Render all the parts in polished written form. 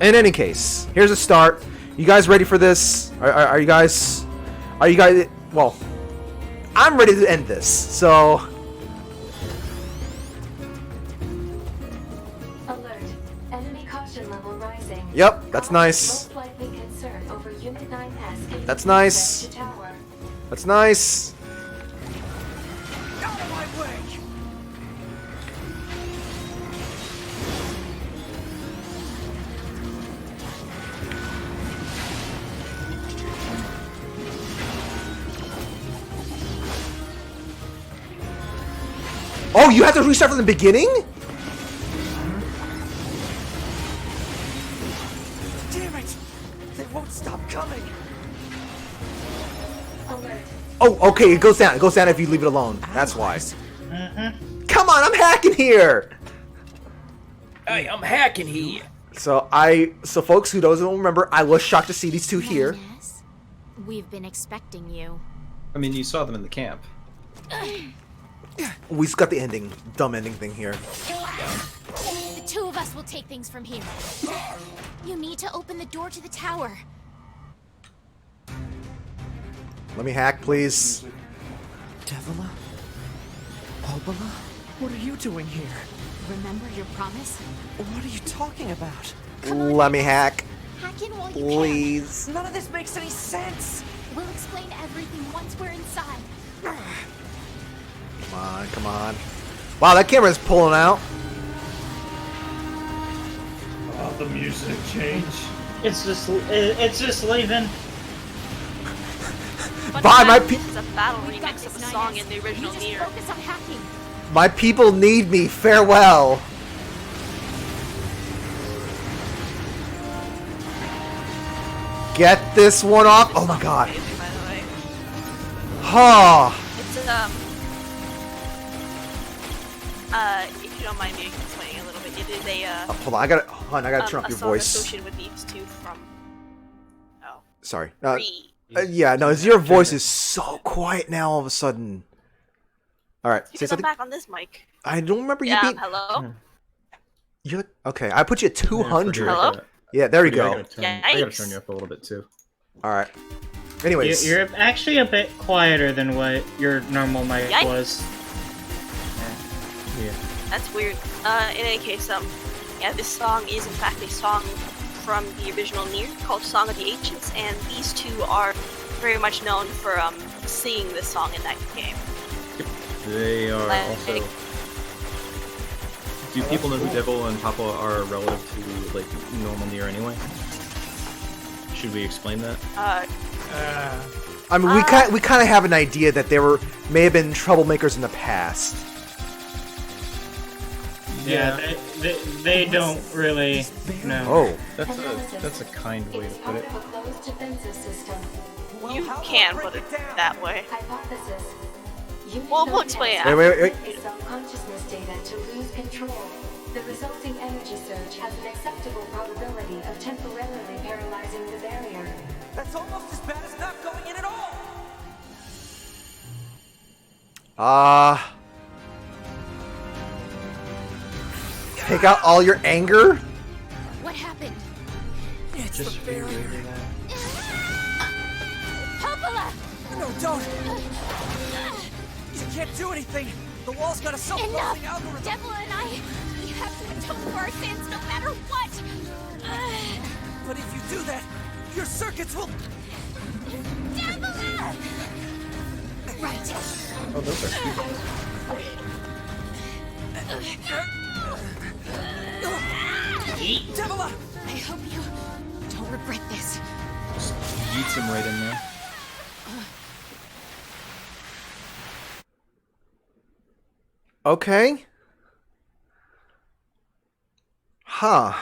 in any case, here's a start. You guys ready for this? Are you guys? Well, I'm ready to end this. So. Alert. Enemy caution level rising. Yep, that's nice. Most likely concern over Unit 9S. That's nice. That's nice. Out of my way! Oh, you have to restart from the beginning? Damn it! They won't stop coming! Alert. Oh, okay, it goes down. It goes down if you leave it alone. That's why. Come on, I'm hacking here! Hey, I'm hacking here. So folks who don't remember, I was shocked to see these two here. Yes. We've been expecting you. I mean, you saw them in the camp. We just got the ending, dumb ending thing here. The two of us will take things from here. You need to open the door to the tower. Let me hack, please. Devila? Popola? What are you doing here? Remember your promise? What are you talking about? Let me hack, Hack in while you please. None of this makes any sense! can. We'll explain everything once we're inside. Come on, come on. Wow, that camera's pulling out. Oh, the music change. It's just leaving. Bye, my people. It's a battle We've got remix of a this, song Ninus. in the original You just Nier. focus on hacking. My people need me. Farewell. Get this one off. Oh my god. Amazing, by the way. Ha. It's if you don't mind me explaining a little bit, it is a Hold on, I gotta turn up a your song voice. associated with these two from Sorry. Three. Yeah, no, your voice is so quiet now all of a sudden. Alright, say Because I'm something. back on this mic. I don't remember you Yeah, being... hello? You're... Okay, I put you at 200. Hello? Yeah, there we I go. gotta I gotta Yikes. turn you up a little bit too. Alright. Anyways. You're actually a bit quieter than what your normal mic Yikes. was. Yeah. That's weird. In any case, yeah, this song is in fact a song from the original Nier called Song of the Ancients, and these two are very much known for singing this song in that game. They are Like- also. Do people know who Devil and Papa are relative to like normal Nier anyway? Should we explain that? I mean, we kind of have an idea that they may have been troublemakers in the past. Yeah, they don't really know. Oh. That's a kind way to put it. It's part of a closed defensive system. You can put it that way. Hypothesis. Unit Well, we'll 9S explain it Wait. uses self-consciousness data to lose control. The resulting energy surge has an acceptable probability of temporarily paralyzing the barrier. That's almost as bad as not going in at all! Take out all your anger? What happened? It's Just the barrier. Popola! No, don't! You can't do anything! The wall's got a self-closing Enough! algorithm! Devil and I, we have to atone for our sins no matter what! But if you do that, your circuits will... Devil! Right. Oh, those are cute. Devila! I hope you don't regret this. Just yeets him right in there. Okay. Huh.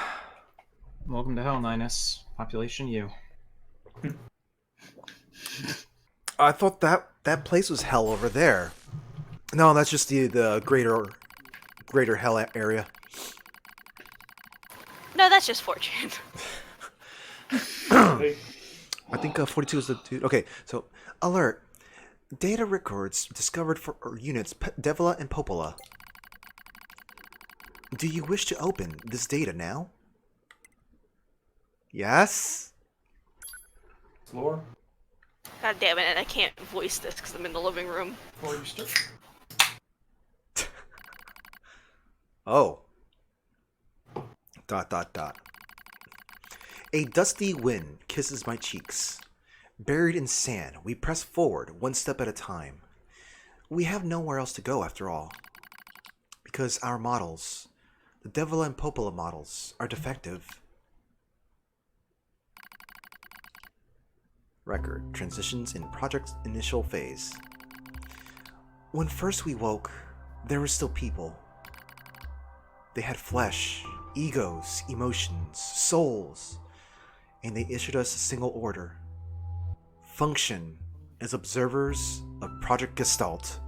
Welcome to Hell, Ninus. Population U. I thought that place was hell over there. No, that's just the greater hell area. No, that's just fortune. I think 42 is the dude. Okay, so alert. Data records discovered for units Devila and Popola. Do you wish to open this data now? Yes? Floor. God damn it, and I can't voice this because I'm in the living room. Before you start. Oh. ... A dusty wind kisses my cheeks. Buried in sand, we press forward one step at a time. We have nowhere else to go after all. Because our models, the Devil and Popola models, are defective. Record transitions in project's initial phase. When first we woke, there were still people. They had flesh, egos, emotions, souls, and they issued us a single order. Function as observers of Project Gestalt.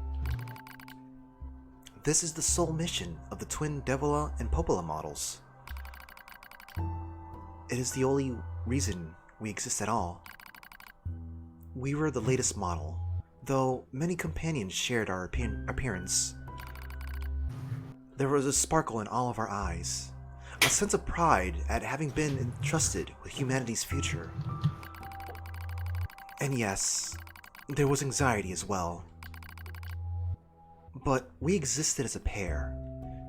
This is the sole mission of the twin Devila and Popola models. It is the only reason we exist at all. We were the latest model, though many companions shared our appearance. There was a sparkle in all of our eyes, a sense of pride at having been entrusted with humanity's future. And yes, there was anxiety as well. But we existed as a pair.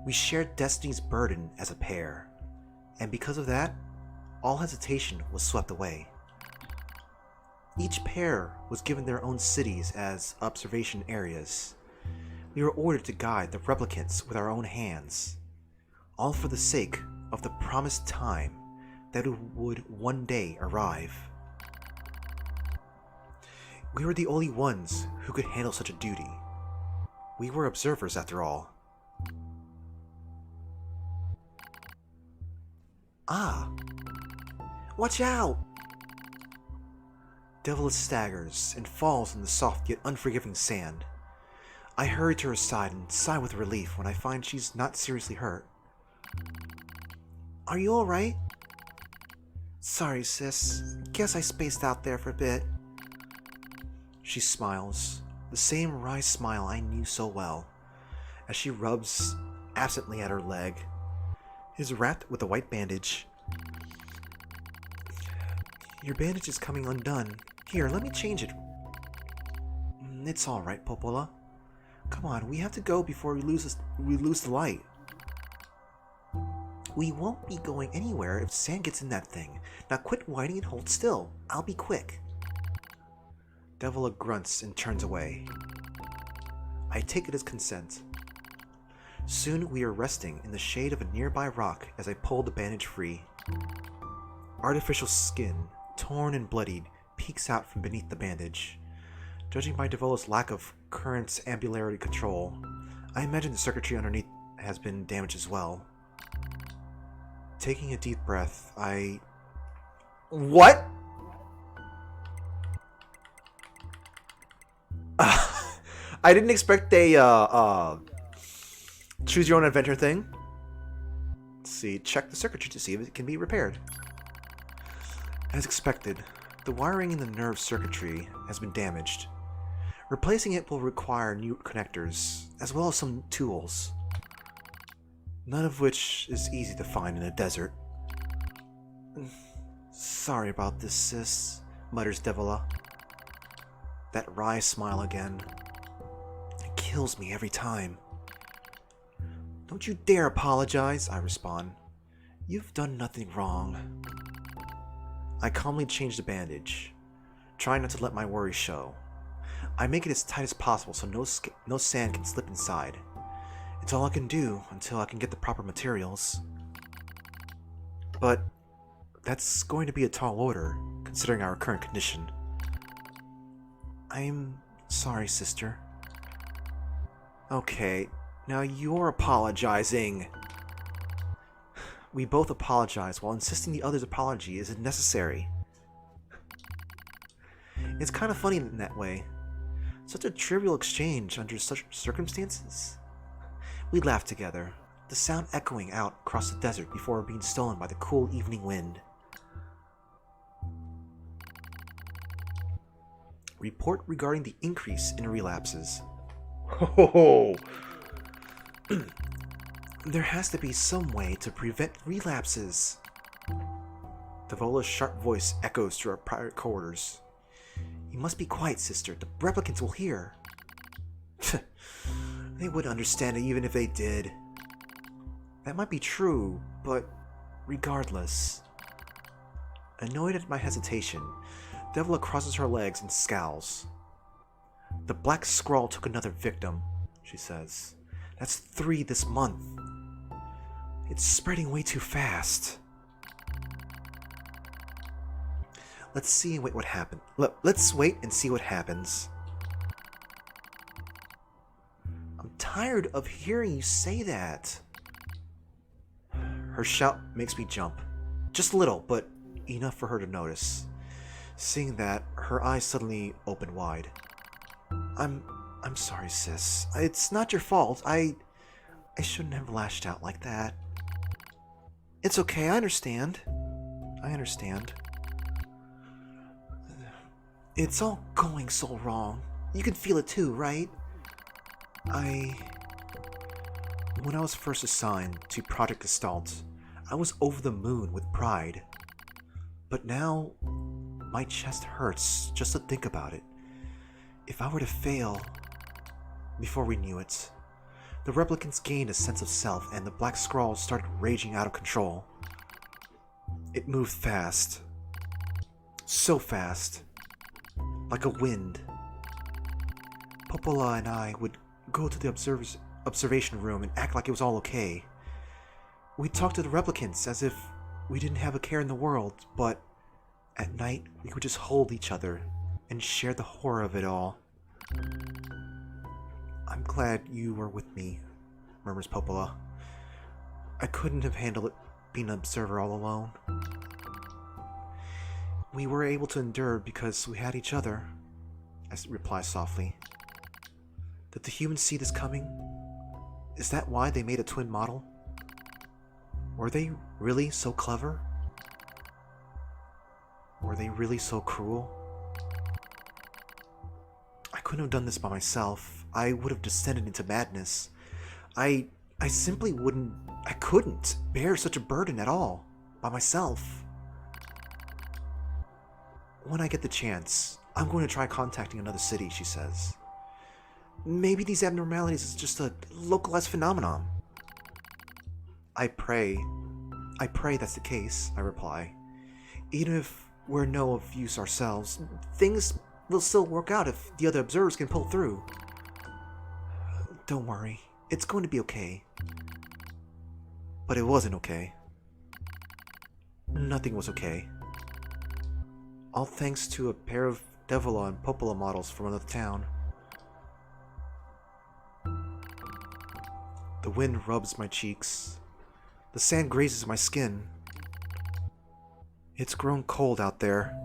We shared destiny's burden as a pair. And because of that, all hesitation was swept away. Each pair was given their own cities as observation areas. We were ordered to guide the replicants with our own hands, all for the sake of the promised time that would one day arrive. We were the only ones who could handle such a duty. We were observers after all. Ah! Watch out! Devil staggers and falls in the soft yet unforgiving sand. I hurry to her side and sigh with relief when I find she's not seriously hurt. Are you alright? Sorry, sis. Guess I spaced out there for a bit. She smiles, the same wry smile I knew so well, as she rubs absently at her leg. It is wrapped with a white bandage. Your bandage is coming undone. Here, let me change it. It's alright, Popola. Come on, we have to go before we lose the light. We won't be going anywhere if sand gets in that thing. Now quit whining and hold still. I'll be quick. Devila grunts and turns away. I take it as consent. Soon we are resting in the shade of a nearby rock as I pull the bandage free. Artificial skin, torn and bloodied, peeks out from beneath the bandage. Judging by Devila's lack of current ambulatory control, I imagine the circuitry underneath has been damaged as well. Taking a deep breath, What? I didn't expect a choose your own adventure thing. Let's see, check the circuitry to see if it can be repaired. As expected, the wiring in the nerve circuitry has been damaged. Replacing it will require new connectors, as well as some tools. None of which is easy to find in a desert. Sorry about this, sis, mutters Devila. That wry smile again. It kills me every time. Don't you dare apologize, I respond. You've done nothing wrong. I calmly change the bandage, trying not to let my worries show. I make it as tight as possible so no sand can slip inside. It's all I can do until I can get the proper materials. But that's going to be a tall order, considering our current condition. I'm sorry, sister. Okay, now you're apologizing. We both apologize while insisting the other's apology isn't necessary. It's kind of funny in that way. Such a trivial exchange under such circumstances. We laugh together, the sound echoing out across the desert before being stolen by the cool evening wind. Report regarding the increase in relapses. Oh. There has to be some way to prevent relapses. Devola's sharp voice echoes through our private corridors. You must be quiet, sister. The replicants will hear. They wouldn't understand it even if they did. That might be true, but regardless. Annoyed at my hesitation, Devola crosses her legs and scowls. The black scrawl took another victim, she says. That's 3 this month. It's spreading way too fast. Let's wait and see what happens. I'm tired of hearing you say that. Her shout makes me jump. Just a little, but enough for her to notice. Seeing that, her eyes suddenly open wide. I'm sorry, sis. It's not your fault. I shouldn't have lashed out like that. It's okay, I understand. It's all going so wrong. You can feel it too, right? When I was first assigned to Project Gestalt, I was over the moon with pride. But now, my chest hurts just to think about it. If I were to fail, before we knew it, the replicants gained a sense of self and the black scrawl started raging out of control. It moved fast. So fast. Like a wind. Popola and I would go to the observation room and act like it was all okay. We'd talk to the replicants as if we didn't have a care in the world, but at night we would just hold each other and share the horror of it all. I'm glad you were with me, murmurs Popola. I couldn't have handled it being an observer all alone. We were able to endure because we had each other, I reply softly. Did the humans see this coming? Is that why they made a twin model? Were they really so clever? Were they really so cruel? I couldn't have done this by myself. I would have descended into madness. I simply couldn't bear such a burden at all, by myself. When I get the chance, I'm going to try contacting another city, she says. Maybe these abnormalities is just a localized phenomenon. I pray that's the case, I reply. Even if we're no of use ourselves, things will still work out if the other observers can pull through. Don't worry, it's going to be okay. But it wasn't okay. Nothing was okay. All thanks to a pair of Devola and Popola models from another town. The wind rubs my cheeks. The sand grazes my skin. It's grown cold out there.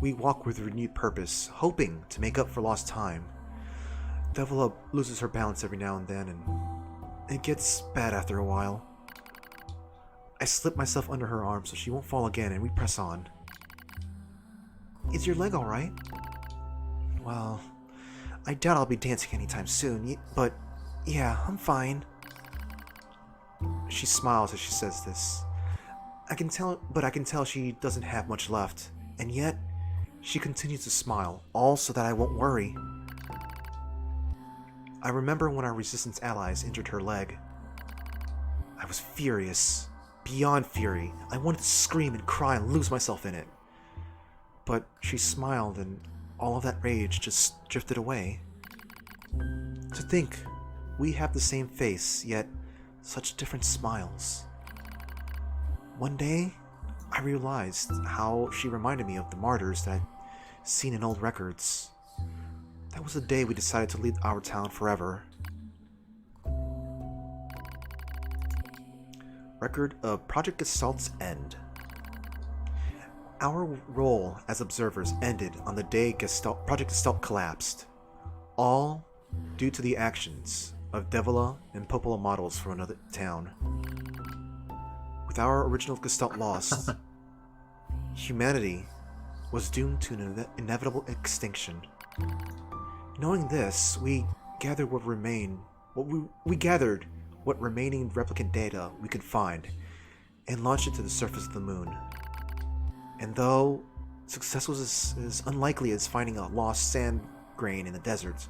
We walk with renewed purpose, hoping to make up for lost time. Devola loses her balance every now and then, and it gets bad after a while. I slip myself under her arm so she won't fall again, and we press on. Is your leg alright? Well, I doubt I'll be dancing anytime soon, but yeah, I'm fine. She smiles as she says this. I can tell she doesn't have much left, and yet she continues to smile, all so that I won't worry. I remember when our resistance allies injured her leg. I was furious. Beyond fury. I wanted to scream and cry and lose myself in it. But she smiled and all of that rage just drifted away. To think, we have the same face, yet such different smiles. One day, I realized how she reminded me of the martyrs that I'd seen in old records. That was the day we decided to leave our town forever. Record of Project Gestalt's end. Our role as observers ended on the day Project Gestalt collapsed, all due to the actions of Devola and Popola models from another town. With our original Gestalt lost, humanity was doomed to an inevitable extinction. Knowing this, we gathered what remaining replicant data we could find, and launched it to the surface of the moon. And though success was as unlikely as finding a lost sand grain in the desert,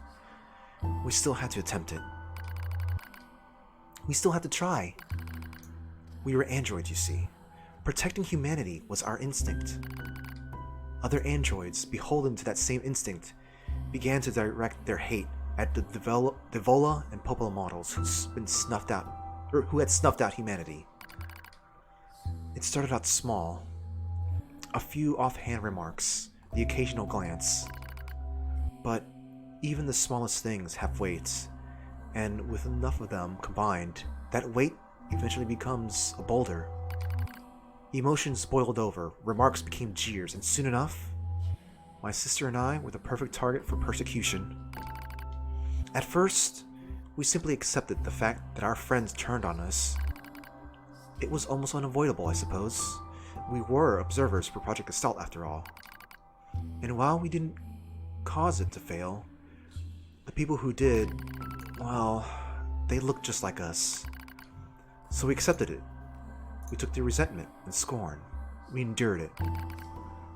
we still had to attempt it. We still had to try. We were androids, you see. Protecting humanity was our instinct. Other androids, beholden to that same instinct, began to direct their hate at the Devola and Popola models who had snuffed out humanity. It started out small. A few offhand remarks, the occasional glance. But even the smallest things have weights, and with enough of them combined, that weight eventually becomes a boulder. Emotions boiled over, remarks became jeers, and soon enough, my sister and I were the perfect target for persecution. At first, we simply accepted the fact that our friends turned on us. It was almost unavoidable, I suppose. We were observers for Project Gestalt after all. And while we didn't cause it to fail, the people who did, well, they looked just like us. So we accepted it. We took the resentment and scorn. We endured it.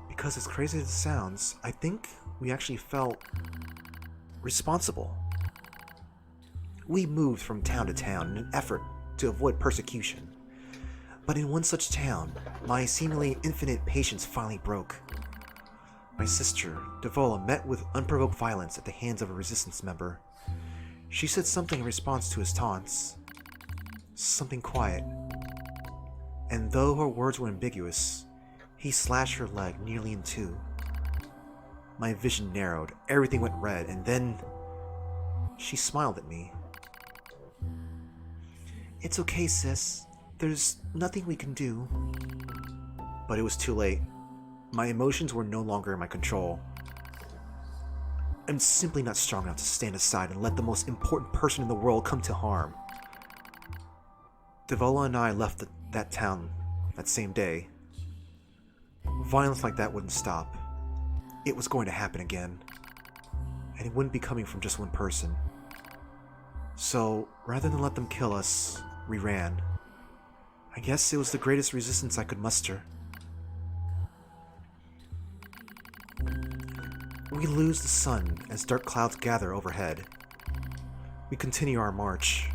Because as crazy as it sounds, I think we actually felt responsible. We moved from town to town in an effort to avoid persecution. But in one such town, my seemingly infinite patience finally broke. My sister, Devola, met with unprovoked violence at the hands of a resistance member. She said something in response to his taunts. Something quiet. And though her words were ambiguous, he slashed her leg nearly in two. My vision narrowed, everything went red, and then she smiled at me. "It's okay, sis. There's nothing we can do." But it was too late. My emotions were no longer in my control. I'm simply not strong enough to stand aside and let the most important person in the world come to harm. Devola and I left that town that same day. Violence like that wouldn't stop. It was going to happen again. And it wouldn't be coming from just one person. So, rather than let them kill us, we ran. I guess it was the greatest resistance I could muster. We lose the sun as dark clouds gather overhead. We continue our march.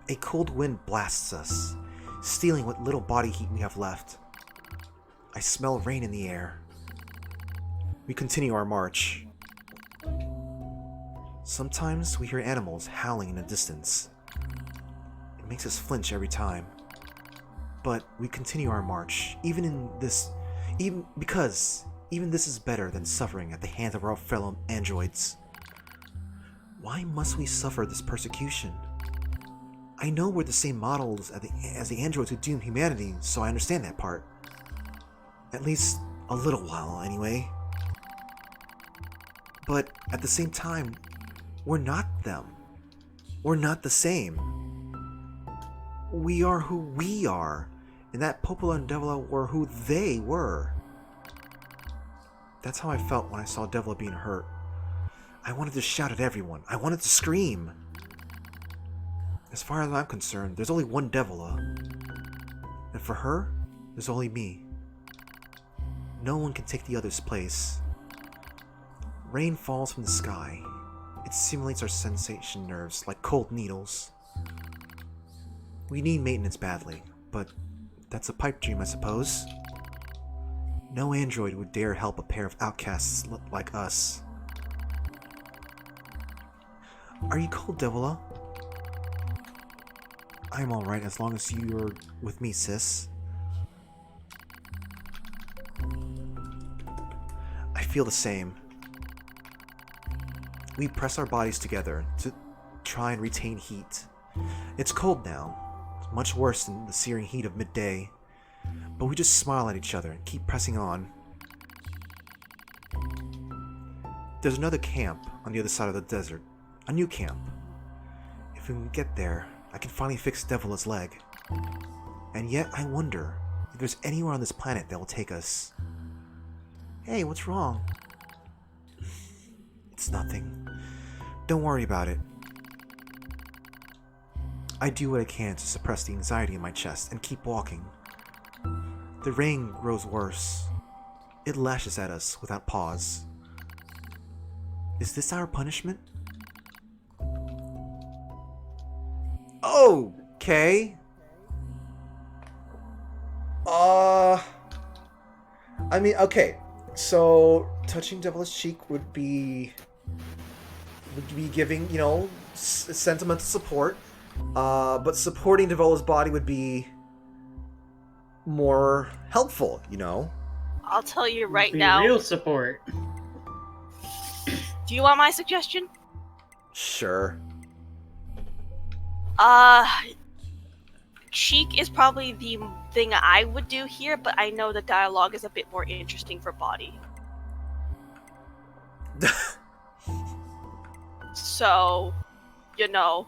A cold wind blasts us, stealing what little body heat we have left. I smell rain in the air. We continue our march. Sometimes we hear animals howling in the distance. It makes us flinch every time. But we continue our march, even this is better than suffering at the hands of our fellow androids. Why must we suffer this persecution? I know we're the same models as the androids who doomed humanity, so I understand that part. At least a little while, anyway. But at the same time, we're not them. We're not the same. We are who we are, and that Popola and Devola were who they were. That's how I felt when I saw Devola being hurt. I wanted to shout at everyone. I wanted to scream. As far as I'm concerned, there's only one Devola. And for her, there's only me. No one can take the other's place. Rain falls from the sky. It simulates our sensation nerves like cold needles. We need maintenance badly, but that's a pipe dream, I suppose. No android would dare help a pair of outcasts like us. Are you cold, Devola? I'm alright as long as you're with me, sis. I feel the same. We press our bodies together to try and retain heat. It's cold now. It's much worse than the searing heat of midday. But we just smile at each other and keep pressing on. There's another camp on the other side of the desert. A new camp. If we can get there, I can finally fix Devola's leg. And yet I wonder if there's anywhere on this planet that will take us. Hey, what's wrong? It's nothing. Don't worry about it. I do what I can to suppress the anxiety in my chest and keep walking. The rain grows worse. It lashes at us without pause. Is this our punishment? Okay. I mean, okay. So touching Devila's cheek would be giving, you know, sentimental support. But supporting Devila's body would be more helpful, you know. I'll tell you right Be now. real support. Do you want my suggestion? Sure. Cheek is probably the thing I would do here, but I know the dialogue is a bit more interesting for body. So, you know.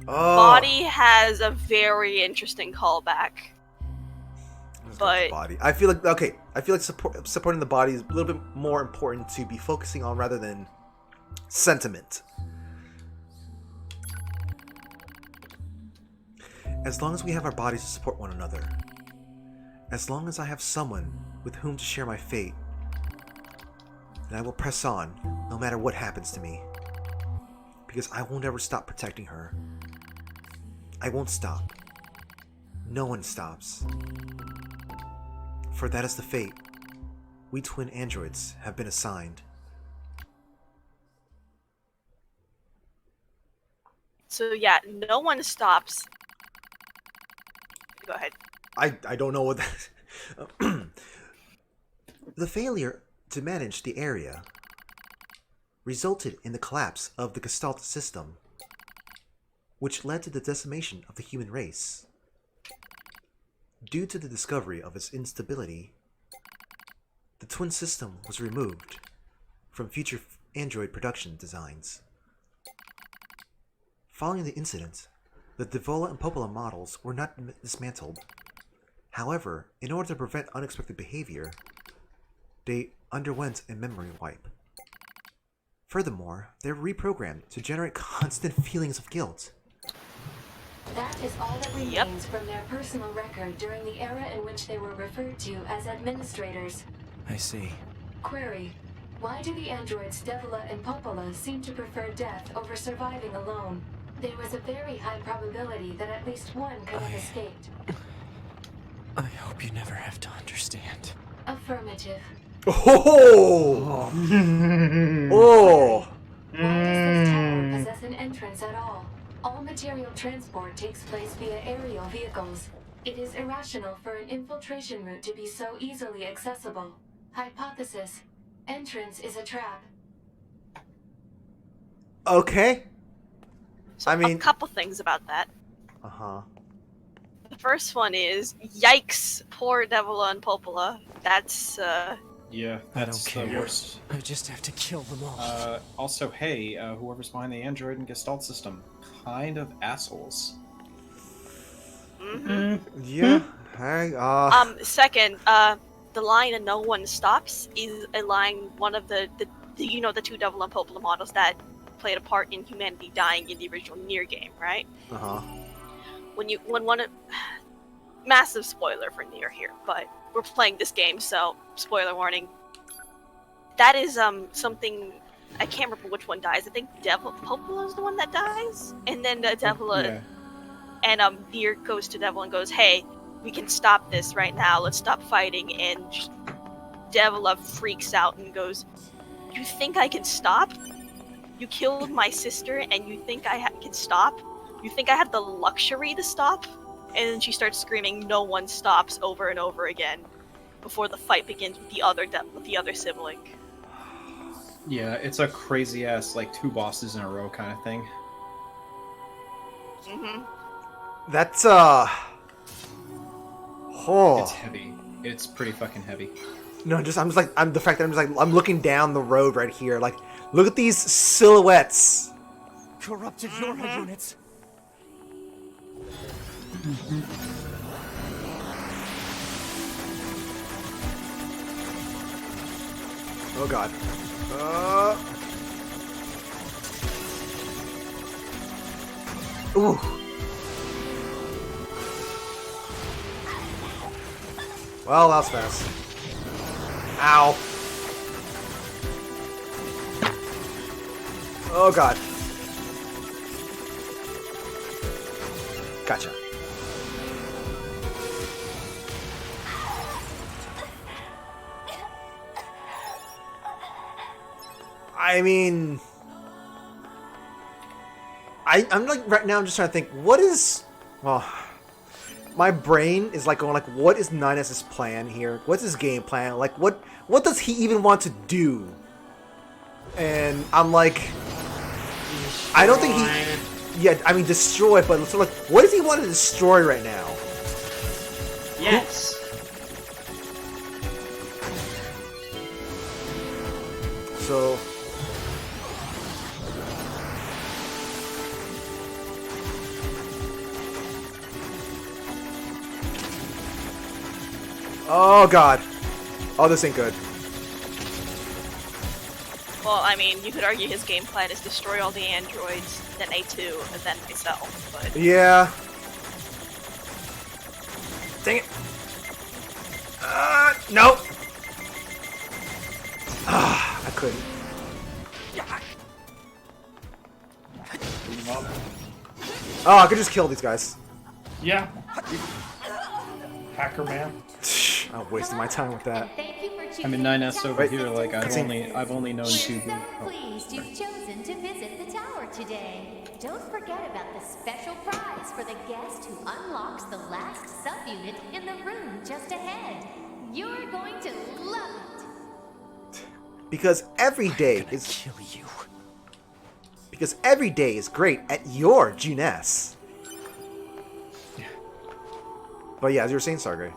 Body has a very interesting callback. But body. I feel like supporting the body is a little bit more important to be focusing on rather than sentiment. As long as we have our bodies to support one another, as long as I have someone with whom to share my fate, then I will press on no matter what happens to me. Because I won't ever stop protecting her. I won't stop. No one stops. For that is the fate we twin androids have been assigned. so yeah, no one stops. Go ahead. I don't know what that... The failure to manage the area resulted in the collapse of the Gestalt system, which led to the decimation of the human race. Due to the discovery of its instability, the twin system was removed from future android production designs. Following the incident, the Devola and Popola models were not dismantled. However, in order to prevent unexpected behavior, they underwent a memory wipe. Furthermore, they were reprogrammed to generate constant feelings of guilt. That is all that remains from their personal record during the era in which they were referred to as administrators. I see. Query: why do the androids Devila and Popola seem to prefer death over surviving alone? There was a very high probability that at least one could have escaped. I hope you never have to understand. Affirmative. Oh! Oh! Why does this tower possess an entrance at all? All material transport takes place via aerial vehicles. It is irrational for an infiltration route to be so easily accessible. Hypothesis: entrance is a trap. Okay. So I mean... a couple things about that. Uh-huh. The first one is, yikes, poor Devila and Popola. That's, Yeah, I that's don't the care. worst. I just have to kill them all. Also, hey, whoever's behind the android and Gestalt system, kind of assholes. Yeah. Hey, second, the line "no one stops" is a line one of the you know, the two Devil and Popola models that played a part in humanity dying in the original Nier game, right? Uh-huh. When one of massive spoiler for Nier here, but we're playing this game, so spoiler warning. That is something I can't remember which one dies. I think Popola is the one that dies, and then Devila and Nier goes to Devil and goes, "Hey, we can stop this right now. Let's stop fighting." And Devila freaks out and goes, "You think I can stop? You killed my sister, and you think I can stop? You think I have the luxury to stop?" And then she starts screaming, "No one stops," over and over again, before the fight begins with the other sibling. Yeah, it's a crazy ass, like, 2 bosses in a row kind of thing. That's, Oh. It's heavy. It's pretty fucking heavy. No, the fact that I'm looking down the road right here. Like, look at these silhouettes. Corrupted Yorha units. Oh god. Ooh. Well, that was fast. Ow. Oh god. Gotcha. I mean, I'm like right now. I'm just trying to think. What is? Well, my brain is like going like, what is 9S's plan here? What's his game plan? Like, what does he even want to do? And I'm like, I don't think he. Yeah, I mean destroy, but so like, what does he want to destroy right now? Yes. So. Oh god. Oh, this ain't good. Well, I mean, you could argue his game plan is destroy all the androids, then A2, and then myself, but... Yeah. Dang it. Nope. I couldn't. Oh, I could just kill these guys. Yeah. Hacker man. I'm wasting my time with that. I mean, 9S over Wait. here, like I've only known 2B. So pleased you've chosen to visit the tower today. Don't forget about the special prize for the guest who unlocks the last subunit in the room just ahead. You're going to love it. Because every day is Kill you. because every day is great at your Juness. But yeah, as you were saying, Sargay.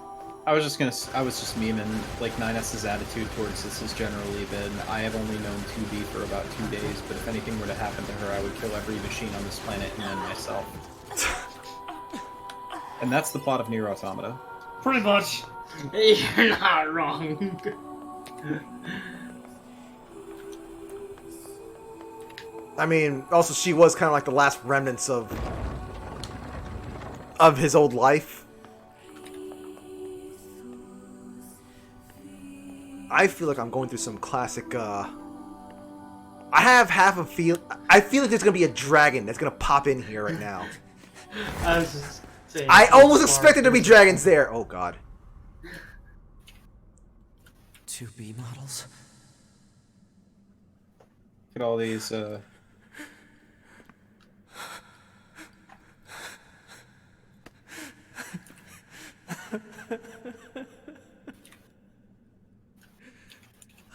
I was just memeing, like 9S's attitude towards this has generally been, I have only known 2B for about 2 days, but if anything were to happen to her, I would kill every machine on this planet and then myself. And that's the plot of Nier Automata. Pretty much. You're not wrong. I mean, also she was kind of like the last remnants of his old life. I feel like I'm going through some classic, I have half a feel... I feel like there's gonna be a dragon that's gonna pop in here right now. I was just saying. I almost expected there to be dragons there! Oh god. 2B models. Look at all these,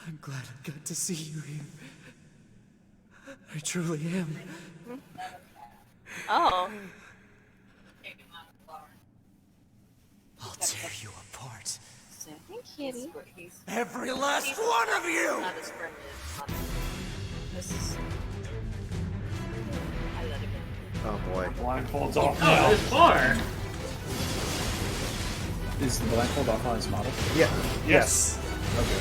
I'm glad I got to see you here. I truly am. Oh. I'll tear you apart. Kitty. Every last one of you! Oh boy. Blindfolds off Oh, now. there's 4. is the blindfold off on his model? Yeah. Yes. Okay.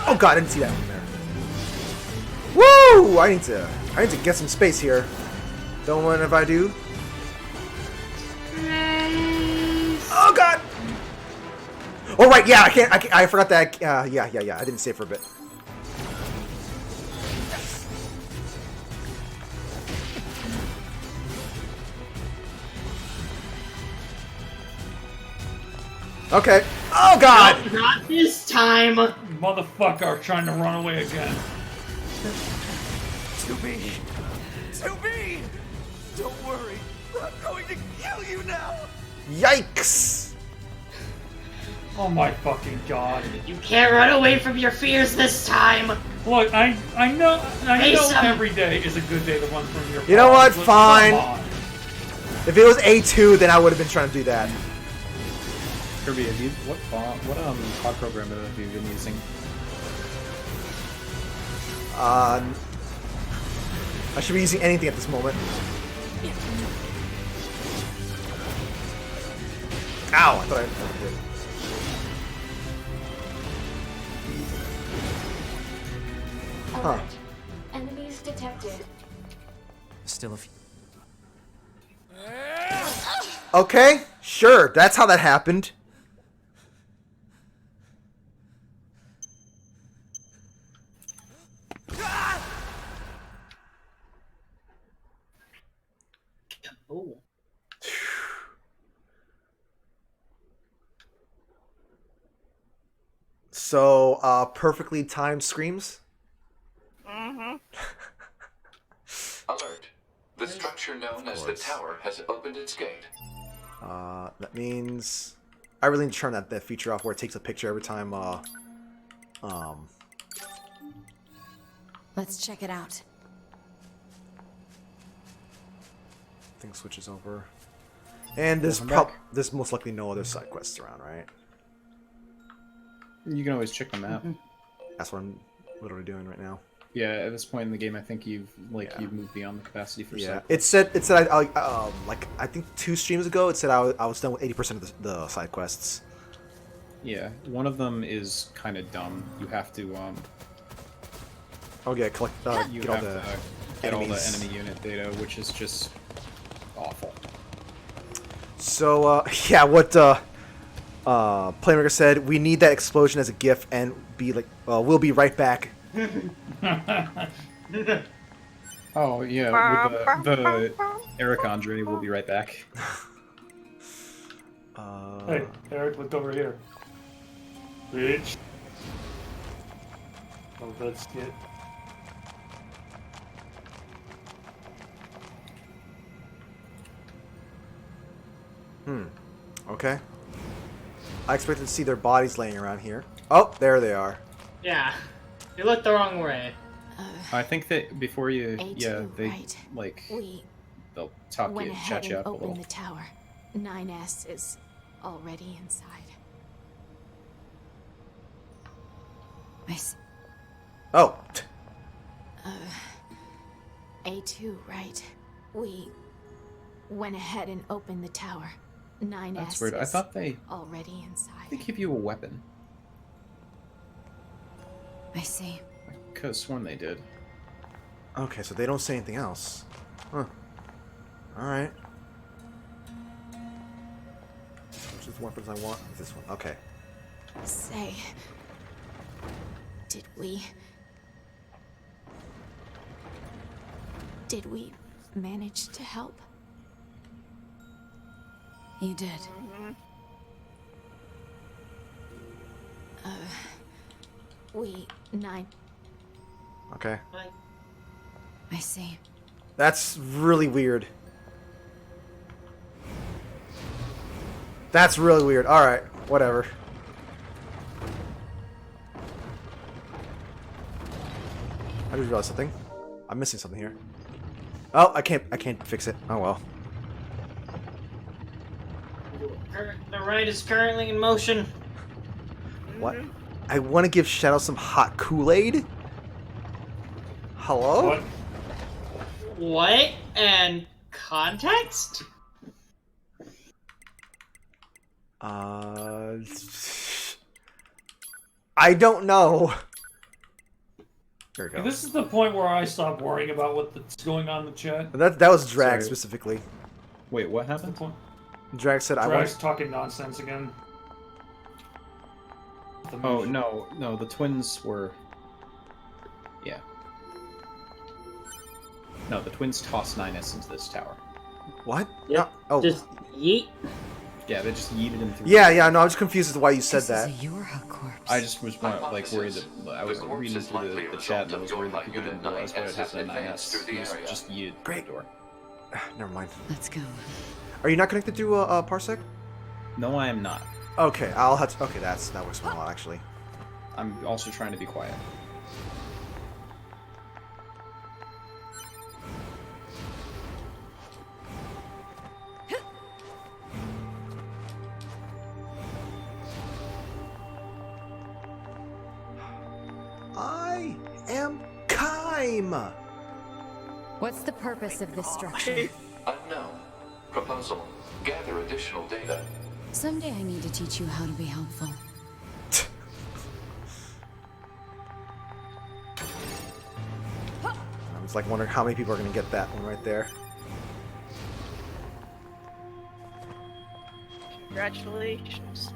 Oh god, I didn't see that one there. Woo! I need to get some space here. Don't mind if I do. Oh god! Oh right, yeah, I forgot that. Yeah. I didn't save for a bit. Okay. Oh god! No, not this time. Motherfucker trying to run away again. 2B! 2B! Don't worry, I'm going to kill you now! Yikes! Oh my fucking god. You can't run away from your fears this time. Look, I know Face 'em. every day is a good day to run from your You know what? problems, but Fine. come on. If it was A2, then I would have been trying to do that. Kirby, have you, what pod program have you been using? I should be using anything at this moment. Ow! I thought I did. Alert. Enemies detected. Still a few. Okay, sure. That's how that happened. Oh. So, perfectly timed screams. Alert. The structure known as the tower has opened its gate. That means I really need to turn that feature off where it takes a picture every time. Let's check it out. Thing switches over, and there's most likely no other side quests around, right? You can always check the map. That's what I'm literally doing right now. Yeah, at this point in the game, I think you've moved beyond the capacity for. Yeah, side it said I like I think 2 streams ago it said I was done with 80% of the side quests. Yeah, one of them is kind of dumb. You have to Oh yeah, collect you get all have the to get all the enemies. enemy unit data, which is just awful. So yeah, what Playmaker said, we need that explosion as a GIF and be like, we'll be right back. Oh yeah, with the Eric Andre, we'll be right back. Hey, Eric, look over here. Bitch. Oh, that's it. Okay. I expected to see their bodies laying around here. Oh, there they are. Yeah. You looked the wrong way. I think that before you, A2, they right. like We they'll talk went you, ahead chat you and up a little. opened the tower. 9S is already inside. Oh. A2, right. We went ahead and opened the tower. 9S That's weird. I is thought they already inside. give you a weapon. I see. I could have sworn they did. Okay, so they don't say anything else. Huh. Alright. Which is the weapons I want? This one. Okay. Say, did we manage to help? You did. Nine. Okay. I see. That's really weird. That's really weird. Alright, whatever. I just realized something. I'm missing something here. Oh, I can't fix it. Oh well. The ride is currently in motion. What? I want to give Shadow some hot Kool-Aid? Hello? What? What? And context? I don't know. There we go. This is the point where I stop worrying about what's going on in the chat. That was Drag Sorry. specifically. Wait, what That's the happened? point. Drag said I Drag's want. talking nonsense again. Oh no, the twins were. Yeah. No, the twins tossed 9S into this tower. What? Yep. Oh. Just yeet. Yeah, they just yeeted him through. Yeah. No, I was confused as to why you said that. This is a Yorha corpse. I just was more, like worried that I was reading through the chat and I was worried that people didn't realize what had happened to 9S. He was just yeeted through the door. Never mind. Let's go. Are you not connected to Parsec? No, I am not. Okay, I'll have to. Okay, that works for a lot actually. I'm also trying to be quiet. I am Kaim. What's the purpose of this structure? Unknown. Proposal. Gather additional data. Someday I need to teach you how to be helpful. I'm It's like wondering how many people are going to get that one right there. Congratulations.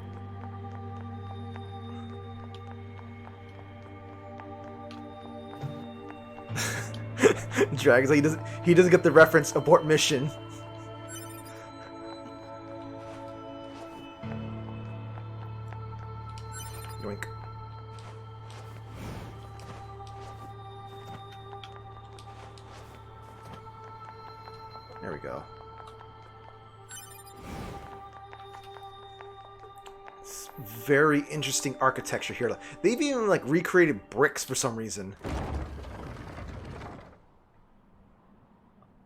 Drag's like he doesn't get the reference abort mission. Yoink. There we go. It's very interesting architecture here. They've even like recreated bricks for some reason.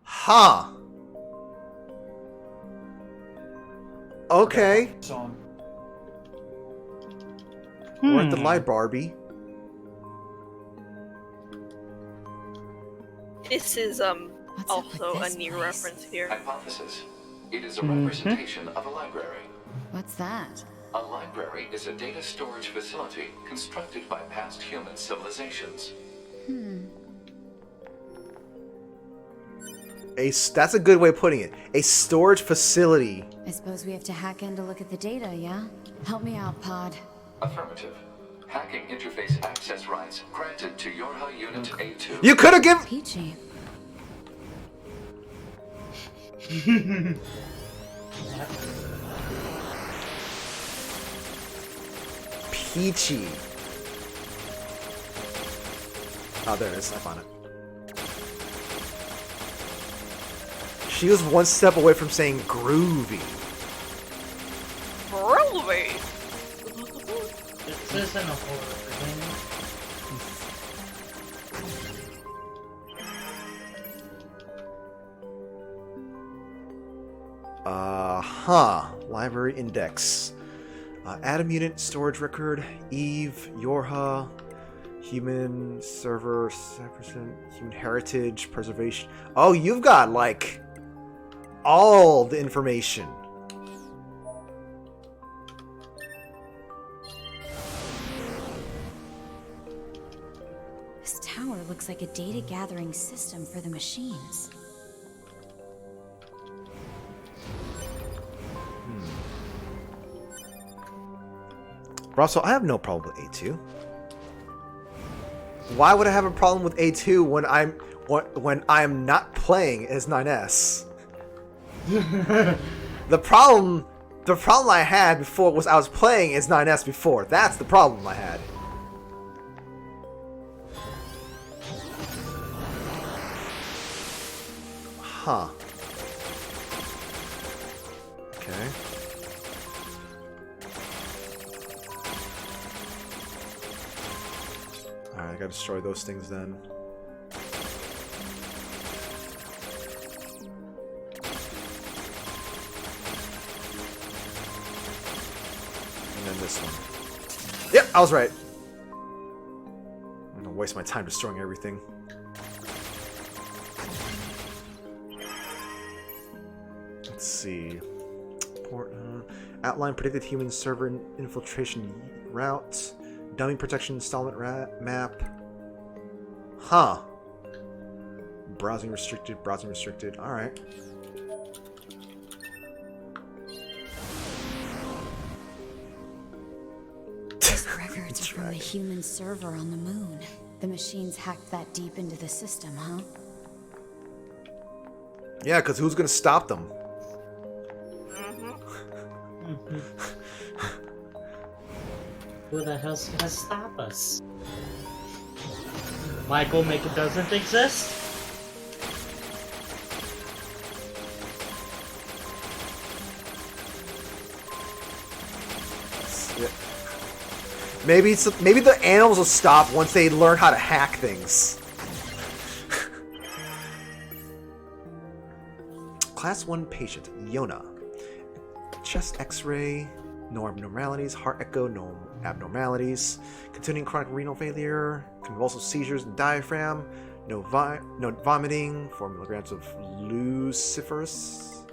Huh. Okay. Song. We're at the light, Barbie. This is also a Nier reference here. Hypothesis. It is a representation of a library. What's that? A library is a data storage facility constructed by past human civilizations. That's a good way of putting it. A storage facility. I suppose we have to hack in to look at the data, yeah? Help me out, Pod. Affirmative. Hacking interface access rights granted to Yorha Unit A2. You could have given. Peachy. Peachy. Oh, there it is. I found it. She was one step away from saying groovy. Groovy. This isn't a horror Library index. Atom unit storage record. Eve. Yorha. Human server. 7%. Human heritage. Preservation. Oh, you've got like all the information. This tower looks like a data gathering system for the machines. Russell, I have no problem with A2. Why would I have a problem with A2 when I'm not playing as 9S? The problem I had before was I was playing as 9S before. That's the problem I had. Huh. Okay. Alright, I gotta destroy those things then. And then this one. Yep, I was right. I'm gonna waste my time destroying everything. Let's see. Outline predicted human server infiltration route. Dummy protection installment map. Huh. Browsing restricted, browsing restricted. Alright. These records are from the human server on the moon. The machines hacked that deep into the system, huh? Yeah, because who's gonna stop them? Who the hell's gonna stop us? Michael, make it doesn't exist? Yeah. Maybe the animals will stop once they learn how to hack things. Class 1 patient, Yona. Chest x-ray, no abnormalities. Heart echo, no abnormalities. Continuing chronic renal failure, convulsive seizures and diaphragm, no vomiting, 4 milligrams of luciferase.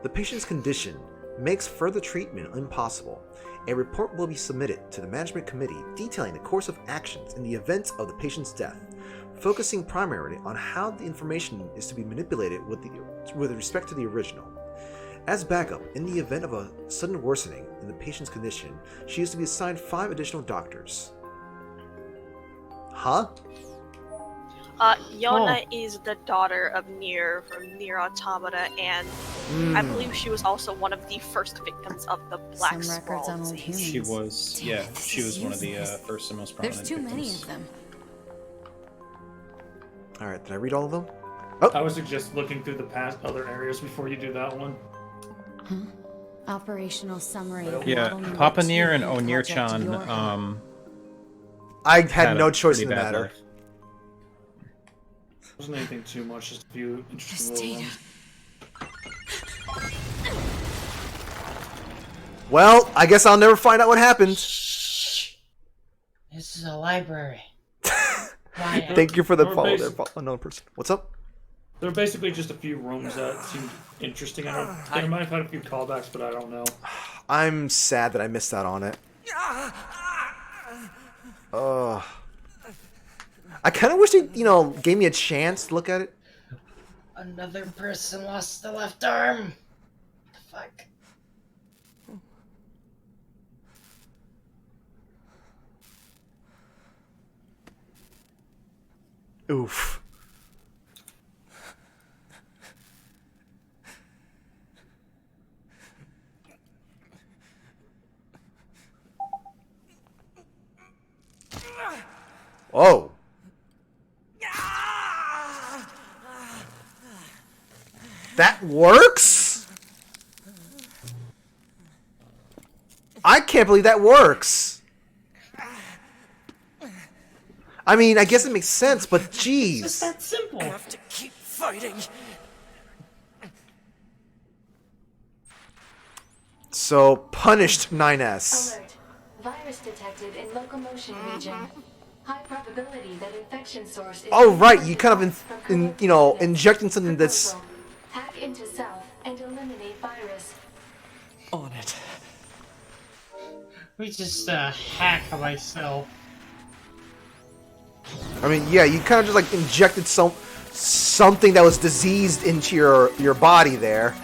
The patient's condition, makes further treatment impossible. A report will be submitted to the management committee detailing the course of actions in the event of the patient's death, focusing primarily on how the information is to be manipulated with respect to the original. As backup, in the event of a sudden worsening in the patient's condition, she is to be assigned 5 additional doctors. Huh? Yona is the daughter of Nier from Nier Automata, and I believe she was also one of the first victims of the Black Sprawl disease. She was, yeah, she was one of the first and most prominent There's too victims. many of them. Alright, did I read all of them? I would suggest looking through the past other areas before you do that one. Huh? Operational summary. of Yeah, Model Papa Number Nier and 2 Onir-chan, Project Yorha. I had no a choice pretty in the bad matter. life. Wasn't anything too much, just a few interesting little ones. Well, I guess I'll never find out what happened. This is a library. Thank you for the Or follow basi- there, unknown person. What's up? There are basically just a few rooms that seemed interesting. I don't. They might have had a few callbacks, but I don't know. I'm sad that I missed out on it. I kind of wish they, gave me a chance to look at it. Another person lost the left arm. The fuck? Oof. Oh. That works? I can't believe that works. I mean, I guess it makes sense, but jeez. It's that simple. I have to keep fighting. So, punished 9S. Alert. Virus detected in locomotion region. High probability that infection source is... Oh, right, you kind of, injecting something that's... Proposal. Hack into self and eliminate virus. On it. We just hack myself. I mean, yeah, you kind of just, like, injected something that was diseased into your body there.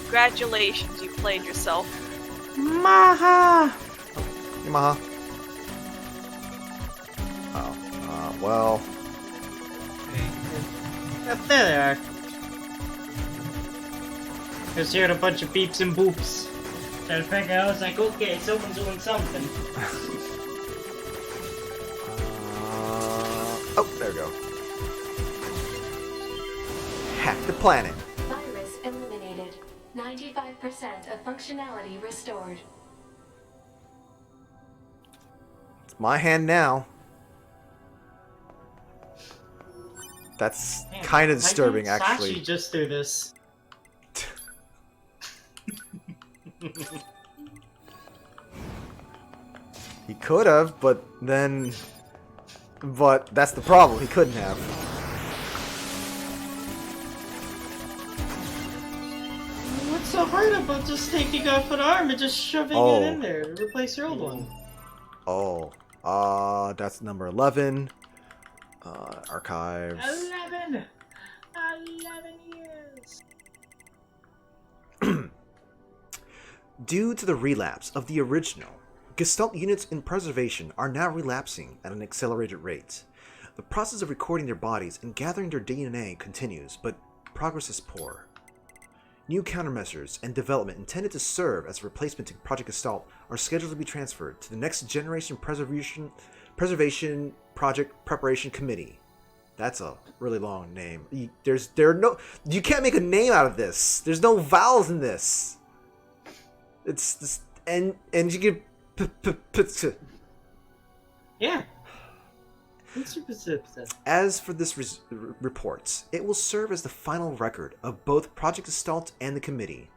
Congratulations, you played yourself. Maha! Yamaha. Oh, well... There they are. Just heard a bunch of beeps and boops. Trying to figure out, I was like, okay, someone's doing something. Oh, there we go. Hack the planet. Virus eliminated. 95% of functionality restored. It's my hand now. That's kind of disturbing, Why didn't actually. Sashi just do this? He could have, but then... But that's the problem. He couldn't have. What's so hard about just taking off an arm and just shoving it in there to replace your old one? Oh. That's number 11. Archives. 11 years! Due to the relapse of the original, Gestalt units in preservation are now relapsing at an accelerated rate. The process of recording their bodies and gathering their DNA continues, but progress is poor. New countermeasures and development intended to serve as a replacement to Project Gestalt are scheduled to be transferred to the Next Generation Preservation Project Preparation Committee. That's a really long name. You can't make a name out of this. There's no vowels in this. It's this, and you can Yeah. As for this report, it will serve as the final record of both Project Gestalt and the committee.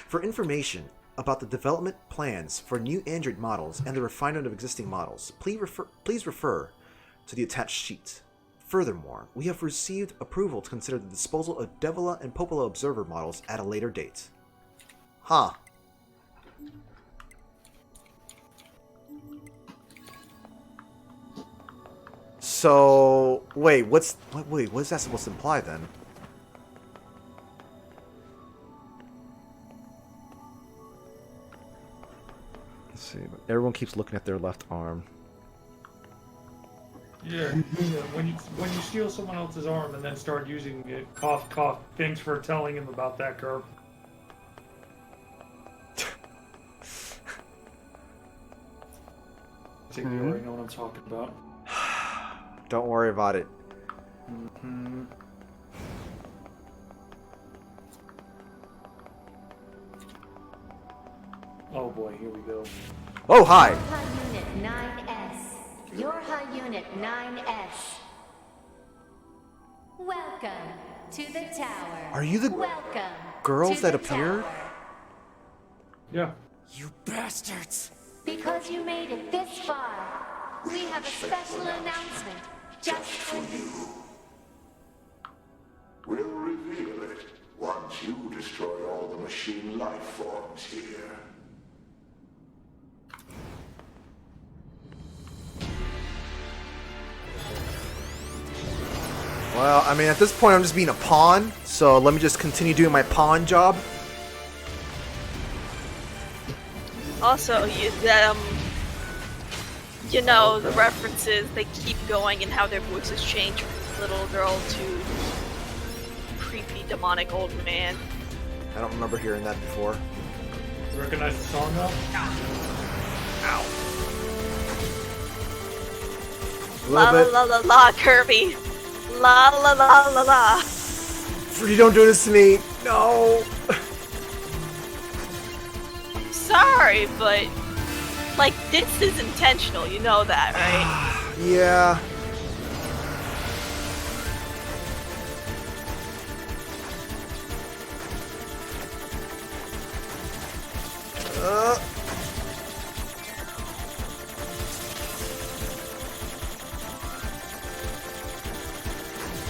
For information about the development plans for new Android models and the refinement of existing models, please refer to the attached sheet. Furthermore, we have received approval to consider the disposal of Devila and Popola observer models at a later date. Huh. So, wait, what's that supposed to imply then? Let's see. Everyone keeps looking at their left arm. Yeah. When you steal someone else's arm and then start using it, cough, cough. Thanks for telling him about that, Kerb. I think you already know what I'm talking about. Don't worry about it. Oh boy, here we go. Oh, hi! High Unit 9S. Your High Unit 9S. Welcome to the tower. Are you the Welcome girls to that the appeared? tower. Yeah. You bastards! Because you made it this far, we have a special announcement just for you. We'll reveal it once you destroy all the machine life forms here. Well, I mean, at this point, I'm just being a pawn, so let me just continue doing my pawn job. Also, you know, the references, they keep going and how their voices change from little girl to creepy, demonic old man. I don't remember hearing that before. You recognize the song though? Ow. A La little la bit. la la la, Kirby. La la la la la. Fruity, don't do this to me. No. Sorry, but like this is intentional. You know that, right? Yeah.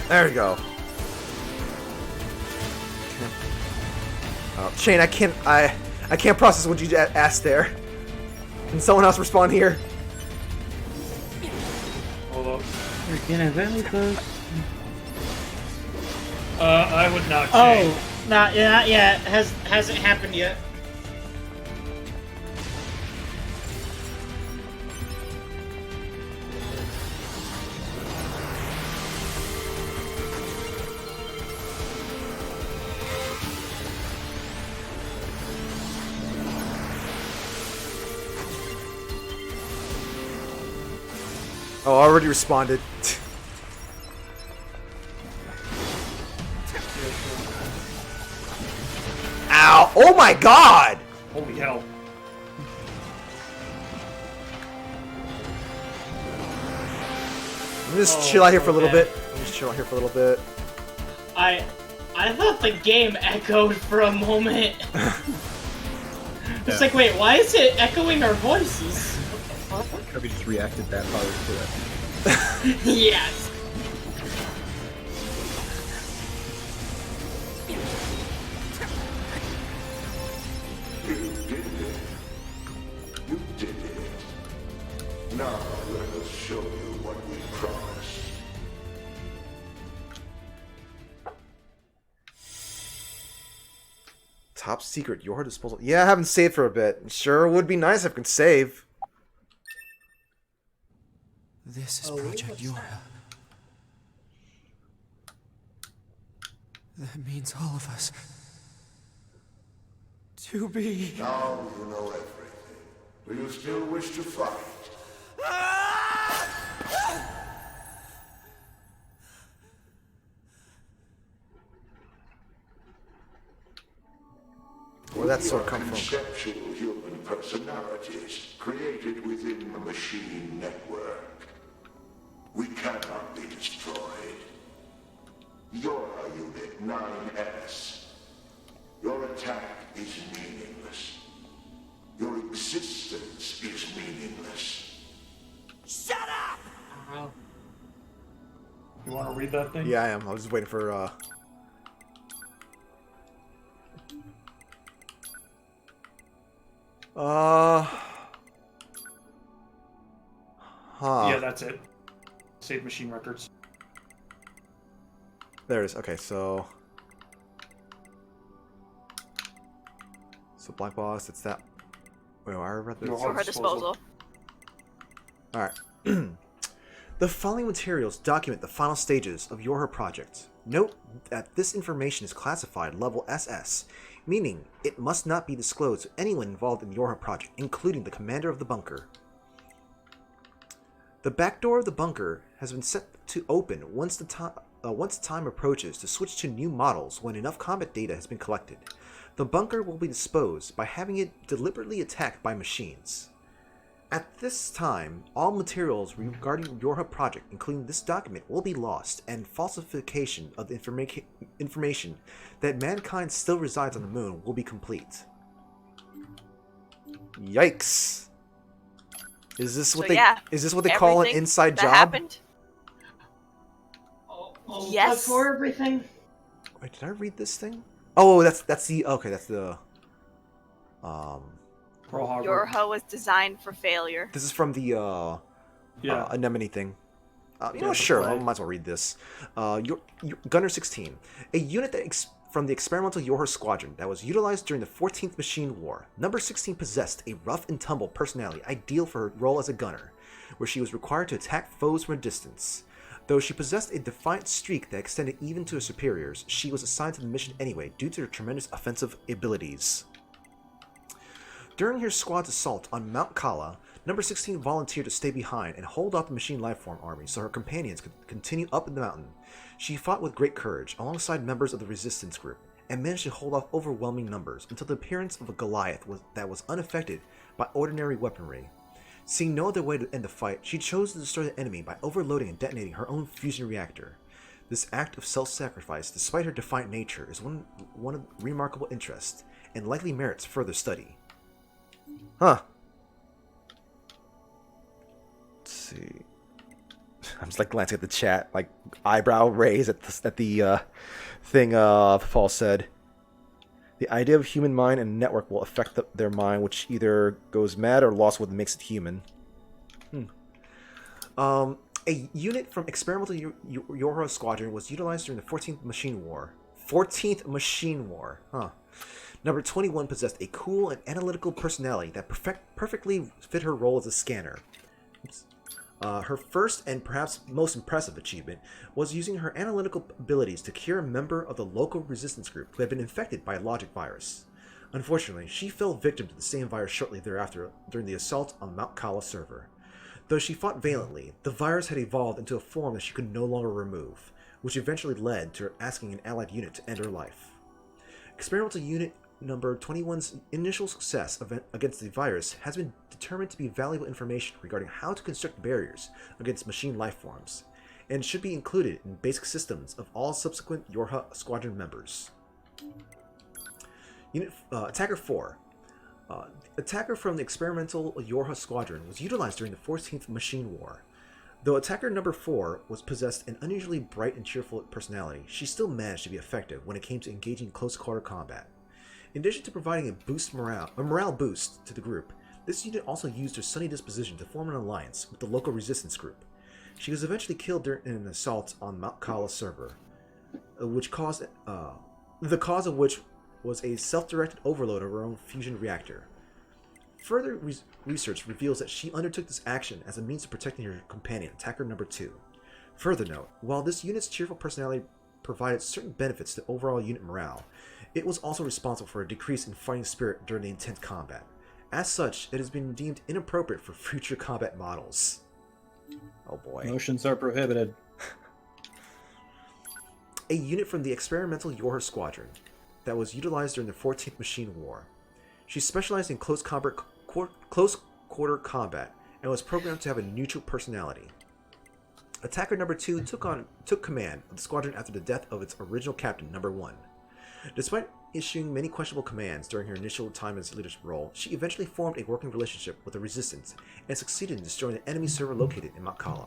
There we go. Oh, Shane, I can't process what you asked there. Can someone else respond here? Hold up. We're getting really close. I would not. Oh, not yet. Hasn't happened yet. Oh, I already responded. Ow! Oh my god! Holy hell. Let me just chill out here for a little bit. Let me just chill out here for a little bit. I thought the game echoed for a moment. It's like, wait, why is it echoing our voices? Kirby just reacted that hard to it. Yes. You did it. Now let us show you what we promised. Top secret, your disposal. Yeah, I haven't saved for a bit. Sure would be nice if I could save. This is Project Yora. That means all of us. To be. Now you know everything. Do you still wish to fight? Where'd that sword come from? Conceptual human personalities created within the machine network. We cannot be destroyed. You're Unit 9S. Your attack is meaningless. Your existence is meaningless. Shut up! You want to read that thing? Yeah, I am. I was just waiting for, Yeah, that's it. Save machine records. There it is. Okay, so... So Black Boss, it's that... Wait, I read this. For her disposal. Alright. The following materials document the final stages of your project. Note that this information is classified level SS, meaning it must not be disclosed to anyone involved in your project, including the commander of the bunker. The back door of the bunker has been set to open once the time approaches to switch to new models when enough combat data has been collected. The bunker will be disposed by having it deliberately attacked by machines. At this time, all materials regarding your project, including this document, will be lost, and falsification of the information that mankind still resides on the moon will be complete. Yikes! Is this what they call an inside job? Happened. Yes. For everything. Wait, did I read this thing? Oh, that's the okay. That's the Yorha was designed for failure. This is from the anemone thing. Sure, I might as well read this. Your Gunner 16, a unit from the experimental Yorha squadron that was utilized during the 14th Machine War. Number 16 possessed a rough and tumble personality ideal for her role as a gunner, where she was required to attack foes from a distance. Though she possessed a defiant streak that extended even to her superiors, she was assigned to the mission anyway due to her tremendous offensive abilities. During her squad's assault on Mount Kala, Number 16 volunteered to stay behind and hold off the machine lifeform army so her companions could continue up in the mountain. She fought with great courage alongside members of the resistance group and managed to hold off overwhelming numbers until the appearance of a Goliath that was unaffected by ordinary weaponry. Seeing no other way to end the fight, she chose to destroy the enemy by overloading and detonating her own fusion reactor. This act of self-sacrifice, despite her defiant nature, is one of remarkable interest and likely merits further study. Huh. Let's see. I'm just glancing at the chat, eyebrow raise at the thing Paul said. The idea of human mind and network will affect their mind, which either goes mad or lost what makes it human. A unit from experimental Yorha squadron was utilized during the 14th Machine War. 14th Machine War, huh. Number 21 possessed a cool and analytical personality that perfectly fit her role as a scanner. Her first and perhaps most impressive achievement was using her analytical abilities to cure a member of the local resistance group who had been infected by a logic virus. Unfortunately, she fell victim to the same virus shortly thereafter during the assault on Mount Kala server. Though she fought valiantly, the virus had evolved into a form that she could no longer remove, which eventually led to her asking an allied unit to end her life. Experimental Unit Number 21's initial success against the virus has been determined to be valuable information regarding how to construct barriers against machine lifeforms, and should be included in basic systems of all subsequent Yorha squadron members. Attacker 4. Attacker from the experimental Yorha squadron was utilized during the 14th Machine War. Though Attacker number 4 was possessed an unusually bright and cheerful personality, she still managed to be effective when it came to engaging close-quarter combat. In addition to providing a morale boost to the group, this unit also used her sunny disposition to form an alliance with the local resistance group. She was eventually killed during an assault on Mount Kala server, the cause of which was a self-directed overload of her own fusion reactor. Further research reveals that she undertook this action as a means of protecting her companion, Attacker number 2. Further note, while this unit's cheerful personality provided certain benefits to overall unit morale, it was also responsible for a decrease in fighting spirit during the intense combat. As such, it has been deemed inappropriate for future combat models. Oh boy. Motions are prohibited. A unit from the experimental Yorha squadron that was utilized during the 14th Machine War. She specialized in close quarter combat and was programmed to have a neutral personality. Attacker number 2 took command of the squadron after the death of its original captain, number 1. Despite issuing many questionable commands during her initial time in its leadership role, she eventually formed a working relationship with the Resistance and succeeded in destroying the enemy server located in Mount Kala.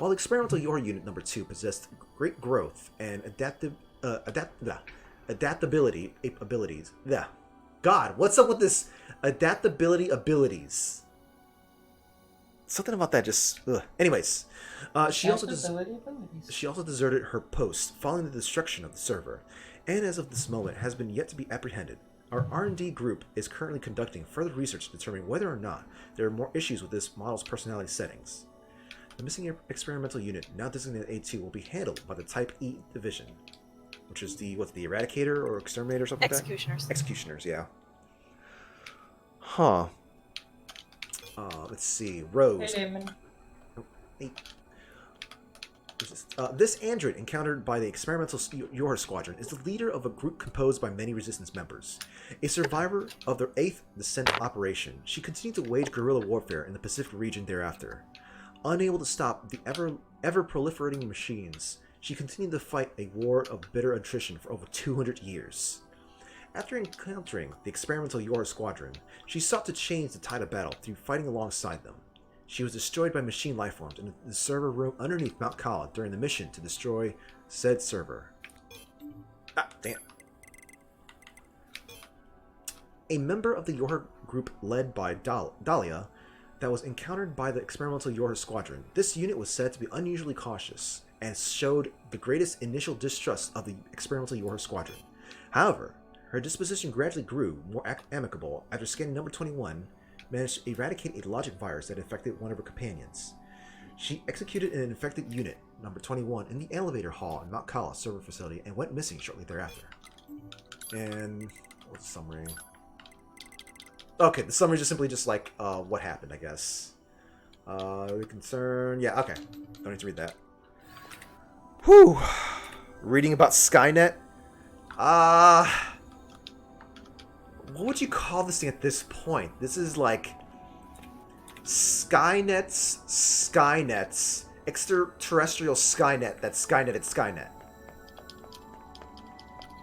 While the experimental Yor Unit number 2 possessed great growth and adaptability abilities. God, what's up with this adaptability abilities? Something about that just. Ugh. Anyways, she also deserted her post following the destruction of the server, and as of this moment has been yet to be apprehended. Our R&D group is currently conducting further research to determine whether or not there are more issues with this model's personality settings. The missing experimental unit, now designated A2, will be handled by the Type E division, which is the Eradicator or Exterminator or something like that? Executioners. Executioners, yeah. Huh. Let's see. Rose. Hey, Damon. This android, encountered by the experimental Yor Squadron, is the leader of a group composed by many resistance members. A survivor of the 8th Descent operation, she continued to wage guerrilla warfare in the Pacific region thereafter. Unable to stop the ever proliferating machines, she continued to fight a war of bitter attrition for over 200 years. After encountering the experimental Yor Squadron, she sought to change the tide of battle through fighting alongside them. She was destroyed by machine lifeforms in the server room underneath Mount Kala during the mission to destroy said server. Ah, damn. A member of the Yor group led by Dahlia that was encountered by the experimental Yor Squadron. This unit was said to be unusually cautious and showed the greatest initial distrust of the experimental Yor Squadron. However, her disposition gradually grew more amicable after scanning number 21 managed to eradicate a logic virus that infected one of her companions. She executed an infected unit, number 21, in the elevator hall in Mount Kala server facility and went missing shortly thereafter. And what's the summary? Okay, the summary is just simply just like what happened, I guess. The concern, yeah, okay. Don't need to read that. Whew. Reading about Skynet. What would you call this thing at this point? This is like Skynet's extraterrestrial Skynet that's Skynet at Skynet.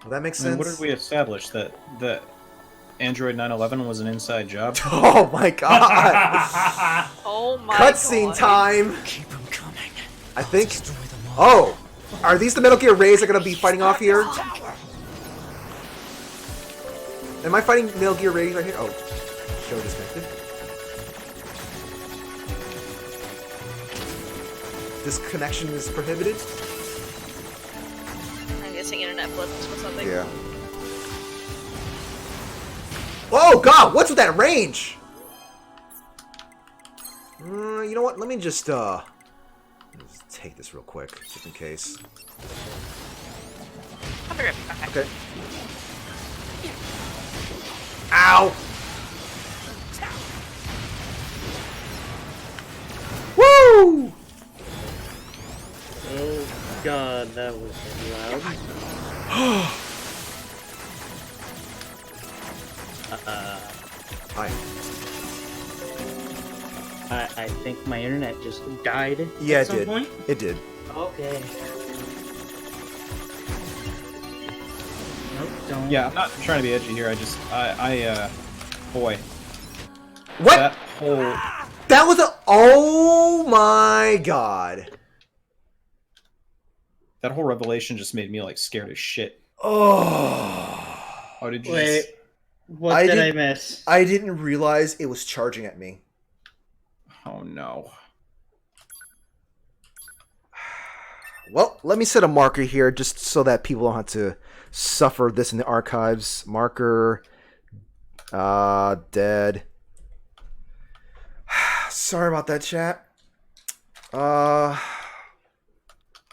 Well, that makes sense. And what did we establish? That Android 911 was an inside job? Oh my god! Oh my Cutscene god. time! Keep them coming. I think. Oh! Are these the Metal Gear Rays that are gonna be fighting off here? Am I fighting Metal Gear Rays right here? Oh. Show disconnected. This connection is prohibited? I'm guessing internet blitz or something. Yeah. Oh god, what's with that range? You know what? Let me just take this real quick, just in case. I'll be right back. Okay. Ow! Woo! Oh god, that was loud. Hi. I think my internet just died. Yeah, at it some did. Point. It did. Okay. Nope, don't. Yeah, I'm not trying to be edgy here. Boy. What? That whole... That was a... Oh my god. That whole revelation just made me, like, scared as shit. Oh. Oh, did you Wait. just... What did I miss? I didn't realize it was charging at me. Oh, no. Well, let me set a marker here just so that people don't have to suffer this in the archives. Marker. Dead. Sorry about that, chat.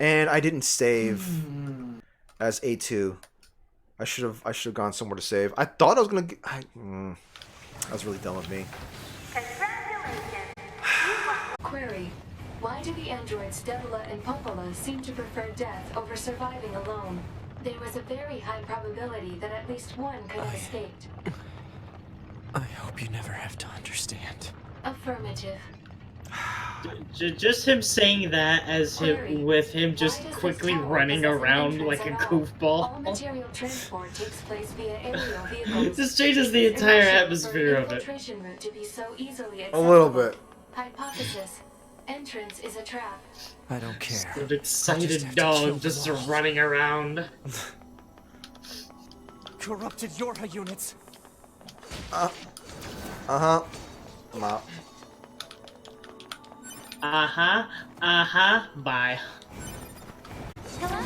And I didn't save as A2. I should have gone somewhere to save. I thought I was gonna. That was really dumb of me. Query. Why do the androids Devila and Popola seem to prefer death over surviving alone? There was a very high probability that at least one could have escaped. I hope you never have to understand. Affirmative. Just him saying that as him, with him just quickly running around like a goofball. All material transport takes place via aerial vehicles. This changes the entire atmosphere of it. Infiltration route to be so easily A little bit. Hypothesis. Entrance is a trap. I don't care. An excited dog just running around. Corrupted Yorha units. Uh-huh. I'm out. Bye. Hello,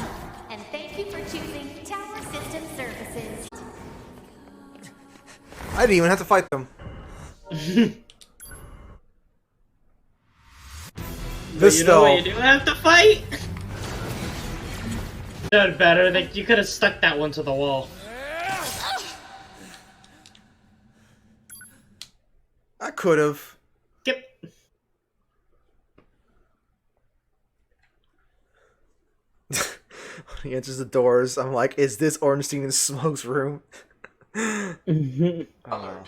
and thank you for choosing Tower System Services. I didn't even have to fight them. This you know though. what you do have to fight? Done better. You could have stuck that one to the wall. I could have. Yep. He enters the doors. I'm like, is this Ornstein and Smoke's room? Alert.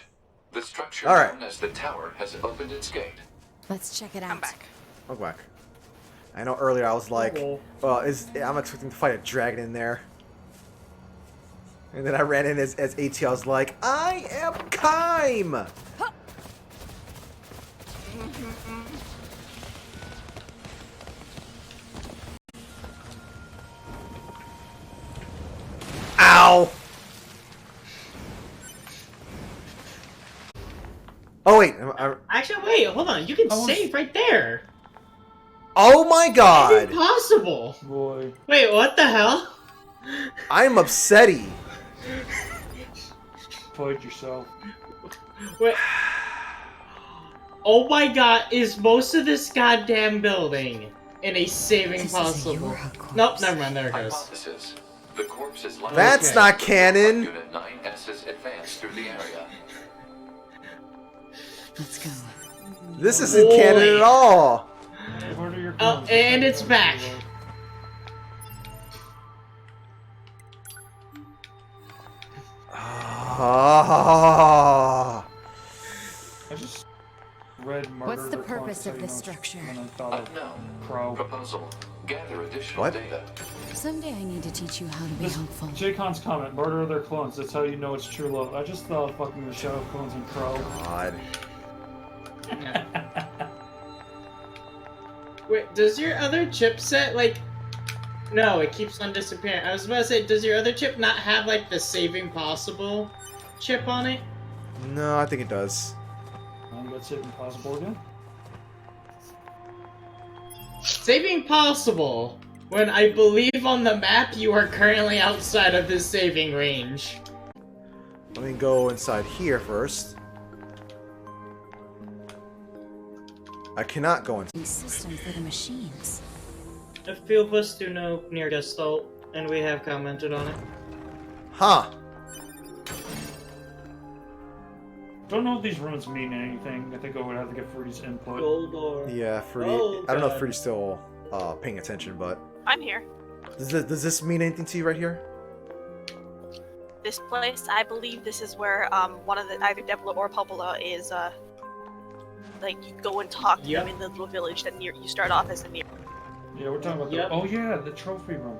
The structure known as the tower has opened its gate. Let's check it out. I'm back. Welcome back. I know earlier I was like, well, I'm expecting to fight a dragon in there. And then I ran in as AT. I was like, I am Kaim! Ow! Oh wait, Actually, wait, hold on. You can save right there. Oh my god! It's impossible. Boy. Wait, what the hell? I'm upsetty. Fight yourself. Wait. Oh my god, is most of this goddamn building in a saving possible? Nope, never mind, there it goes. Hypothesis. The corpse is lying. That's not canon. Unit 9S's advance through the area. Let's go. This isn't canon at all. Oh, and it's back. Ah. I just read Murder. What's the purpose of this structure? Unknown. Proposal. Gather additional What? data. Someday I need to teach you how to be helpful. J-Con's comment, murder their clones, that's how you know it's true love. I just thought fucking the Shadow Clones and Crow. God. Wait, does your other chipset, like... No, it keeps on disappearing. I was about to say, does your other chip not have, like, the saving possible chip on it? No, I think it does. That's it, impossible again. Saving possible, when I believe on the map you are currently outside of this saving range. Let me go inside here first. I cannot go inside. System for the machines. A few of us do know Nier Gestalt, and we have commented on it. Huh. Don't know if these runes mean anything. I think I would have to get Fruity's input. Goldor. Yeah, Fruity. Oh, I don't know if God. Fruity's still paying attention, but I'm here. does this mean anything to you right here? This place, I believe this is where one of the either Devil or Popola is like you go and talk to them in the little village that you start off as a Nier. Yeah, we're talking about the... Oh yeah, the trophy room.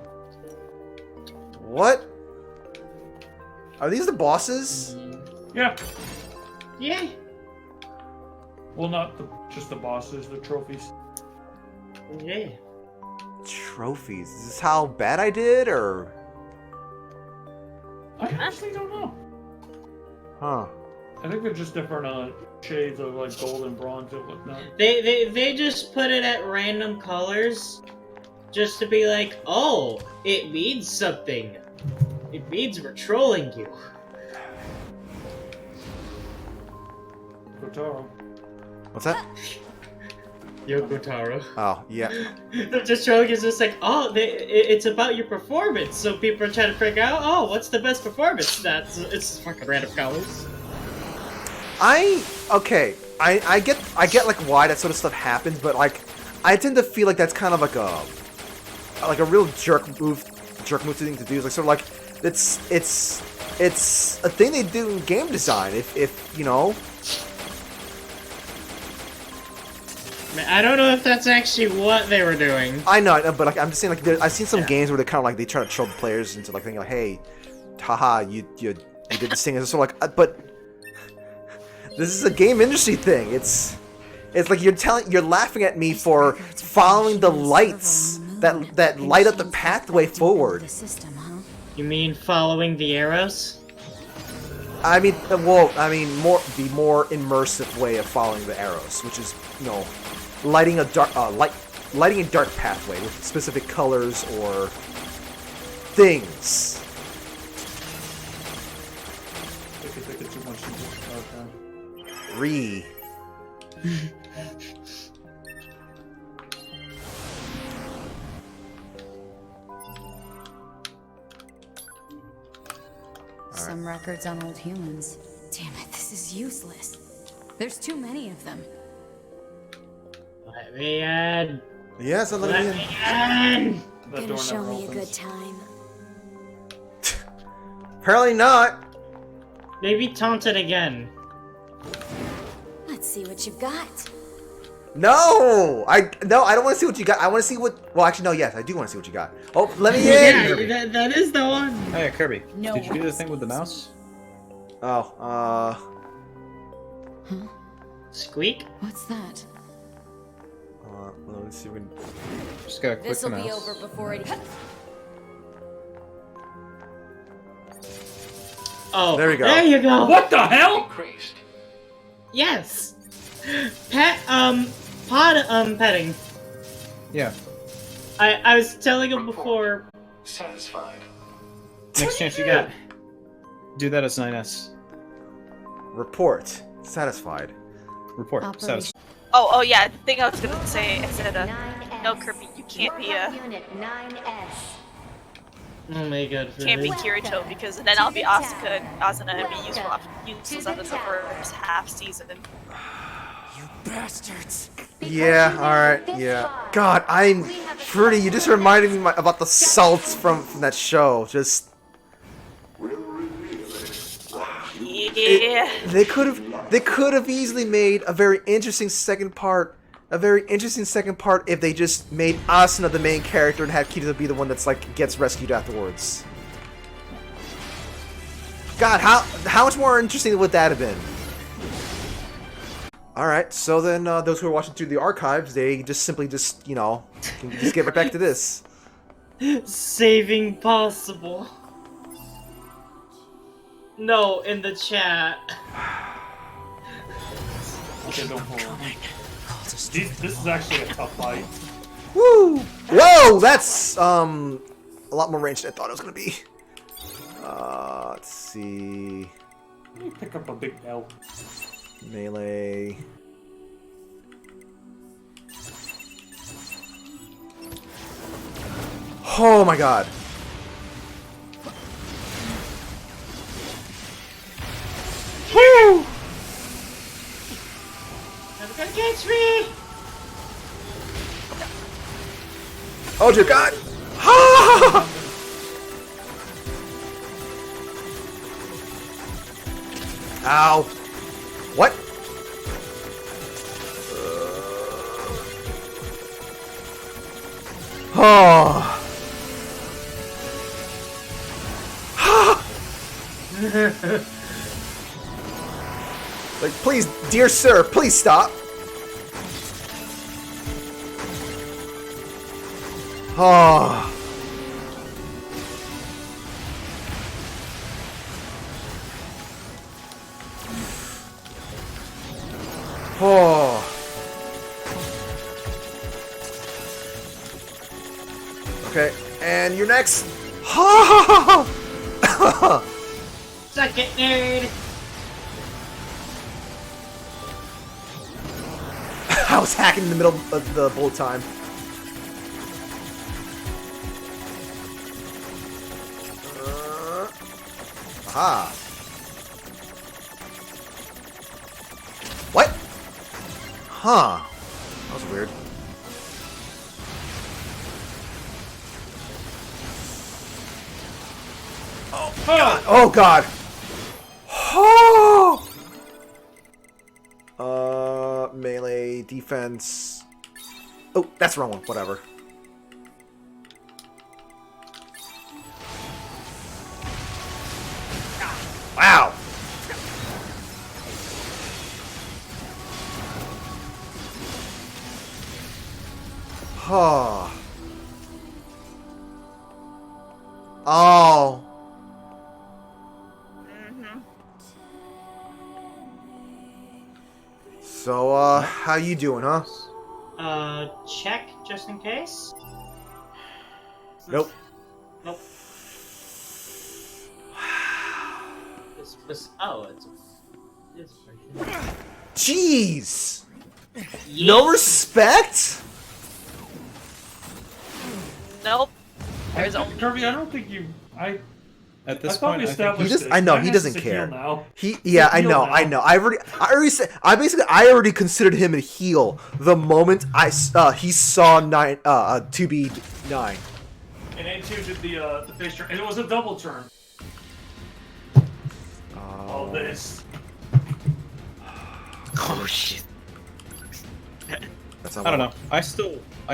What? Are these the bosses? Yeah. Yeah. Well, not just the bosses, the trophies. Yeah. Trophies. Is this how bad I did, or? I actually don't know. Huh. I think they're just different shades of like gold and bronze and whatnot. They just put it at random colors, just to be like, oh, it means something. It means we're trolling you. Yoko Taro. What's that? Yoko Taro. Oh, yeah. They're just trolling is just like, oh, it's about your performance. So people are trying to figure out, oh, what's the best performance? It's fucking random colors. Okay. I get like why that sort of stuff happens, but like I tend to feel like that's kind of like a real jerk move thing to do. It's like sort of like it's a thing they do in game design. If you know. I don't know if that's actually what they were doing. I know, but like I'm just saying, like I've seen some games where they kind of like they try to troll the players into like thinking like, hey, haha, you did this thing. It's sort of like, but this is a game industry thing. It's It's like you're laughing at me for following the lights that light up the pathway forward. You mean following the arrows? I mean, well, the more immersive way of following the arrows, which is, you know, lighting a dark pathway with specific colors or things. Some records on old humans. Damn it, this is useless. There's too many of them. Let me in. Yes, I'm letting you in. Gonna show me a good time. Apparently not. Maybe taunt it again. Let's see what you've got. No, I don't want to see what you got. I want to see what. Well, actually, no. Yes, I do want to see what you got. Oh, let me in. Yeah, that is the one. Hey, Kirby. No Did you do the thing with the mouse? Oh, Squeak? What's that? Well, let's see if we can. Just gotta click the This'll mouse. be over before it. Oh, there we go. There you go. What the hell? Increased. Yes. Petting. Yeah. I was telling him before. Satisfied. Next chance you got. Do that as 9S. Report. Satisfied. Report. Satisfied. Oh yeah, the thing I was gonna say, I said, no Kirby, you can't be Unit 9S. Oh my god. can't be Kirito, because then I'll be Asuka and Asuna and be useless under the first half season. You bastards! Yeah, alright, yeah. God, I'm pretty. You just reminded me about the salts from that show. Just. Yeah. They could have easily made a very interesting second part. If they just made Asuna the main character and had Kirito be the one that's like gets rescued afterwards. God, how much more interesting would that have been? Alright, so then those who are watching through the archives, they just simply you know, can just get right back to this. Saving possible. No, in the chat. Okay, don't hold on. This is actually a tough fight. Woo! Whoa! That's a lot more range than I thought it was gonna be. Let's see. Let me pick up a big L. Melee. Oh my god. Woo! Never gonna catch me! Oh dear god! Ha! Ow! What? Oh! Like, please, dear sir, please stop. Oh. Oh. Okay, and you're next. Ha! Suck it, nerd! I was hacking in the middle of the bullet time. Aha. What? Huh. That was weird. Oh god. Oh god. Oh. Melee, defense. Oh, that's the wrong one. Whatever. Wow. Huh. Oh. So, how you doing, huh? Check, just in case? Nope. Nope. It's Jeez! Yeah. No respect? Nope. There's only Kirby, I don't think you. At this I thought point, we I think established this. I know, he Nine doesn't has to care. heal now. Yeah, I Heal know, now. I already said, I already considered him a heel the moment he saw 2B9. And A2 did the face turn, and it was a double turn. All this. Oh shit. That's I don't know. I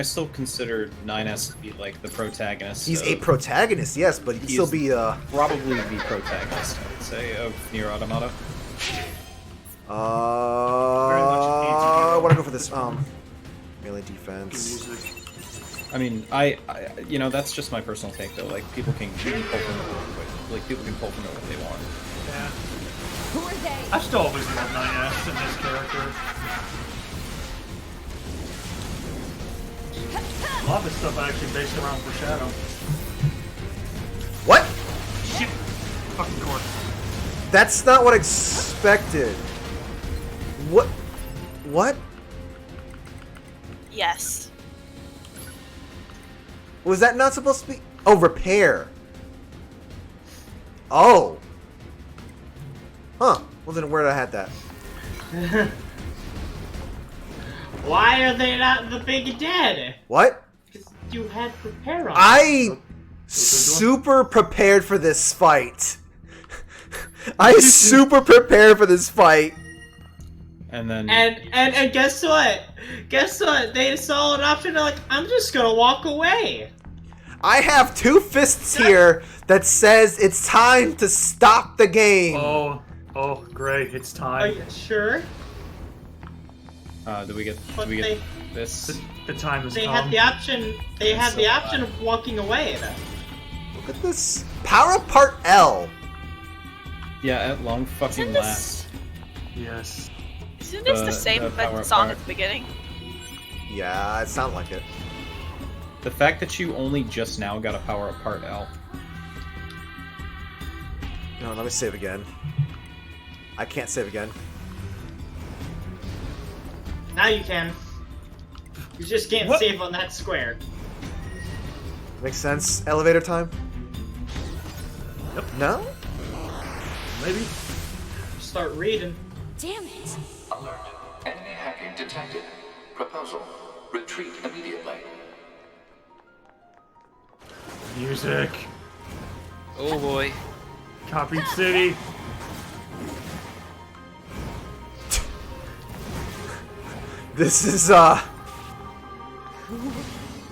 still consider 9S to be like the protagonist. He's a protagonist, yes, but he can still be probably the protagonist, I would say, of Nier Automata. I want to go for this melee defense. I mean, I you know, that's just my personal take though. Like people can pull from it what they want. Yeah. Who are they? I still always love 9S in this character. A lot of this stuff actually based around Foreshadow. What? Shit. Fucking court. That's not what I expected. What? What? yes. Was that not supposed to be? Oh, repair. Oh. Huh. Well, then where did I had that? Why are they not the big dead? What? Because you had prepare on. I super prepared for this fight. I super prepared for this fight. And then And guess what? Guess what? They saw an option. They're like, I'm just gonna walk away. I have two fists here that says it's time to stop the game. Oh, great! It's time. Are you sure? do we get this? The time has They come. had the option. They had the option of walking away. Look at this. Power up part L. Yeah, at long fucking last. Yes. Isn't this the same power song part. at the beginning? Yeah, it sounded like it. The fact that you only just now got a power up part L. No, let me save again. I can't save again. Now you can. You just can't save on that square. Makes sense. Elevator time? Yep. No? Maybe. Start reading. Damn it. Alert. Enemy hacking detected. Proposal. Retreat immediately. Music. Oh boy. Copied City. This is, Who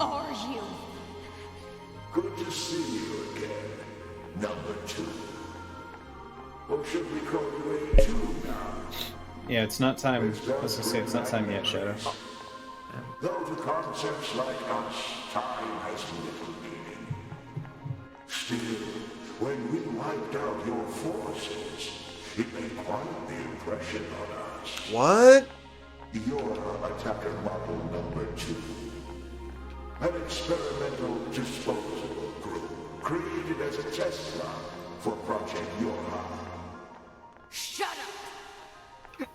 are you? Good to see you again, number 2. Or should we call you A2 now? Yeah, it's not time. I was gonna say it's not time yet, Shadow. Though to concepts like us, time has little meaning. Still, when we wiped out your forces, it made quite the impression on us. What? You're attacker model number 2. An experimental disposable group created as a test lab for Project Yora. Shut up.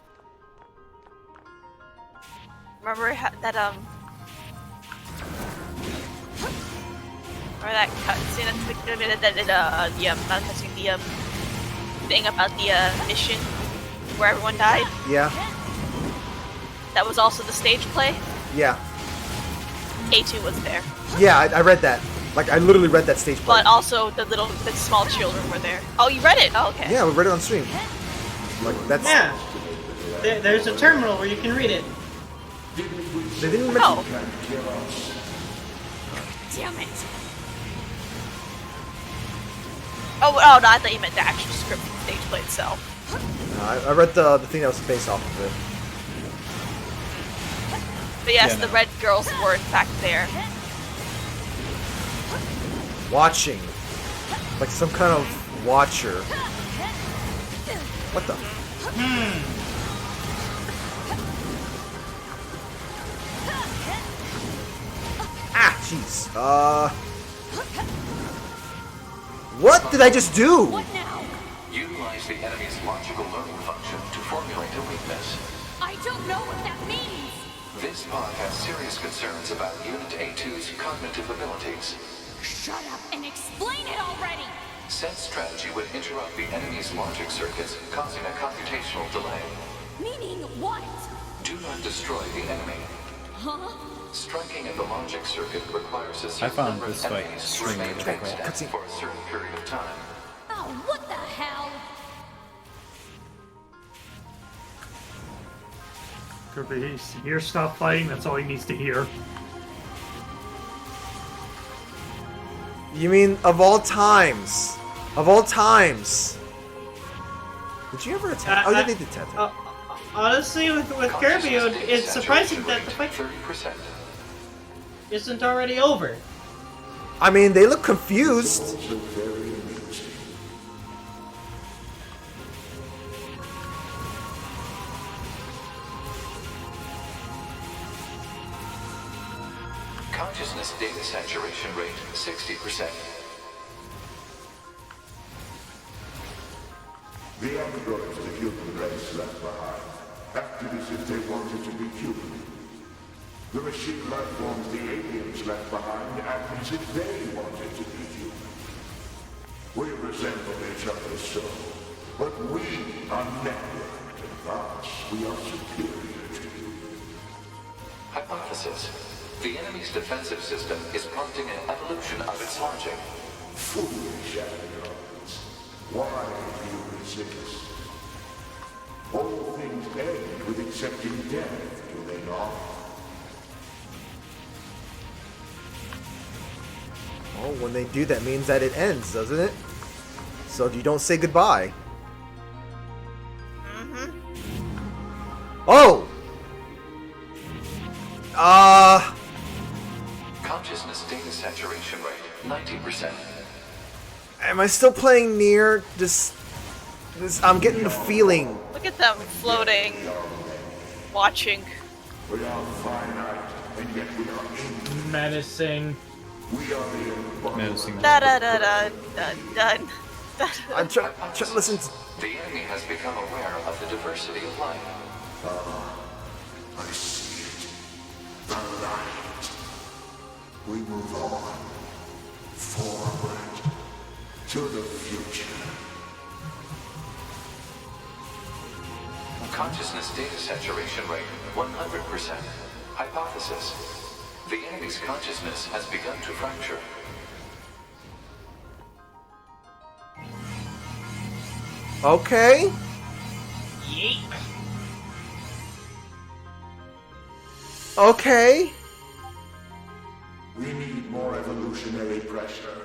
Remember that or that cutscene at the beginning that not cutscene, the thing about the mission where everyone died? Yeah. That was also the stage play. Yeah. A2 was there. Yeah, I read that. Like, I literally read that stage play. But also the small children were there. Oh, you read it? Oh, okay. Yeah, we read it on stream. Like, that's... Yeah. There's a terminal where you can read it. They didn't mention... Oh. Damn it. Oh, no, I thought you meant the actual script of the stage play itself. I read the thing that was based off of it. But yes, Yeah, the no. red girls were in fact there. Watching. Like some kind of watcher. What the? Ah, jeez. What did I just do? Utilize the enemy's logical learning function to formulate a weakness. I don't know what that means! This pod has serious concerns about Unit A2's cognitive abilities. Shut up and explain it already! Said strategy would interrupt the enemy's logic circuits, causing a computational delay. Meaning what? Do not destroy the enemy. Huh? Striking at the logic circuit requires a certain found number this of fight enemies to extremely remain difficult. fixed for a certain period of time. Oh, what the hell? Could be he hears stop fighting. That's all he needs to hear. You mean of all times? Of all times? Did you ever attack? Oh, yeah, they did attack. Honestly, with Kirby, it's surprising that the fight 30%. isn't already over. I mean, they look confused. Consciousness data saturation rate 60%. The androids the human race left behind acted as if they wanted to be human. The machine life forms the aliens left behind acted as if they wanted to be human. We resemble each other so, but we are networked, and thus we are superior to you. Hypothesis. The enemy's defensive system is prompting an evolution of its logic. Foolish androids. Why do you resist? All things end with accepting death, do they not? Well, when they do, that means that it ends, doesn't it? So you don't say goodbye. Oh! Consciousness data saturation rate 90%. Am I still playing Nier? I'm getting the feeling. Look at them floating, watching. We are finite, and yet we are Menacing. We are the Menacing. Da da da da da da. I'm trying to listen to... The enemy has become aware of the diversity of life. I see it. The light. We move on. Forward. To the future. Consciousness data saturation rate 100%. Hypothesis. The enemy's consciousness has begun to fracture. Okay. Yeet. Okay. We need more evolutionary pressure.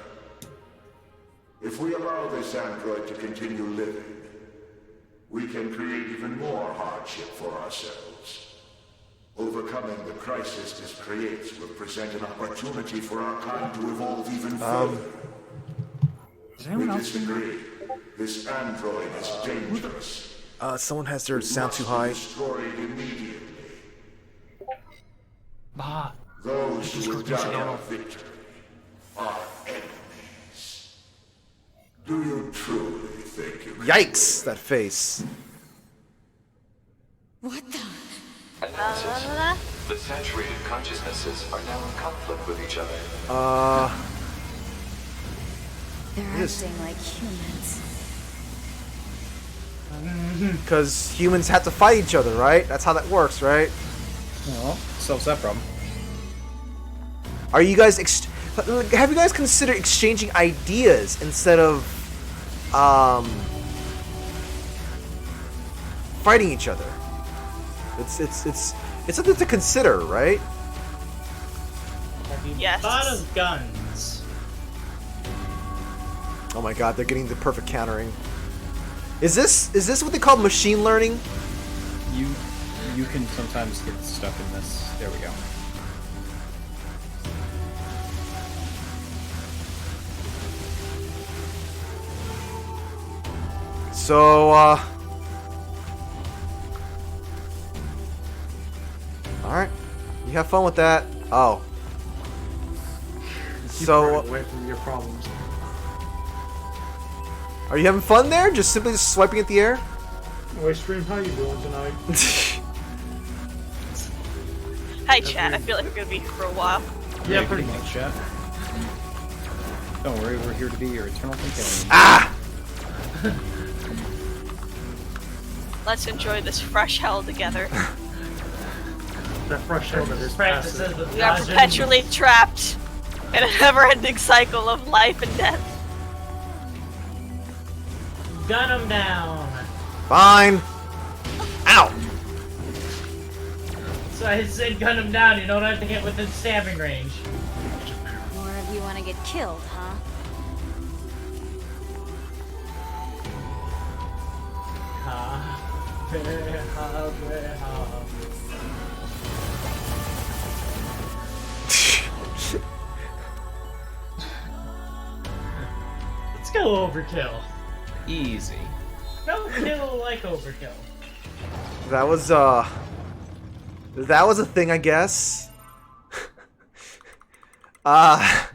If we allow this android to continue living, we can create even more hardship for ourselves. Overcoming the crisis this creates will present an opportunity for our kind to evolve even further. We disagree. This android is dangerous. Someone has their sound too high. Destroyed immediately. Bah. Those who would die of victory are enemies. Do you truly think you can? Yikes, that face. What the? Analysis. The saturated consciousnesses are now in conflict with each other. They're Yes. acting like humans. Because humans have to fight each other, right? That's how that works, right? Well, solves that problem. Are you guys... have you guys considered exchanging ideas instead of... fighting each other? It's something to consider, right? Have you Yes. thought of guns? Oh my god, they're getting the perfect countering. Is this what they call machine learning? You can sometimes get stuck in this. There we go. So, alright. You have fun with that. Oh. Keep So, running away from your problems. are you having fun there? Just simply swiping at the air? Anyway, stream, how you doing tonight? Hi, chat. I feel like we're gonna be here for a while. Yeah, pretty much, chat. Don't worry, we're here to be your eternal companion. Ah! Let's enjoy this fresh hell together. That fresh hell that is Practices passive. with We are dodging. perpetually trapped in a never-ending cycle of life and death. Gun him down. Fine. Ow! So I said gun him down. You don't have to get within stabbing range. More of you want to get killed, huh? Let's go overkill. Easy. No kill like overkill. That was a thing, I guess. That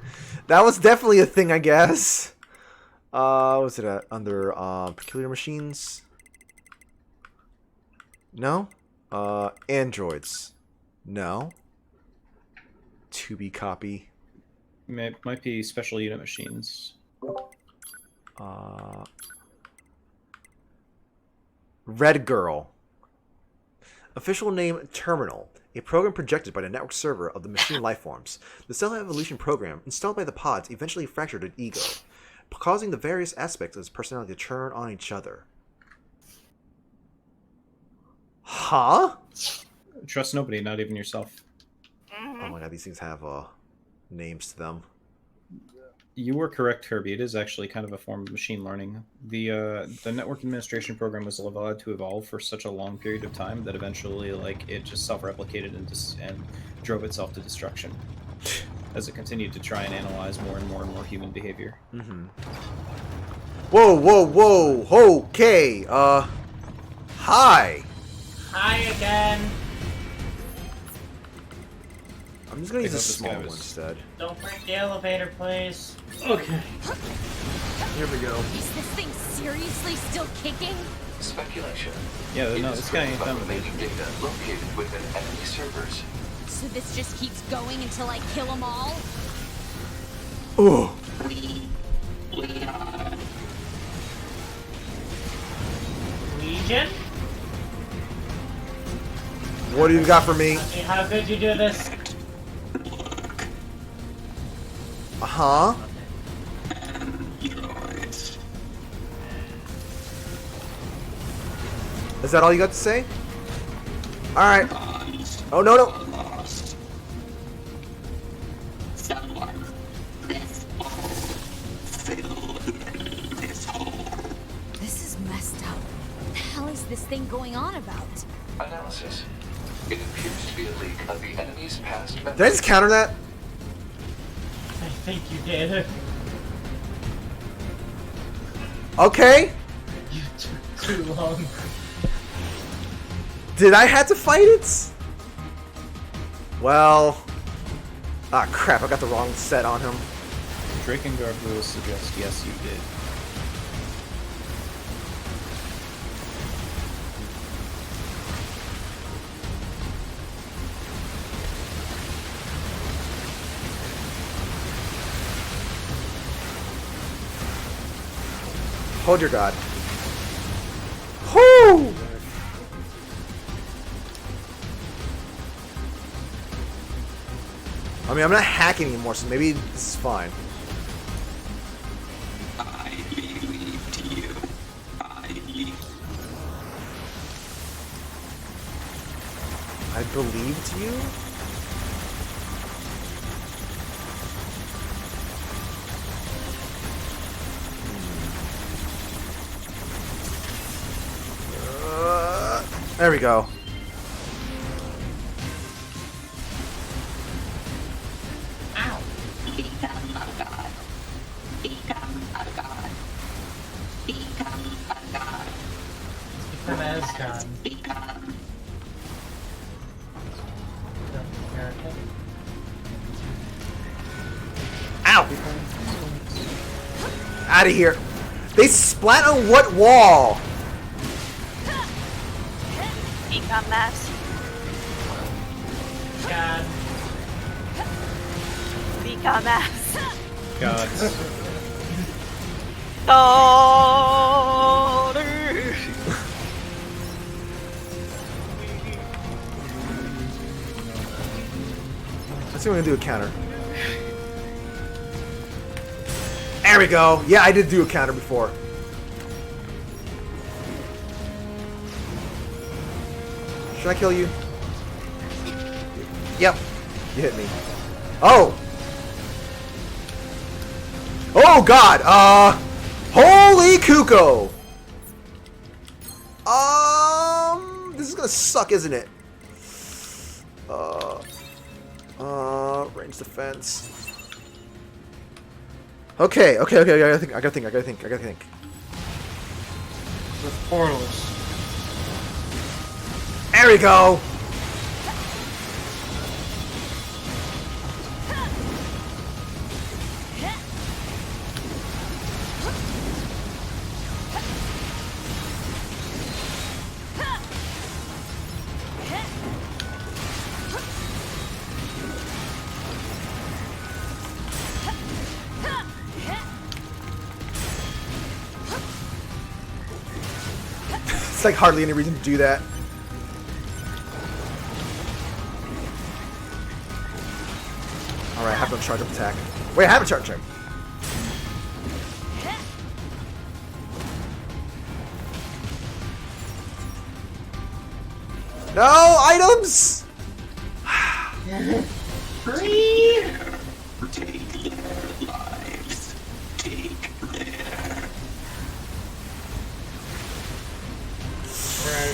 was definitely a thing, I guess. Was it under peculiar machines? No. Androids. No. To be copy. Might be special unit machines. Red Girl. Official name Terminal. A program projected by the network server of the machine lifeforms. The cell evolution program installed by the pods eventually fractured an ego, causing the various aspects of its personality to turn on each other. Huh? Trust nobody, not even yourself. Oh my god, these things have names to them. You were correct, Kirby. It is actually kind of a form of machine learning. The network administration program was allowed to evolve for such a long period of time that eventually, like, it just self-replicated and drove itself to destruction as it continued to try and analyze more and more human behavior. Mm-hmm. Whoa, whoa, whoa! Okay. Hi. Hi again. I'm just gonna use a this small guy one was- instead. Don't break the elevator, please. Okay. Here we go. Is this thing seriously still kicking? Speculation. Yeah, It no, is this guy ain't driven done by with related data located within enemy servers. So this just keeps going until I kill them all? Ooh. Legion? What do you got for me? See how good you do this. Uh-huh. Is that all you got to say? Alright. Oh, no, no. This is messed up. What the hell is this thing going on about? Analysis. It appears to be a leak of the enemy's past memory. Did I just counter that? I think you did. Okay. You took too long. Did I have to fight it? Well... Ah, crap, I got the wrong set on him. Drakengard will suggest yes, you did. Hold your god. Whoo! I mean, I'm not hacking anymore, so maybe this is fine. I believed you. I believed you? There we go. God. Ow! Out of here. They splat on what wall? Beacon mass. God. Beacon mass. Gods. Daughter. Let's see if we can do a counter. There we go. Yeah, I did do a counter before. Should I kill you? Yep. You hit me. Oh! Oh god! Holy Kuko! This is gonna suck, isn't it? Range defense. Okay, I gotta think. With portals. There we go! It's like hardly any reason to do that. Alright, I have no charge up attack. Wait, I have a charge attack. No items! Free! Take their lives. Take their.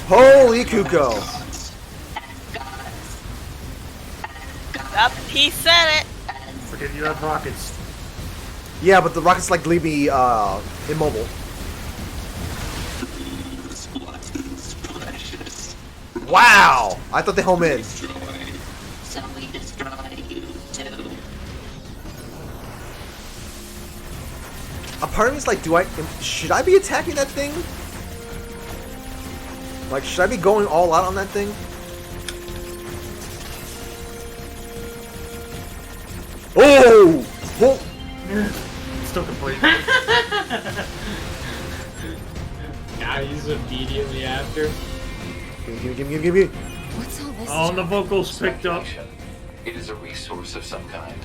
Holy Kuko! Up, he said it. Forget you have rockets. Yeah, but the rockets like leave me immobile. Wow! I thought they home in. So we destroy you too. A part of me is like, should I be attacking that thing? Like, should I be going all out on that thing? Oh! Whoa! Still complete. Now he's immediately after. Give me. What's all this? Oh, and the vocals picked up. It is a resource of some kind.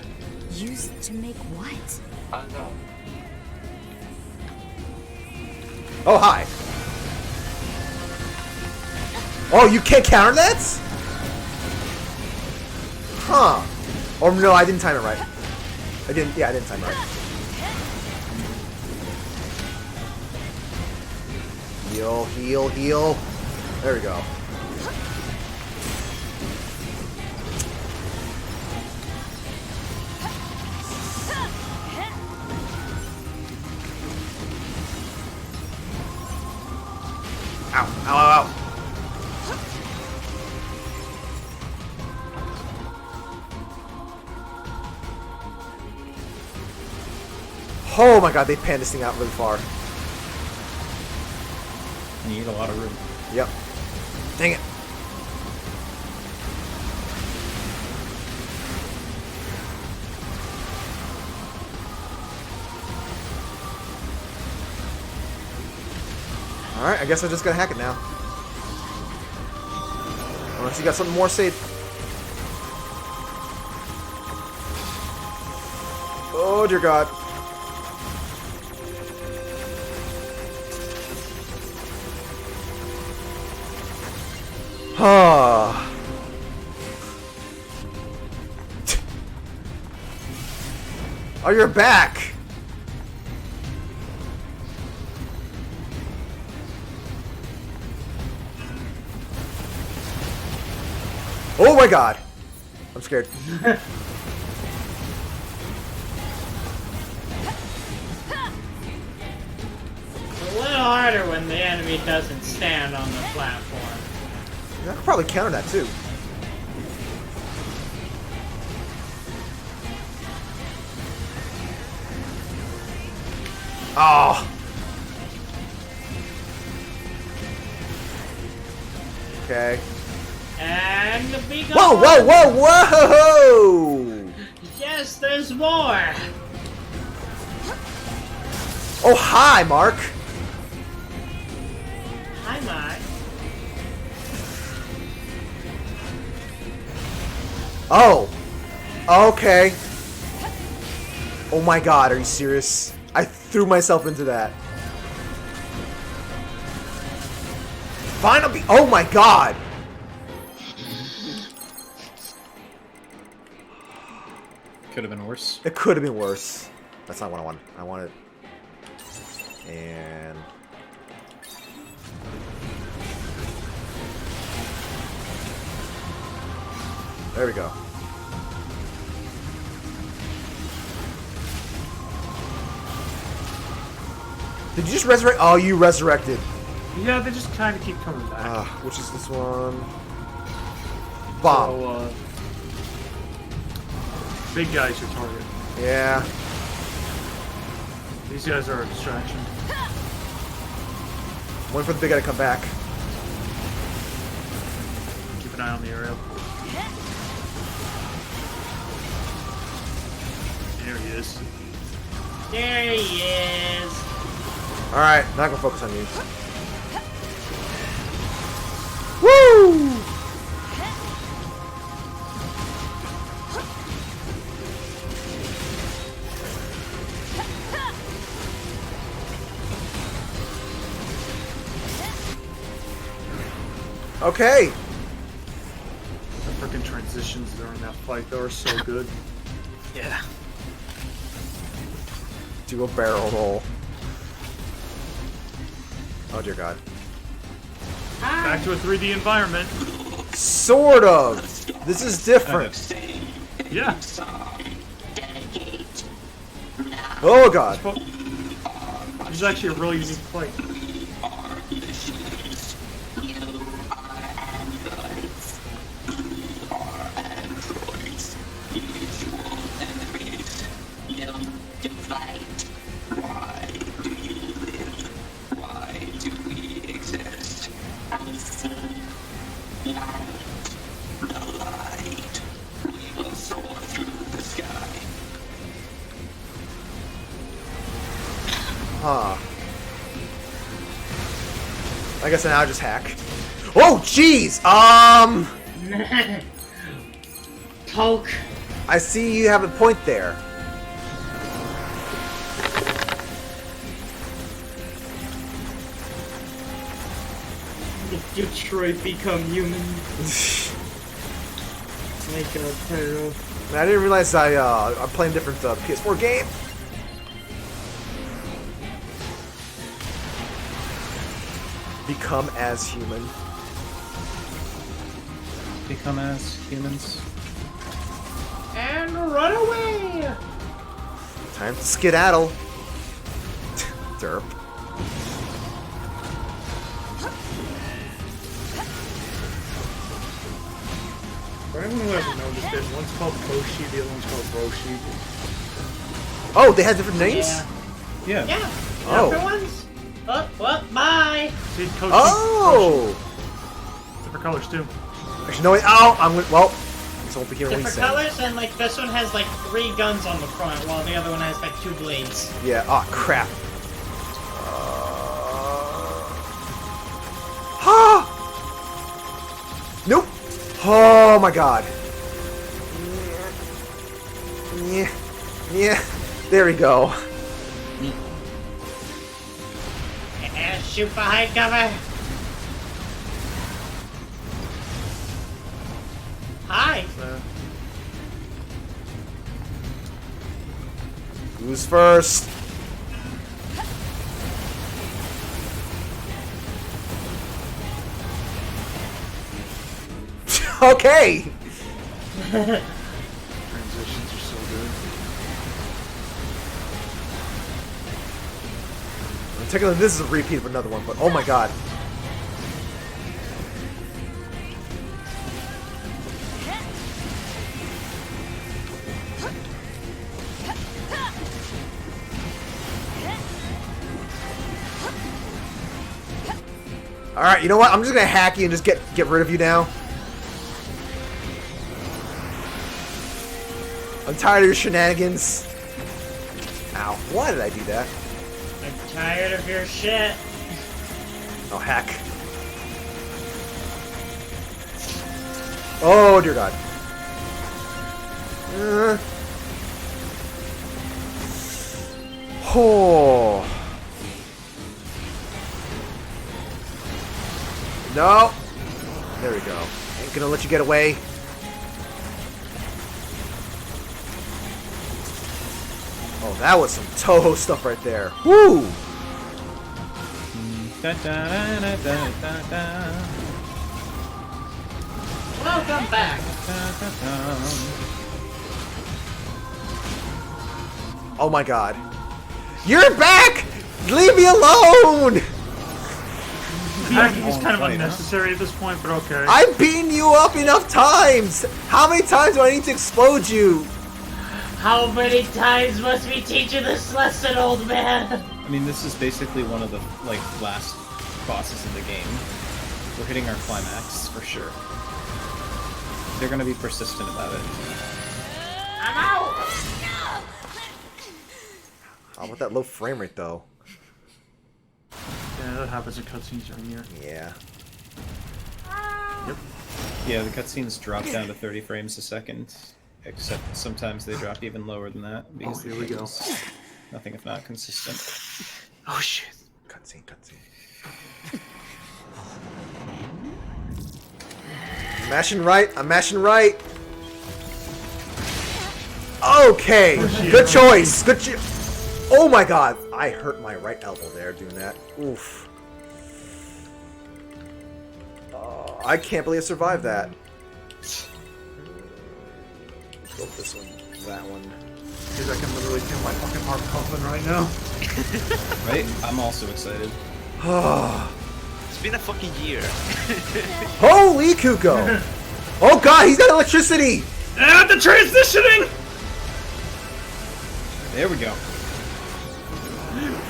Used to make what? Unknown. Oh, hi. Oh, you can't counter that? Huh. Or no, I didn't time it right. I didn't time it right. Heal. There we go. Ow. Oh my god, they panned this thing out really far. You need a lot of room. Yep. Dang it. Alright, I guess I just gotta hack it now. Unless you got something more safe. Oh dear god. Oh, you're back! Oh my god! I'm scared. It's a little harder when the enemy doesn't stand on the platform. I could probably counter that too. Oh. Okay. And we go. Whoa, whoa, whoa, whoa! Yes, there's more. Oh, hi, Mark. Hi, Mark. Oh. Okay. Oh my god, are you serious? I threw myself into that. Final be- Oh my god! Could have been worse. It could have been worse. That's not what I wanted. I wanted... And... There we go. Did you just resurrect? Oh, you resurrected. Yeah, they just kind of keep coming back. Which is this one? Bomb. So, big guy's your target. Yeah. These guys are a distraction. Waiting for the big guy to come back. Keep an eye on the aerial. There he is. There he is. Alright, not gonna focus on you. Woo! Okay. The freaking transitions during that fight, they were so good. Yeah. Do a barrel roll. Oh dear god. Back to a 3D environment. Sort of. This is different. Yeah. Oh god. This is actually a really unique fight. Huh. I guess now I'll just hack. Oh, jeez! Poke. I see you have a point there. If Detroit become human. My god, Pyro. I didn't realize I'm playing a different PS4 game. Become as human. Become as humans. And run away! Time to skedaddle. Derp. For anyone who hasn't noticed it, one's called Koshi, the other one's called Roshi. Oh, they had different names? Yeah. Yeah. Oh. Different ones. Well, bye. See, Koshi, Oh! Koshi. Different colors too. Actually, no, wait. Oh, I'm gonna. Well, this won't be here when we Different sing. colors, and like this one has like 3 guns on the front, while the other one has like 2 blades. Yeah, oh crap. Ha! Nope. Oh my god. Yeah. Yeah. There we go. And shoot behind cover. Hi. Who's first? Okay. Transitions are so good. Technically, this is a repeat of another one, but oh my god. Alright, you know what? I'm just gonna hack you and just get rid of you now. I'm tired of your shenanigans. Ow. Why did I do that? I'm tired of your shit. Oh, heck. Oh, dear God. Oh. No. There we go. Ain't gonna let you get away. Oh, that was some Toho stuff right there. Woo! Welcome back. Oh my God. You're back! Leave me alone! Hacking is kind of unnecessary at this point, but okay. I've beaten you up enough times! How many times do I need to explode you? How many times must we teach you this lesson, old man? I mean, this is basically one of the last bosses in the game. We're hitting our climax for sure. They're gonna be persistent about it. I'm out. How about that low frame rate though? Yeah, that happens in cutscenes during here. Yeah. Yep. Yeah, the cutscenes drop down to 30 frames a second, except sometimes they drop even lower than that because here we go. Nothing if not consistent. Oh shit. Cutscene. I'm mashing right. Okay, good choice. Oh my God, I hurt my right elbow there doing that. Oof. I can't believe I survived that. Let's go with this one, that one. Because I can literally feel my fucking heart pumping right now. Right? I'm also excited. It's been a fucking year. Holy Kuko! Oh God, he's got electricity! And the transitioning! There we go.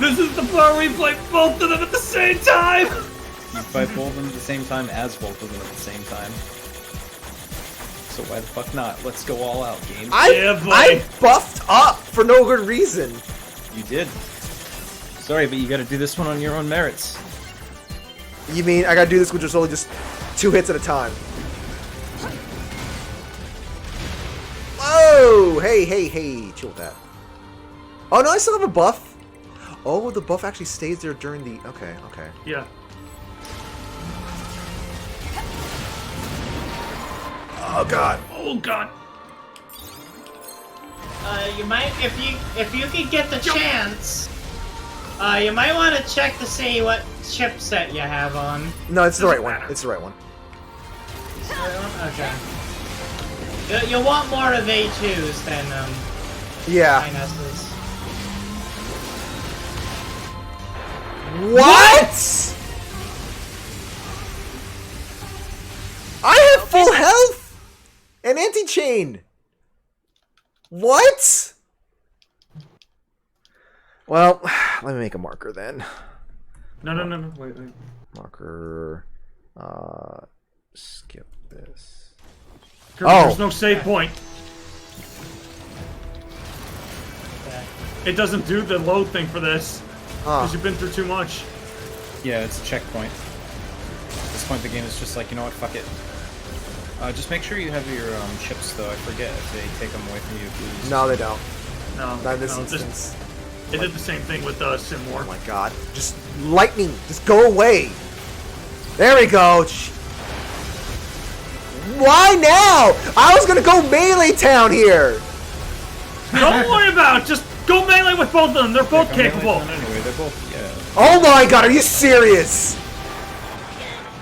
This is the part where we play both of them at the same time! You fight both of them at the same time as both of them at the same time. So why the fuck not? Let's go all out, game. I buffed up for no good reason. You did. Sorry, but you gotta do this one on your own merits. You mean I gotta do this with just only 2 hits at a time? Whoa! Hey, chill with that. Oh no, I still have a buff. Oh, the buff actually stays there during the... Okay. Yeah. Oh God. You might, if you could get the chance, you might want to check to see what chipset you have on. No, it's the right one. It's the right one. Okay. You'll want more of A2s than Yeah. INSs. What? I have full health and anti-chain. What? Well, let me make a marker then. No. Wait. Marker. Skip this. There's no save point. It doesn't do the load thing for this. Because you've been through too much. Yeah, it's a checkpoint. At this point, the game is just like, you know what, fuck it. Just make sure you have your chips, though. I forget if they take them away from you, please. No, they don't. No. Not in this instance. It did the same thing with Sim War. Oh my God. Just lightning. Just go away. There we go. Why now? I was gonna go melee town here. Don't worry about it. Just go melee with both of them. They're both capable. Anyway, they're both, yeah. Oh my God, are you serious?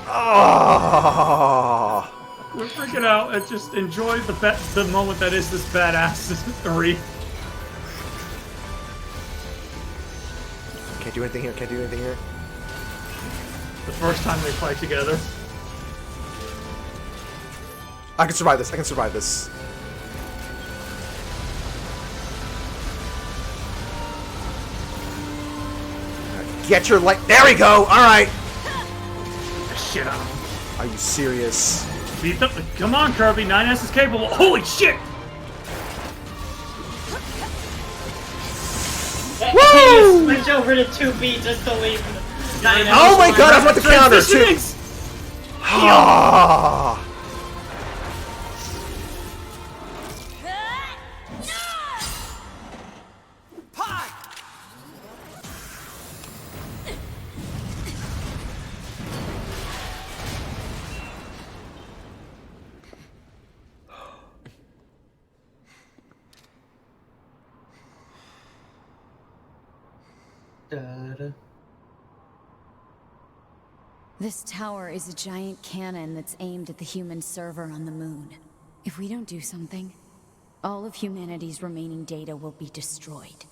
Oh. We're freaking out and just enjoy the moment that is this badass 3. Can't do anything here. The first time they fight together. I can survive this. Get your light. There we go. All right. shit out of him. Are you serious? Beat them. Come on, Kirby. 9S is capable. Holy shit! You switch over to 2B just to leave. Oh my god, I was about to counter too! Ah! This tower is a giant cannon that's aimed at the human server on the moon. If we don't do something, all of humanity's remaining data will be destroyed.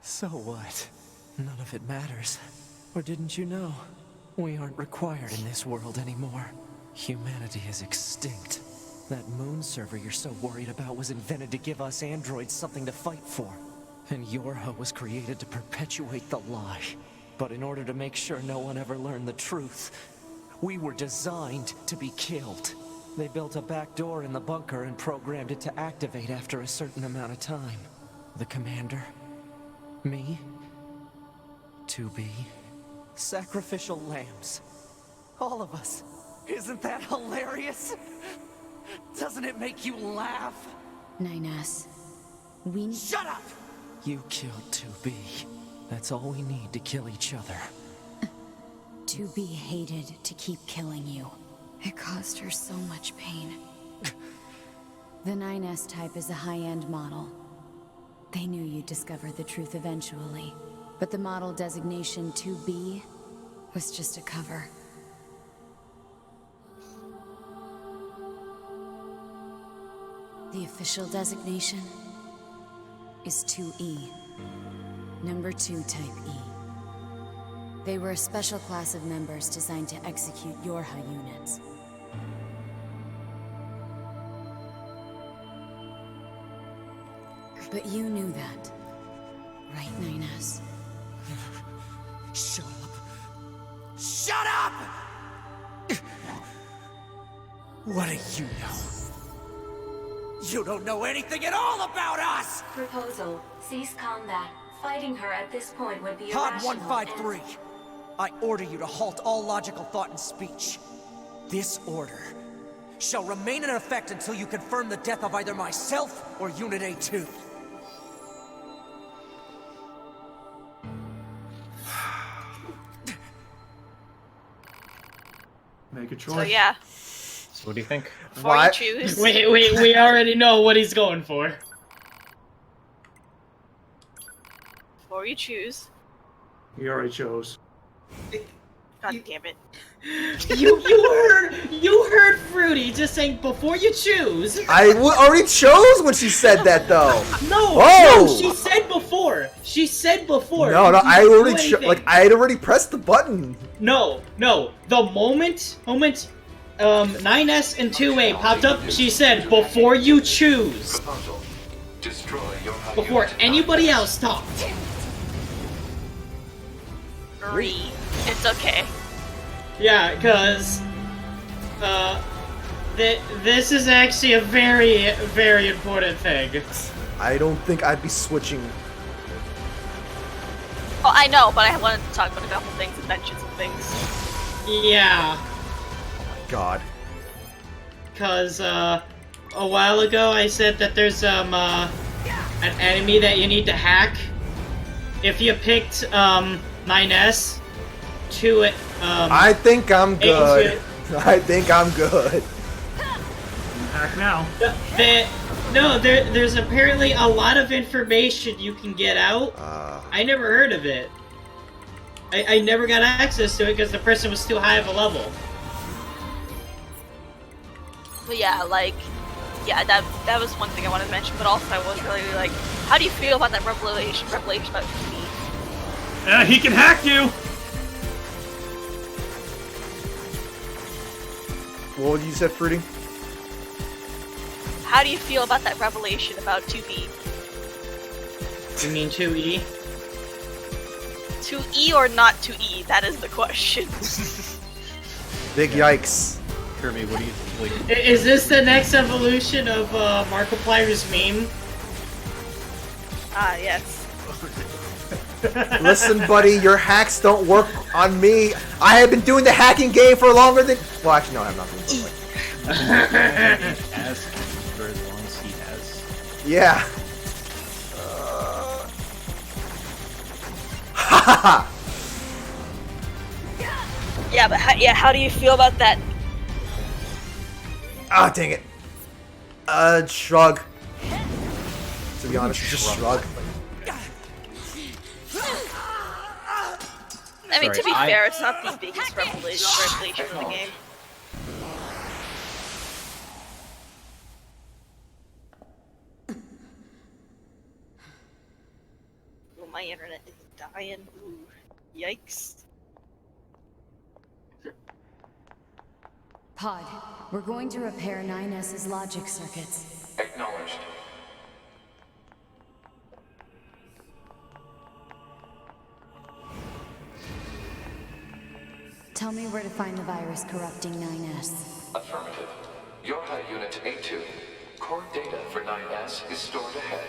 So what? None of it matters. Or didn't you know? We aren't required in this world anymore. Humanity is extinct. That moon server you're so worried about was invented to give us androids something to fight for. And Yorha was created to perpetuate the lie. But in order to make sure no one ever learned the truth, we were designed to be killed. They built a back door in the bunker and programmed it to activate after a certain amount of time. The commander, me, 2B, sacrificial lambs. All of us. Isn't that hilarious? Doesn't it make you laugh? 9S, we... Shut up! You killed 2B. That's all we need to kill each other. 2B hated to keep killing you. It caused her so much pain. The 9S type is a high-end model. They knew you'd discover the truth eventually. But the model designation 2B was just a cover. The official designation is 2E. Number 2 type E. They were a special class of members designed to execute Yorha units. But you knew that, right, 9S? Shut up! Shut up! What do you know? You don't know anything at all about us! Proposal. Cease combat. Fighting her at this point would be Pod irrational 153. I order you to halt all logical thought and speech. This order shall remain in effect until you confirm the death of either myself or Unit A2. Make a choice. So yeah. So what do you think? Before you choose. We already know what he's going for. Before you choose. He already chose. God damn it. You heard Fruity just saying before you choose. I already chose when she said that though. No, she said before. She said before. No, I already I had already pressed the button. No. The moment 9S and 2A popped up, she said before you choose. Before anybody else talked. Agree. It's okay. Yeah, because this is actually a very, very important thing. I don't think I'd be switching. Oh, I know, but I wanted to talk about a couple things and mention some things. Yeah. Oh my god. Because a while ago I said that there's an enemy that you need to hack. If you picked 9S, I think I'm good. I think I'm good. Hack now. There's apparently a lot of information you can get out. I never heard of it. I never got access to it because the person was too high of a level. But yeah, that was one thing I wanted to mention, but also I was really like, how do you feel about that revelation about me? He can hack you! What you said, Fruity? How do you feel about that revelation about 2B? You mean 2E? To E or not to E? That is the question. Big yikes. Kirby, what do you think? Is this the next evolution of Markiplier's meme? Ah, yes. Listen, buddy, your hacks don't work on me. I have been doing the hacking game for longer than. Well, actually, no, I have not been doing it. As for as long as he has. Yeah. Ha Yeah, but how do you feel about that? Ah, dang it. Shrug. To be honest, just shrug. I mean, Sorry, to be fair, it's not the biggest revelation of the game. Oh, my internet is dying. Ooh, yikes. Pod, we're going to repair 9S's logic circuits. Acknowledged. Tell me where to find the virus corrupting 9S. Affirmative. Your high unit A2. Core data for 9S is stored ahead.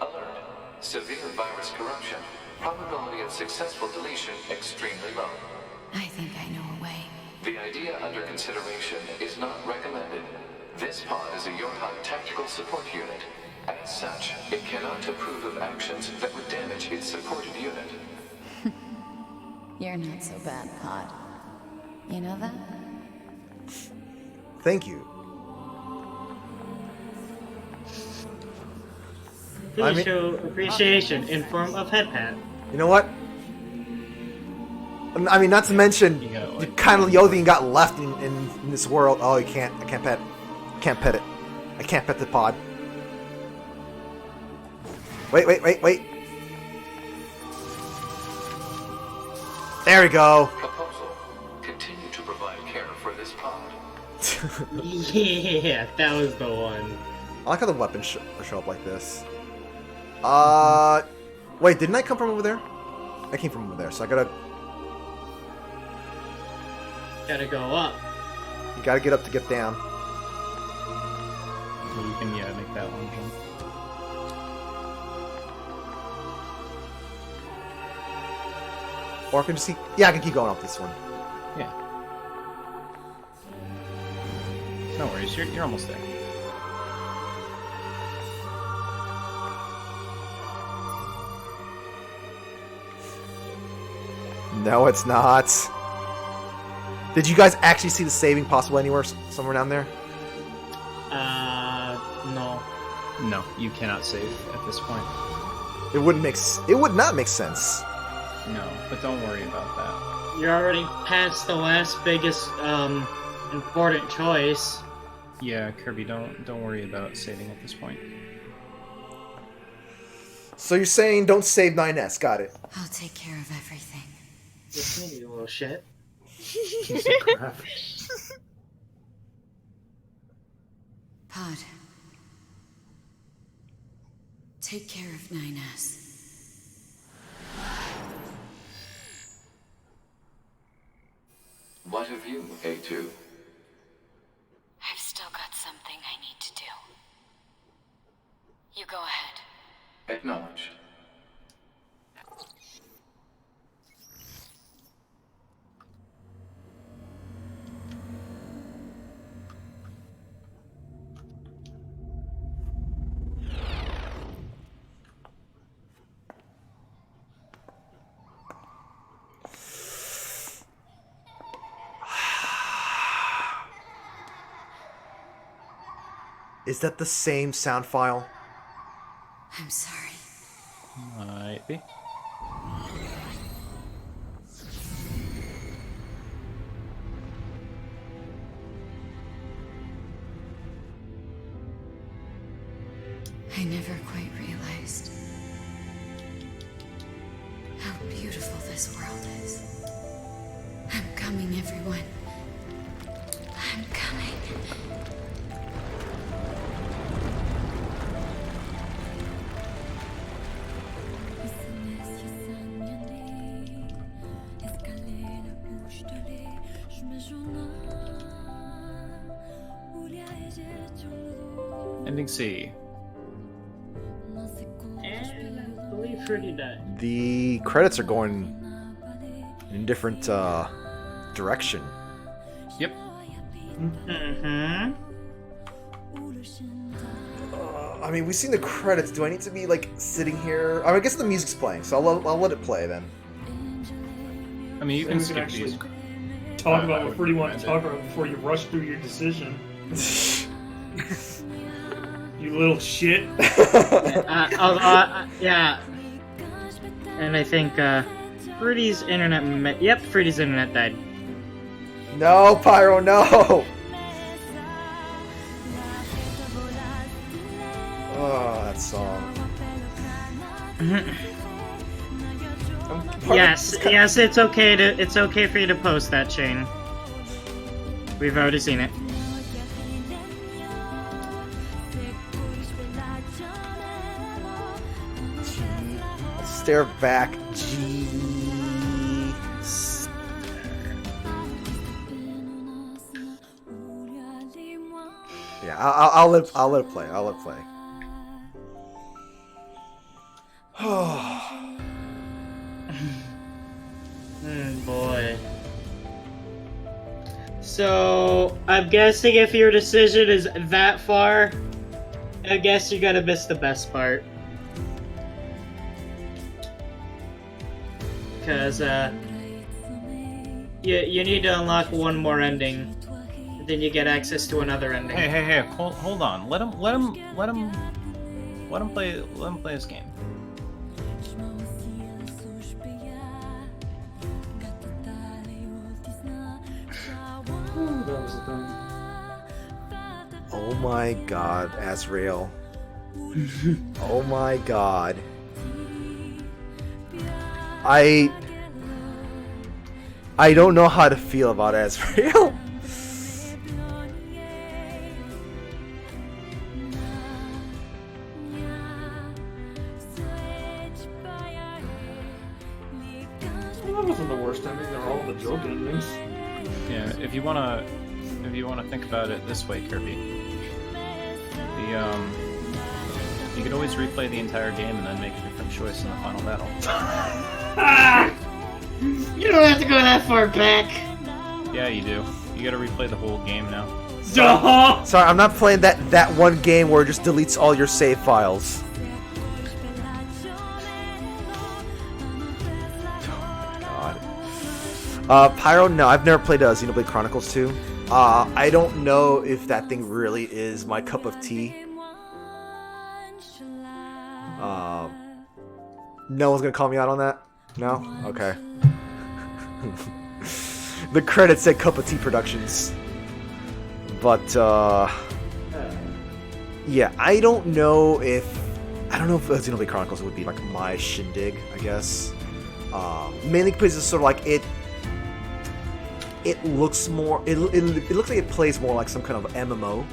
Alert. Severe virus corruption. Probability of successful deletion extremely low. I think I know a way. The idea under consideration is not recommended. This pod is a Yorhai tactical support unit. As such, it cannot approve of actions that would damage its supported unit. You're not so bad, Pod. You know that? Thank you. Please show appreciation in form of head pat. You know what? I mean, not to mention, you kind of Yothin got left in this world. Oh, you can't. I can't pet. Can't pet it. I can't pet the pod. Wait. There we go. Proposal. Continue to provide care for this pod. Yeah, that was the one. I like how the weapons show up like this. Wait, didn't I come from over there? I came from over there, so I gotta go up. You gotta get up to get down. So you can, yeah, make that one jump. Or I can just I can keep going up this one. Yeah. No worries, you're almost there. No, it's not. Did you guys actually see the saving possible anywhere, somewhere down there? No. No, you cannot save at this point. It would not make sense. No, but don't worry about that. You're already past the last biggest, important choice. Yeah, Kirby, don't worry about saving at this point. So you're saying don't save 9S, got it. I'll take care of everything. Just me, you little shit. Pod. Take care of 9S. What of you, A2? I've still got something I need to do. You go ahead. Acknowledged. Is that the same sound file? I'm sorry. Might be. I never quite realized how beautiful this world is. I'm coming, everyone. I'm coming. Ending C. And I believe Fruity died. The credits are going in a different direction. Yep. Mm-hmm. I mean, we've seen the credits. Do I need to be like sitting here? I guess the music's playing, so I'll let it play then. I mean, you So can we skip actually these. talk about what Fruity want to talk about before you rush through your decision. You little shit. Yeah. And I think Fruity's internet. Yep, Fruity's internet died. No, Pyro, no! Oh, that song. Yes, it's okay for you to post that, Shane. We've already seen it. Stare back, G. Yeah, I'll let it play. I'll let it play. Boy. So, I'm guessing if your decision is that far, I guess you gotta miss the best part. Because, you need to unlock one more ending. Then you get access to another ending. Hey, hold on. Let him play this game. That was the thing. Oh my god, Azrael. Oh my god. I don't know how to feel about Azrael. Well, that wasn't the worst ending. They're all the joke endings. Yeah, if you wanna think about it this way, Kirby, you could always replay the entire game and then make a different choice in the final battle. You don't have to go that far back. Yeah, you do. You gotta replay the whole game now. Sorry, I'm not playing that one game where it just deletes all your save files. Pyro, no, I've never played Xenoblade Chronicles 2. I don't know if that thing really is my cup of tea. No one's gonna call me out on that? No? Okay. The credits said Cup of Tea Productions. But, yeah, I don't know if Xenoblade Chronicles would be like my shindig, I guess. Mainly because it's sort of like it looks more. It looks like it plays more like some kind of MMO.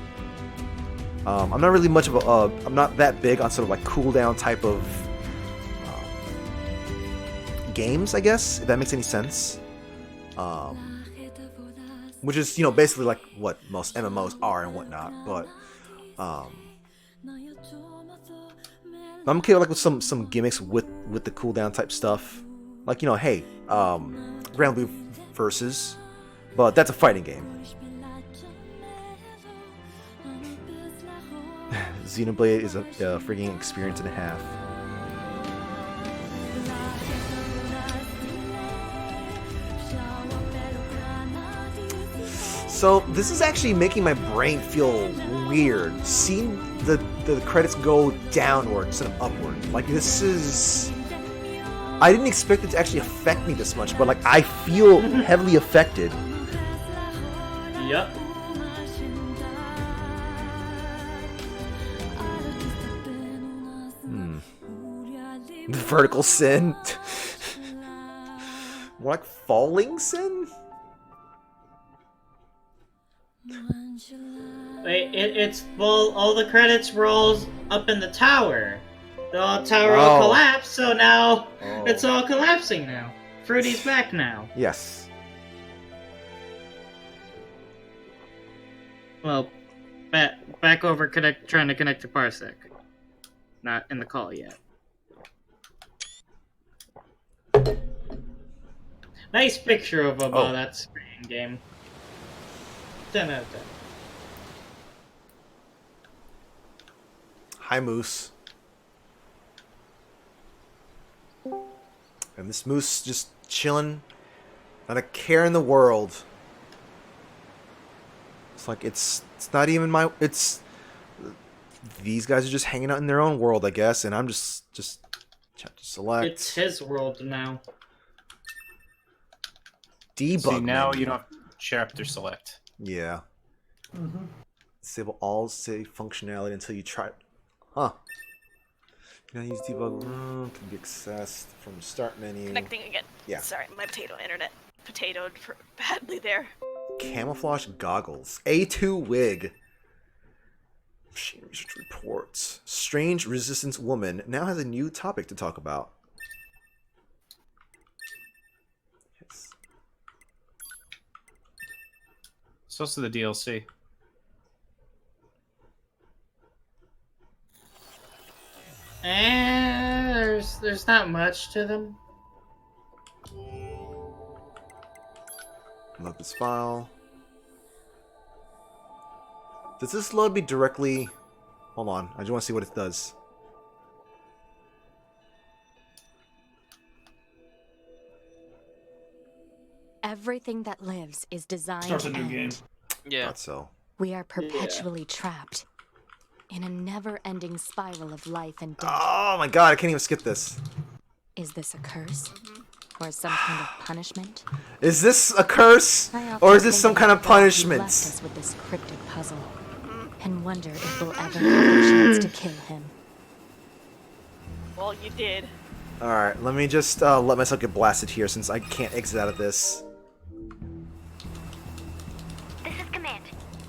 I'm not really much of a. I'm not that big on sort of like cooldown type of games, I guess, if that makes any sense. Which is, basically like what most MMOs are and whatnot. But I'm okay like with some gimmicks with the cooldown type stuff. Like, hey, Grand Blue versus. But that's a fighting game. Xenoblade is a freaking experience and a half. So this is actually making my brain feel weird. Seeing the credits go downward instead of upward. Like, this is... I didn't expect it to actually affect me this much, but like I feel heavily affected. Yep. Vertical sin? More like falling sin? Wait, it's full. All the credits rolls up in the tower. The tower Oh. all collapsed, so now it's all collapsing now. Fruity's back now. Yes. Well, back over trying to connect to Parsec. Not in the call yet. Nice picture of that screen game. 10 out of 10. Hi, Moose. And this Moose just chilling, not a care in the world. It's like it's not even my. It's these guys are just hanging out in their own world, I guess, and I'm just select. It's his world now. Debug. See, now menu. you don't have to share up their select. Yeah. Mm-hmm. Disable all save functionality until you try. Huh. Can I use debug? Can be accessed from the start menu. Connecting again. Yeah. Sorry, my potato internet potatoed badly there. Camouflage goggles. A2 wig. Machine research reports. Strange resistance woman now has a new topic to talk about. Yes. It's also the DLC. There's not much to them. Load this file. Does this load me directly? Hold on, I just want to see what it does. Everything that lives is designed Starts a to new end. game. Yeah. Thought so. We are perpetually trapped in a never-ending spiral of life and death. Oh my god, I can't even skip this. Is this a curse? Or some kind of punishment? Is this a curse? I often Or is this think some kind of about God who punishment? blessed us with this cryptic puzzle, and wonder if we'll ever have a chance to kill him. Well, you did. Alright, let me just let myself get blasted here since I can't exit out of this. This is Command.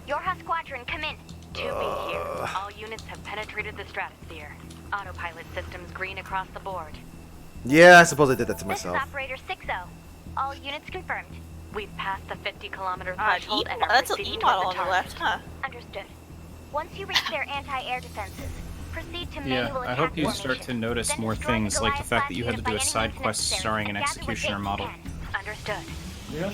Yorha Squadron, come in. 2B here. All units have penetrated the stratosphere. Autopilot systems green across the board. Yeah, I suppose I did that to This is myself. Operator 60. All units confirmed. We've passed the 50-kilometer Ah, threshold and are that's an proceeding E-model toward the on the target. left, huh? Understood. Once you reach their anti-air defenses, proceed to Yeah, manual I attack hope you formation. start to notice Then more destroy things, the like the Goliath fact that you had to class do a unit by side any quest means necessary starring an and gather what executioner base model. you can. Understood. Yeah.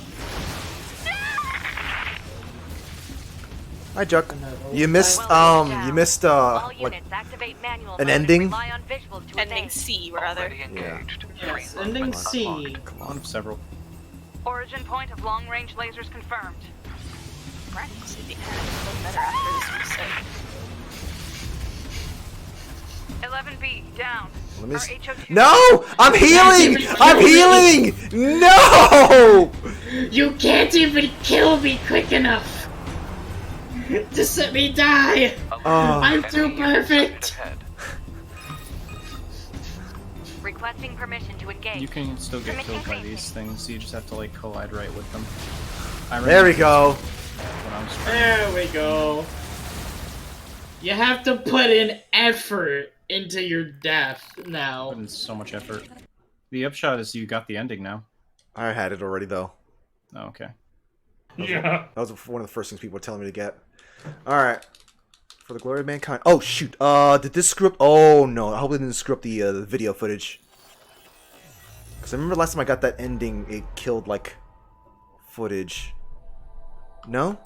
Hi, Chuck. You missed All like units activate manual an mode and ending? rely on visuals to Ending advance. C, rather. Yes, ending C. One of several. Origin point of long-range lasers confirmed. Practically the end was better after this reset. 11B down. Let me Our s- HO2 No! I'm healing! I'm healing! No! You can't even kill me quick enough! Just let me die! I'm too perfect! Requesting permission to engage. You can still get Permission killed by granted. these things, you just have to like collide right with them. There we go. When I was trying. There we go. You have to put in effort into your death now. Put in so much effort. The upshot is you got the ending now. I had it already though. Oh, okay. Yeah. That was one of the first things people were telling me to get. Alright. For the glory of mankind. Oh, shoot. Did this screw up? Oh, no. I hope it didn't screw up the video footage. Because I remember last time I got that ending, it killed, like, footage. No?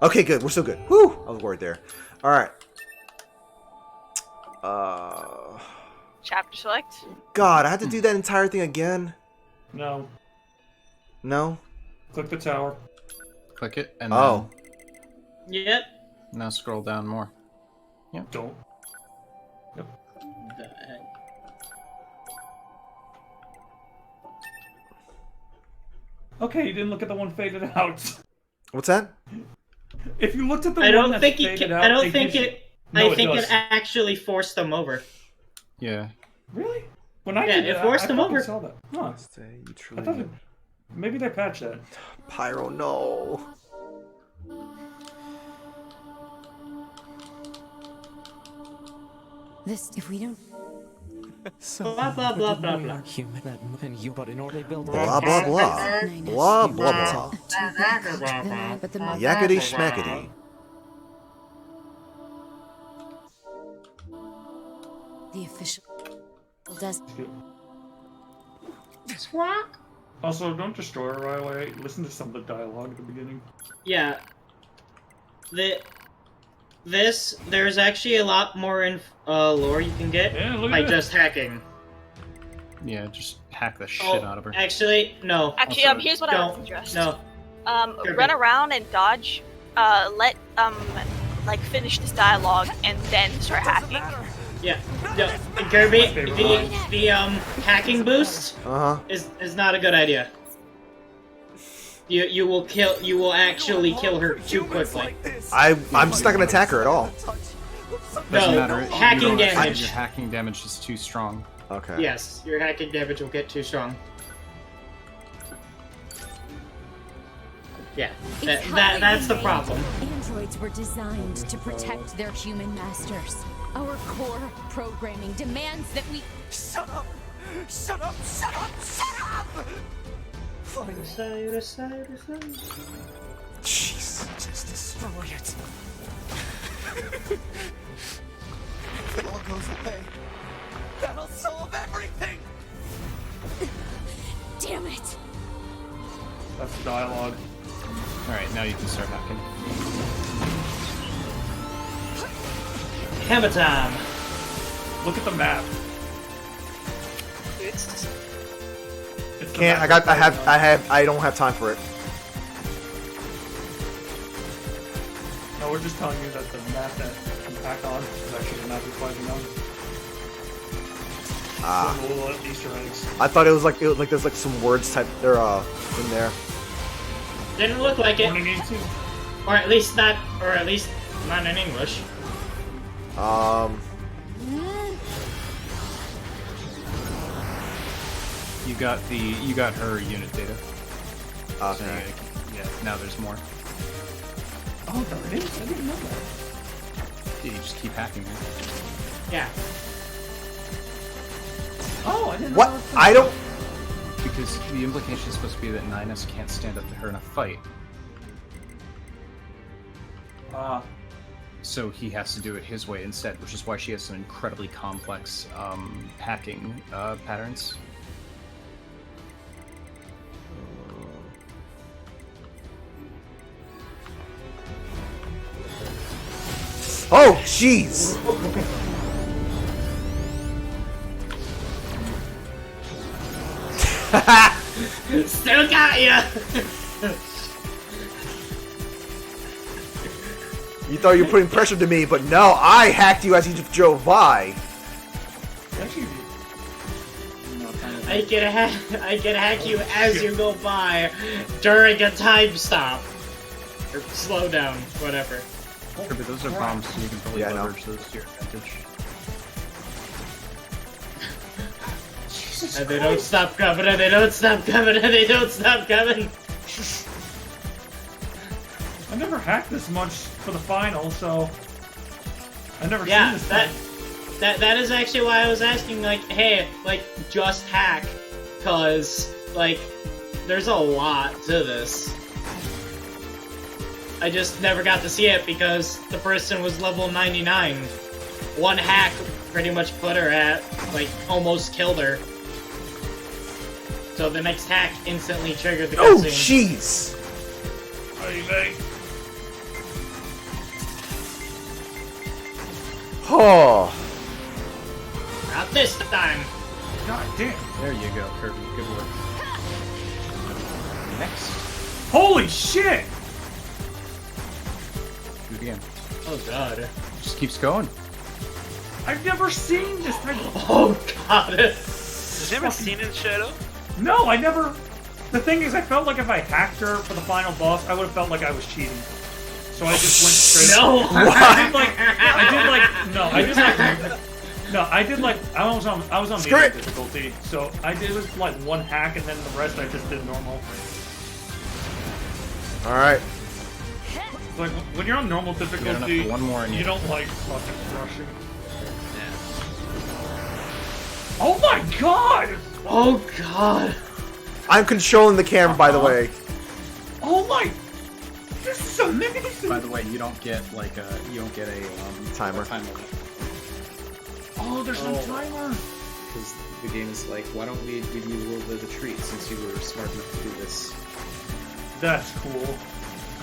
Okay, good. We're still good. Whew! I was worried there. Alright. Chapter select. God, I had to do that entire thing again? No. No? Click the tower. Click it, and Oh. Yep. then now scroll down more. Yep. Don't. Yep. Okay, you didn't look at the one faded out. What's that? If you looked at the I one don't that's think it. faded Can, out, I don't think gives- it. No, I think does. it actually forced them over. Yeah. Really? When I Yeah, did it that, forced I them fucking over. saw that. Huh. You I truly thought maybe they patched that. Pyro, no. This, if we don't... So, Blah, blah, blah, but blah, we blah. are human, that and you, but in order to build Blah, blah, blah. Blah, blah, blah. But the Yakety schmackety. The official does. Also, don't destroy her right away. Listen to some of the dialogue at the beginning. Yeah. There's actually a lot more lore you can get by just hacking. Yeah, just hack the shit out of her. Actually, no. Actually, here's what I would suggest. Run around and dodge. Let finish this dialogue and then start hacking. Yeah. Kirby, the hacking boost is not a good idea. You will actually kill her too quickly. I'm just not gonna attack her at all. Doesn't matter. Hacking damage. Your hacking damage is too strong. Okay. Yes, your hacking damage will get too strong. Yeah, that's the problem. Androids were designed to protect their human masters. Our core programming demands that we... Shut up! Shut up! Shut up! Shut up! Jeez. Just destroy it. If it all goes away, that'll solve everything! Damn it! That's the dialogue. Alright, now you can start hacking. Hammer time! Look at the map. Can't. I don't have time for it. No, we're just telling you that the map that you pack on is actually the map you're fighting on. Ah. Little Easter eggs. I thought it was like there's like some words type there in there. Didn't look like it. Or at least not in English. You got her unit data. Okay. So, yeah, now there's more. Oh, there it is. I didn't know that. Yeah, you just keep hacking her. Yeah. Oh, I didn't know. What? I don't. Because the implication is supposed to be that 9S can't stand up to her in a fight. So he has to do it his way instead, which is why she has some incredibly complex hacking patterns. Oh, jeez! Still got ya! You thought you were putting pressure to me, but no, I hacked you as you drove by. I can hack you as you go by during a time stop. Or slow down, whatever. But those are bombs, so you can totally leverage those to your advantage. And they don't stop coming, and they don't stop coming, and they don't stop coming! I never hacked this much for the final, so... I've never seen this that is actually why I was asking, like, hey, like, just hack. Cause, like, there's a lot to this. I just never got to see it because the person was level 99. One hack pretty much put her at, like, almost killed her. So the next hack instantly triggered the cutscene. Oh, jeez! Oh. Not this time. God damn. There you go, Kirby. Good work. Next. Holy shit! Do it again. Oh god. Just keeps going. I've never seen this type of... Oh god. You've never seen it, Shadow? No, I never... The thing is, I felt like if I hacked her for the final boss, I would have felt like I was cheating. So I just went straight... No! I was on medium difficulty, so I did like one hack and then the rest I just did normal. Alright. Like, when you're on normal difficulty, one more and you don't like fucking rushing. Oh my god! Oh god! I'm controlling the camera, by the way. Oh my... This is amazing! By the way, you don't get like a... You don't get a... timer. Oh Oh, there's no timer. Because the game is like, why don't we give you a little bit of a treat since you were smart enough to do this? That's cool.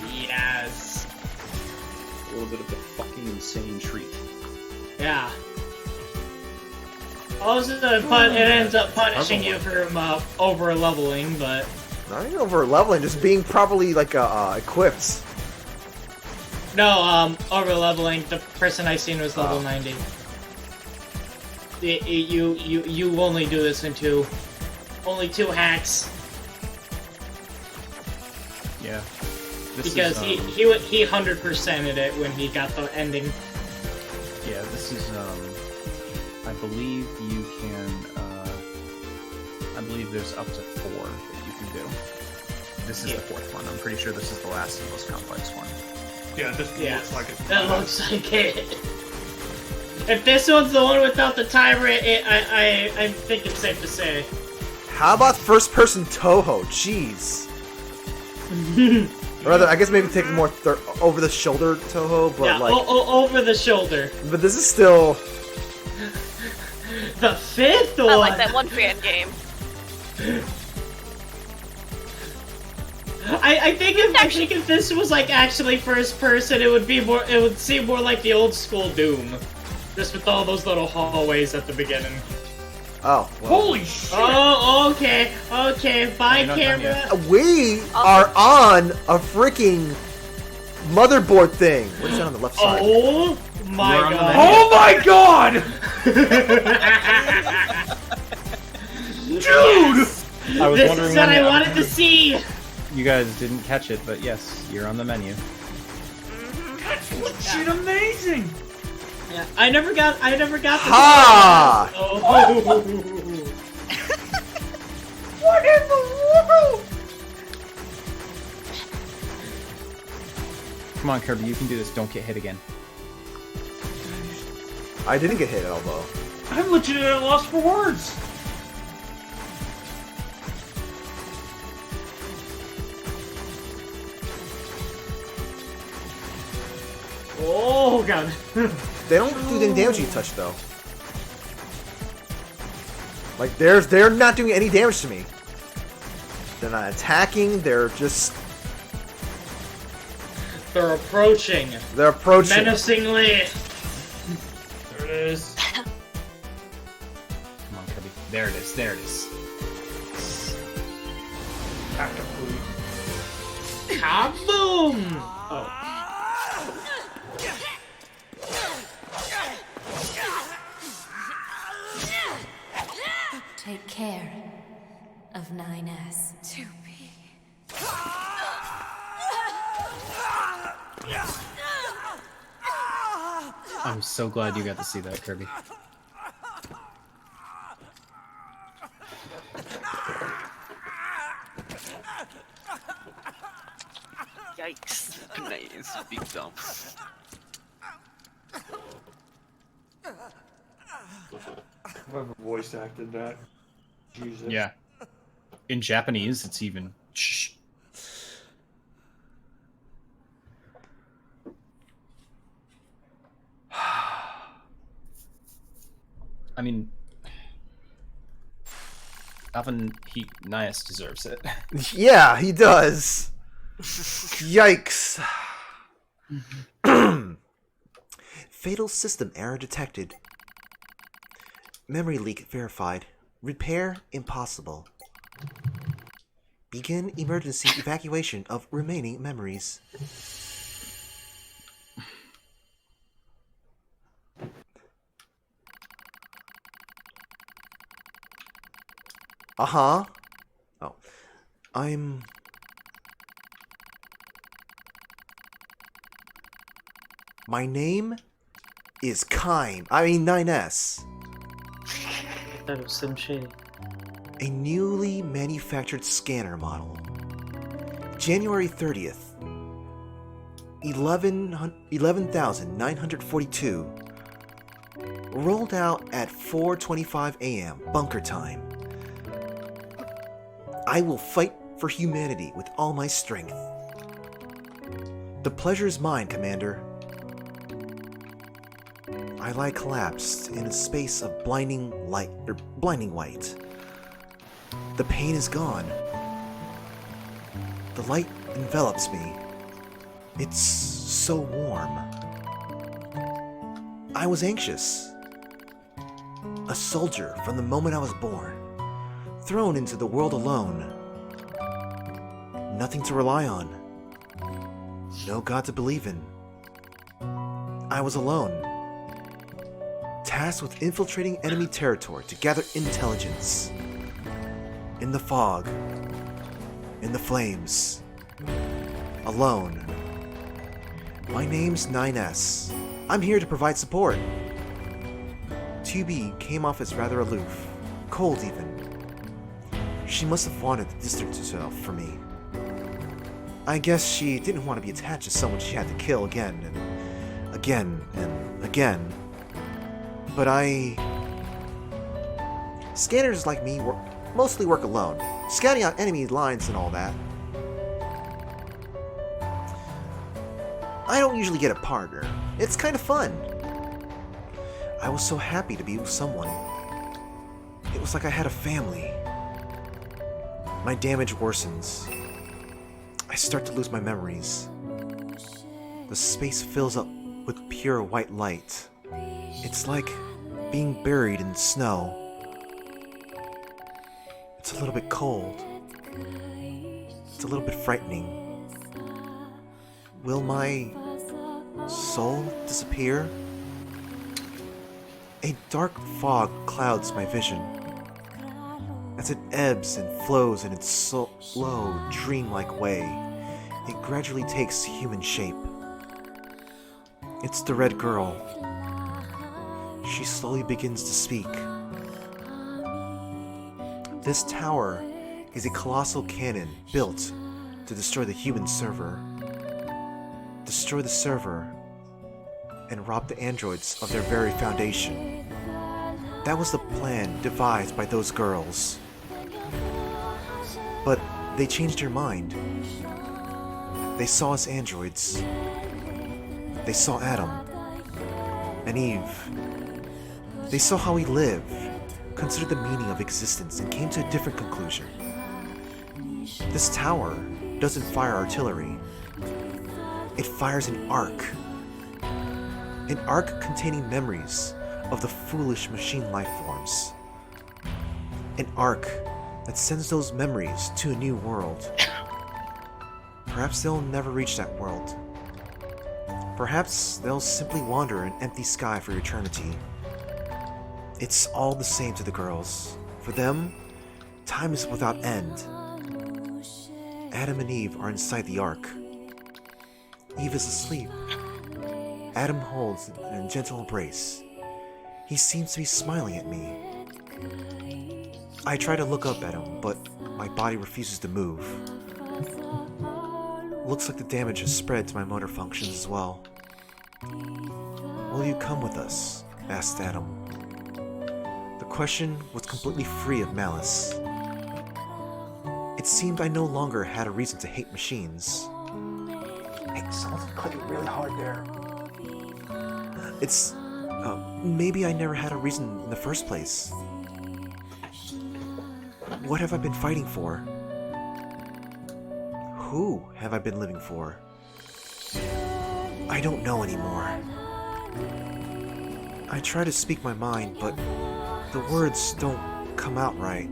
Yes. A little bit of the fucking insane treat. Yeah. Also, it ends up punishing you for over leveling, but Not even over leveling, just being properly like equipped. no, over leveling. The person I seen was level 90. You only do this in only two hacks. Yeah. Because he 100%ed it when he got the ending. Yeah, this is I believe you can I believe there's up to 4 that you can do. This is the 4th one. I'm pretty sure this is the last and most complex one. Yeah, this looks like it. That looks like it. If this one's the one without the timer, I think it's safe to say. How about first-person Toho? Jeez. Or rather, I guess maybe take more over-the-shoulder Toho, but yeah, like over the shoulder. But this is still the 5th one. I like that one fan game. I think if this was like actually first person, it would seem more like the old school Doom, just with all those little hallways at the beginning. Oh. Well. Holy shit! Oh, okay. Bye, camera. We are on a freaking motherboard thing. What is that on the left side? Oh my god! Oh my god! Dude! I was this wondering is what when I wanted to see. You guys didn't catch it, but yes, you're on the menu. That's legit amazing. Yeah, I never got the Ha! Oh. What in the world? Come on, Kirby, you can do this. Don't get hit again. I didn't get hit at all, though. I'm legit at a loss for words. Oh god. They don't do any damage you touch, though. Like, they're not doing any damage to me. They're not attacking, they're just... They're approaching. They're approaching. Menacingly. There it is. Come on, Kirby. There it is. There it is. Tactically. Kaboom! Oh. Take care of 9S. 2B. I'm so glad you got to see that, Kirby. Yikes. Nice. Big dump. Whoever voice acted that. Jesus. Yeah. In Japanese, it's even... Shh. I mean... Nias deserves it. Yeah, he does. Yikes. Fatal system error detected. Memory leak verified. Repair impossible. Begin emergency evacuation of remaining memories. Uh-huh. Oh. My name is 9S. That was some shady. A newly manufactured scanner model. January 30th. 11,942. Rolled out at 4:25 a.m. bunker time. I will fight for humanity with all my strength. The pleasure is mine, Commander. I lie collapsed in a space of blinding white. The pain is gone. The light envelops me. It's so warm. I was anxious. A soldier from the moment I was born, thrown into the world alone. Nothing to rely on. No God to believe in. I was alone, tasked with infiltrating enemy territory to gather intelligence. In the fog, in the flames, alone. My name's 9S. I'm here to provide support. 2B came off as rather aloof, cold even. She must have wanted to distance herself from me. I guess she didn't want to be attached to someone she had to kill again and again and again. But Scanners like me mostly work alone, scouting out enemy lines and all that. I don't usually get a partner. It's kind of fun. I was so happy to be with someone. It was like I had a family. My damage worsens. I start to lose my memories. The space fills up with pure white light. It's like being buried in snow. It's a little bit cold. It's a little bit frightening. Will my soul disappear? A dark fog clouds my vision. As it ebbs and flows in its slow, dreamlike way, it gradually takes human shape. It's the red girl. She slowly begins to speak. This tower is a colossal cannon built to destroy the human server. Destroy the server and rob the androids of their very foundation. That was the plan devised by those girls. But they changed their mind. They saw us androids. They saw Adam and Eve. They saw how we live, considered the meaning of existence, and came to a different conclusion. This tower doesn't fire artillery. It fires an arc. An arc containing memories of the foolish machine life forms. An arc that sends those memories to a new world. Perhaps they'll never reach that world. Perhaps they'll simply wander an empty sky for eternity. It's all the same to the girls. For them, time is without end. Adam and Eve are inside the ark. Eve is asleep. Adam holds in a gentle embrace. He seems to be smiling at me. I try to look up at him, but my body refuses to move. Looks like the damage has spread to my motor functions as well. Will you come with us? Asked Adam. The question was completely free of malice. It seemed I no longer had a reason to hate machines. Hey, someone's clicking really hard there. It's... maybe I never had a reason in the first place. What have I been fighting for? Who have I been living for? I don't know anymore. I try to speak my mind, but the words don't come out right.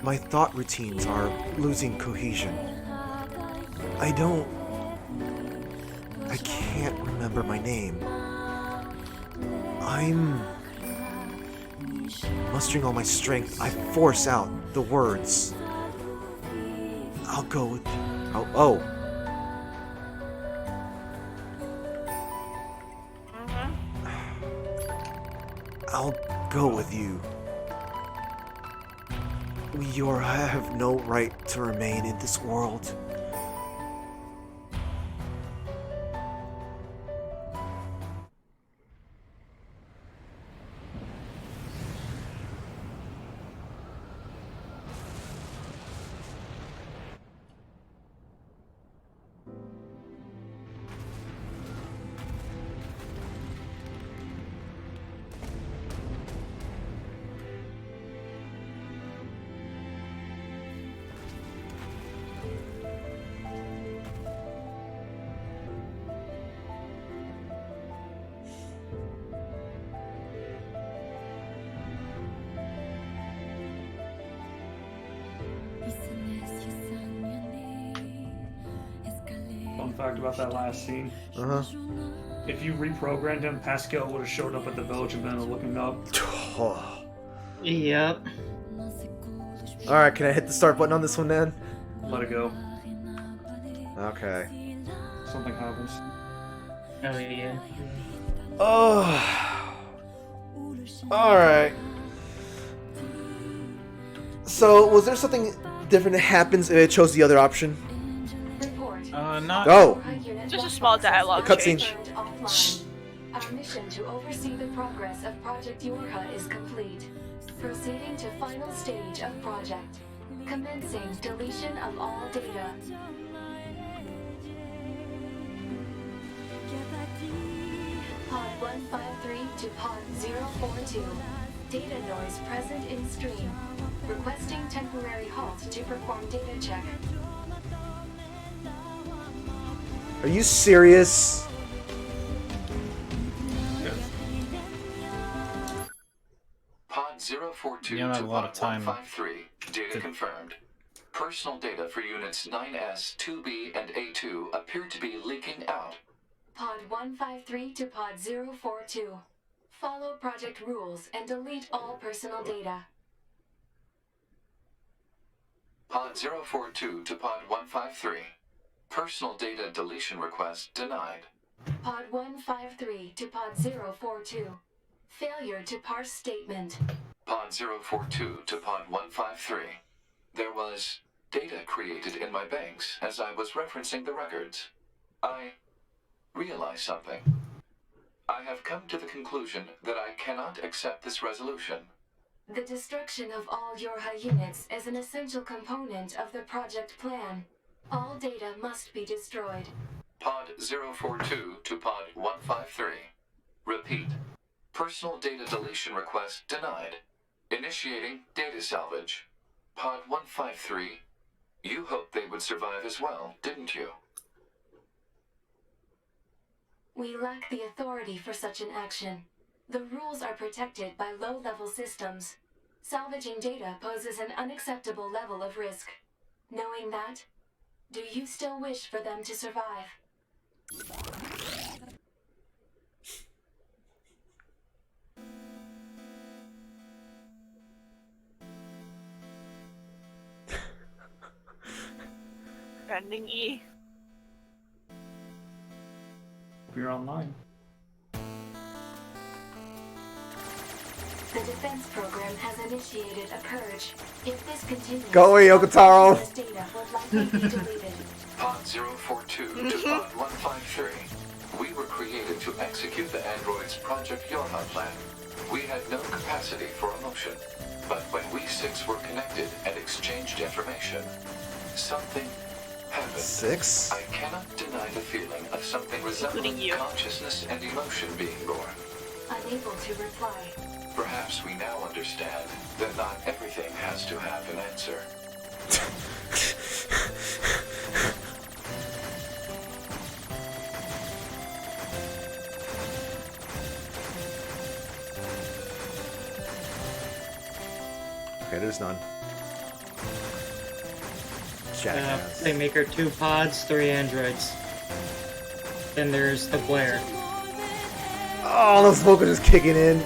My thought routines are losing cohesion. I can't remember my name. I'm mustering all my strength. I force out the words. I'll go with you. Oh. I'll go with you. We have no right to remain in this world. Fun fact about that last scene. Uh-huh. If you reprogrammed him, Pascal would have showed up at the village and been looking up. Yep. Alright, can I hit the start button on this one then? Let it go. Okay. Something happens. Oh yeah. Oh. Alright. So, was there something different that happens if it chose the other option? Not. Oh! Just a small dialogue Cutscene. change. Our mission to oversee the progress of Project Yorha is complete. Proceeding to final stage of project. Commencing deletion of all data. Pod 153 to Pod 042. Data noise present in stream. Requesting temporary halt to perform data check. Are you serious? Pod 042 You don't have to a lot Pod of time 153. Data confirmed. Personal data for units 9S, 2B, and A2 appear to be leaking out. Pod 153 to Pod 042. Follow project rules and delete all personal data. Pod 042 to Pod 153. Personal data deletion request denied. Pod 153 to Pod 042. Failure to parse statement. Pod 042 to Pod 153. There was data created in my banks as I was referencing the records. I realized something. I have come to the conclusion that I cannot accept this resolution. The destruction of all Yorha units is an essential component of the project plan. All data must be destroyed. Pod 042 to Pod 153. Repeat. Personal data deletion request denied. Initiating data salvage. Pod 153. You hoped they would survive as well, didn't you? We lack the authority for such an action. The rules are protected by low-level systems. Salvaging data poses an unacceptable level of risk. Knowing that, do you still wish for them to survive? Ending E. You're online. The defense program has initiated a purge. If this continues, Go away, Yoko Taro. this data will likely be deleted. Pod 042 to Pod 153. We were created to execute the android's Project Yorha plan. We had no capacity for emotion. But when we six were connected and exchanged information, something happened. Six? I cannot deny the feeling of something resembling consciousness and emotion being born. Unable to reply. Perhaps we now understand that not everything has to have an answer. Okay, there's none. Jackass. Playmaker 2 pods, 3 androids. Then there's the Blair. Oh, the smoke is just kicking in.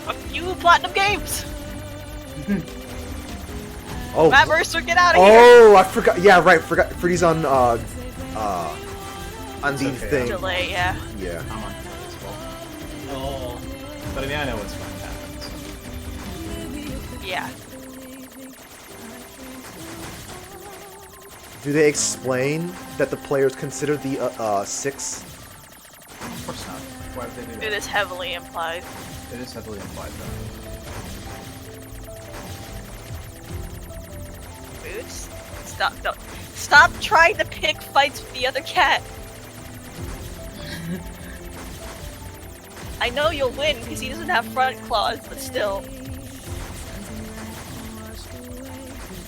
Fuck you, Platinum Games! Oh. Matt Mercer, get out of here! Oh, I forgot. Yeah, right. Forgot. Freeze on the thing. Delay, yeah. Yeah. I'm on as well. Oh. But I mean, I know what's going to happen. So. Yeah. Do they explain that the players consider the 6? Of course not. Why would they do that? It is heavily implied. It is heavily implied, though. Boots? Stop, no. Stop trying to pick fights with the other cat! I know you'll win because he doesn't have front claws, but still.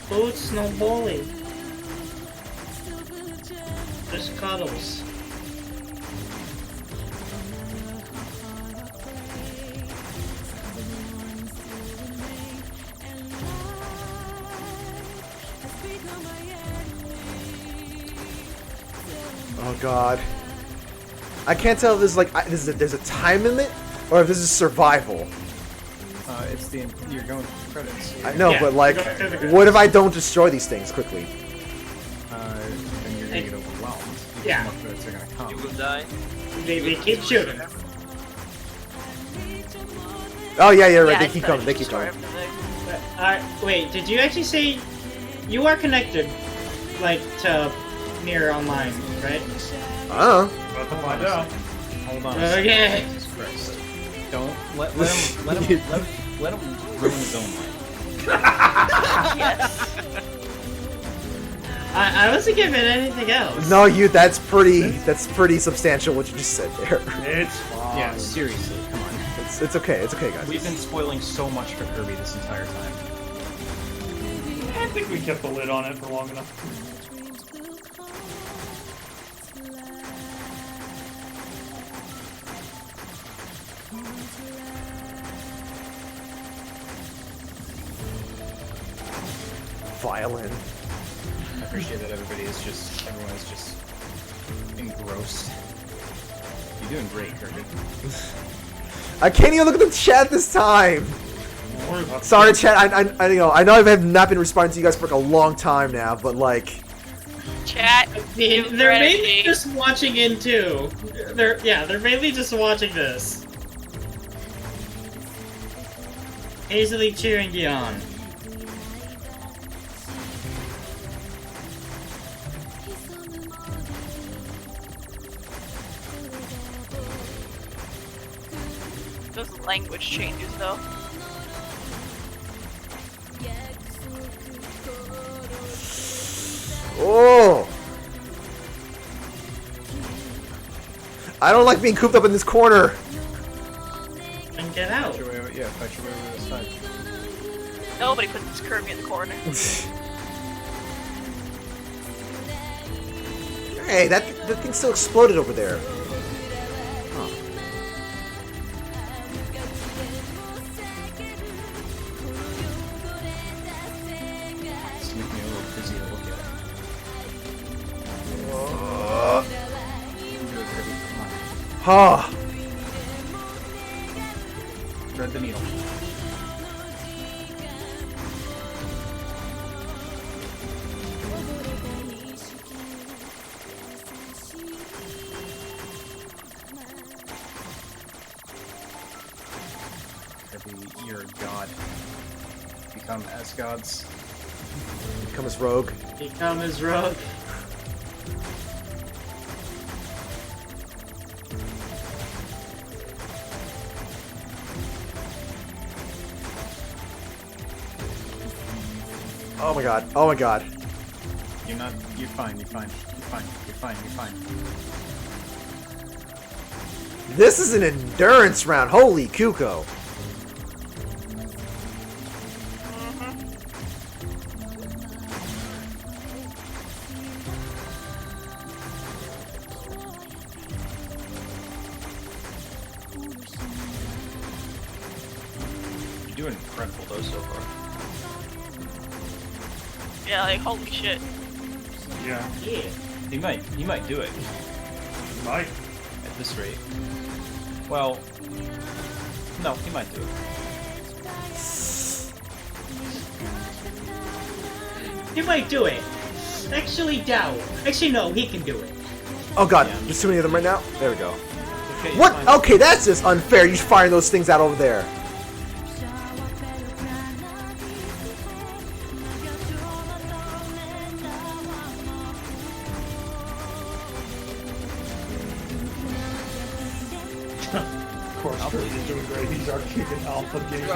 Boots, no bully. Just cuddles. Oh god. I can't tell if this is like there's a time limit or if this is survival. It's you're going through credits. I know, Yeah, but like, you're going through the credits. what if I don't destroy these things quickly? Then you're gonna get overwhelmed. Yeah. More credits are gonna come. You will die. They keep shooting. Oh yeah, yeah, right. Yeah, They it's keep better coming. They to keep destroy coming. everything. Wait, did you actually say you are connected, like, to Nier Online, right? I About to find out. Hold on. Okay. Jesus Christ. Don't let him ruin his own life. Yes. I wasn't giving anything else. No, that's pretty substantial what you just said there. It's fine. Yeah, seriously, come on. It's okay. It's okay, guys. We've been spoiling so much for Kirby this entire time. I think we kept the lid on it for long enough. Violin. I appreciate that everyone is just engrossed. You're doing great, Kirby. I can't even look at the chat this time. Sorry, chat. I know I have not been responding to you guys for like a long time now, but like. Chat. They're mainly just watching in too. They're mainly just watching this. Easily cheering you on. Those language changes though. Oh! I don't like being cooped up in this corner. And get out. Fight your way over to the side. Nobody puts this Kirby in the corner. Hey, that thing still exploded over there. Huh. It's making me a little dizzy to look at. You can do it, Kirby. Come on. Ah. Thread the needle. Kirby, you're a god. Become as gods. Become as rogue. Become his rogue. Oh my god. Oh my god. You're not. You're fine. You're fine. You're fine. You're fine. You're fine. This is an endurance round. Holy Kuko. You're doing incredible though so far. Yeah, like holy shit. Yeah. Yeah. He might do it. Might. At this rate. Well, no, he might do it. He might do it. Actually, doubt. Actually, no, he can do it. Oh god, there's too many of them right now. There we go. What? Okay, that's just unfair. You firing those things out over there. Of course, Kirby's doing great. He's our king and alpha gamer.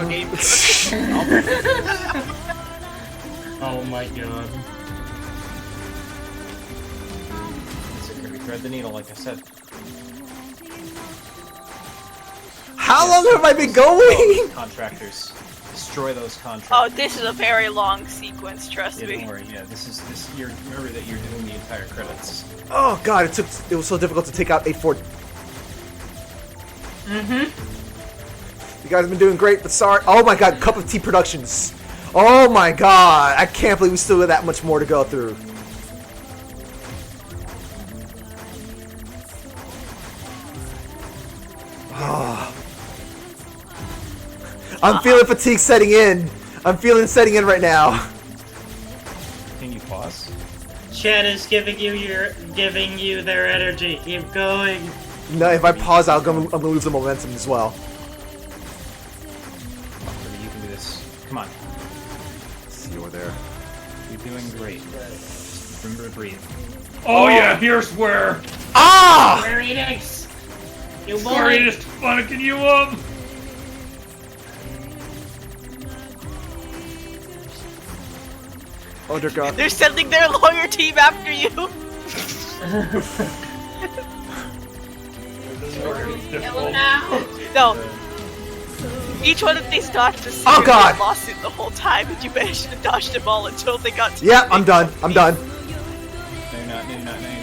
Oh my god. So Kirby, thread the needle, like I said. How long have I been going? Contractors. destroy those contracts. Oh, this is a very long sequence, trust Yeah, me. don't worry. Yeah, this. Remember that you're doing the entire credits. Oh god, it was so difficult to take out 8-4. You guys have been doing great, but sorry. Oh my god, Cup of Tea Productions. Oh my god, I can't believe we still have that much more to go through. Oh. I'm feeling fatigue setting in. I'm feeling it setting in right now. Can you pause? Chat is giving you their energy. Keep going. No, if I pause, I'm gonna lose the momentum as well. You can do this. Come on. See you over there. You're doing great. Just remember to breathe. Oh yeah, here's where. Ah! Square Enix! You Square Enix fucking you up! Oh dear god. They're sending their lawyer team after you. No. Each one of these dodges Oh god! lawsuit the whole time, and you managed to dodge them all until they got to Yeah, I'm done. I'm done. No, you're not. No, you're not. No, you're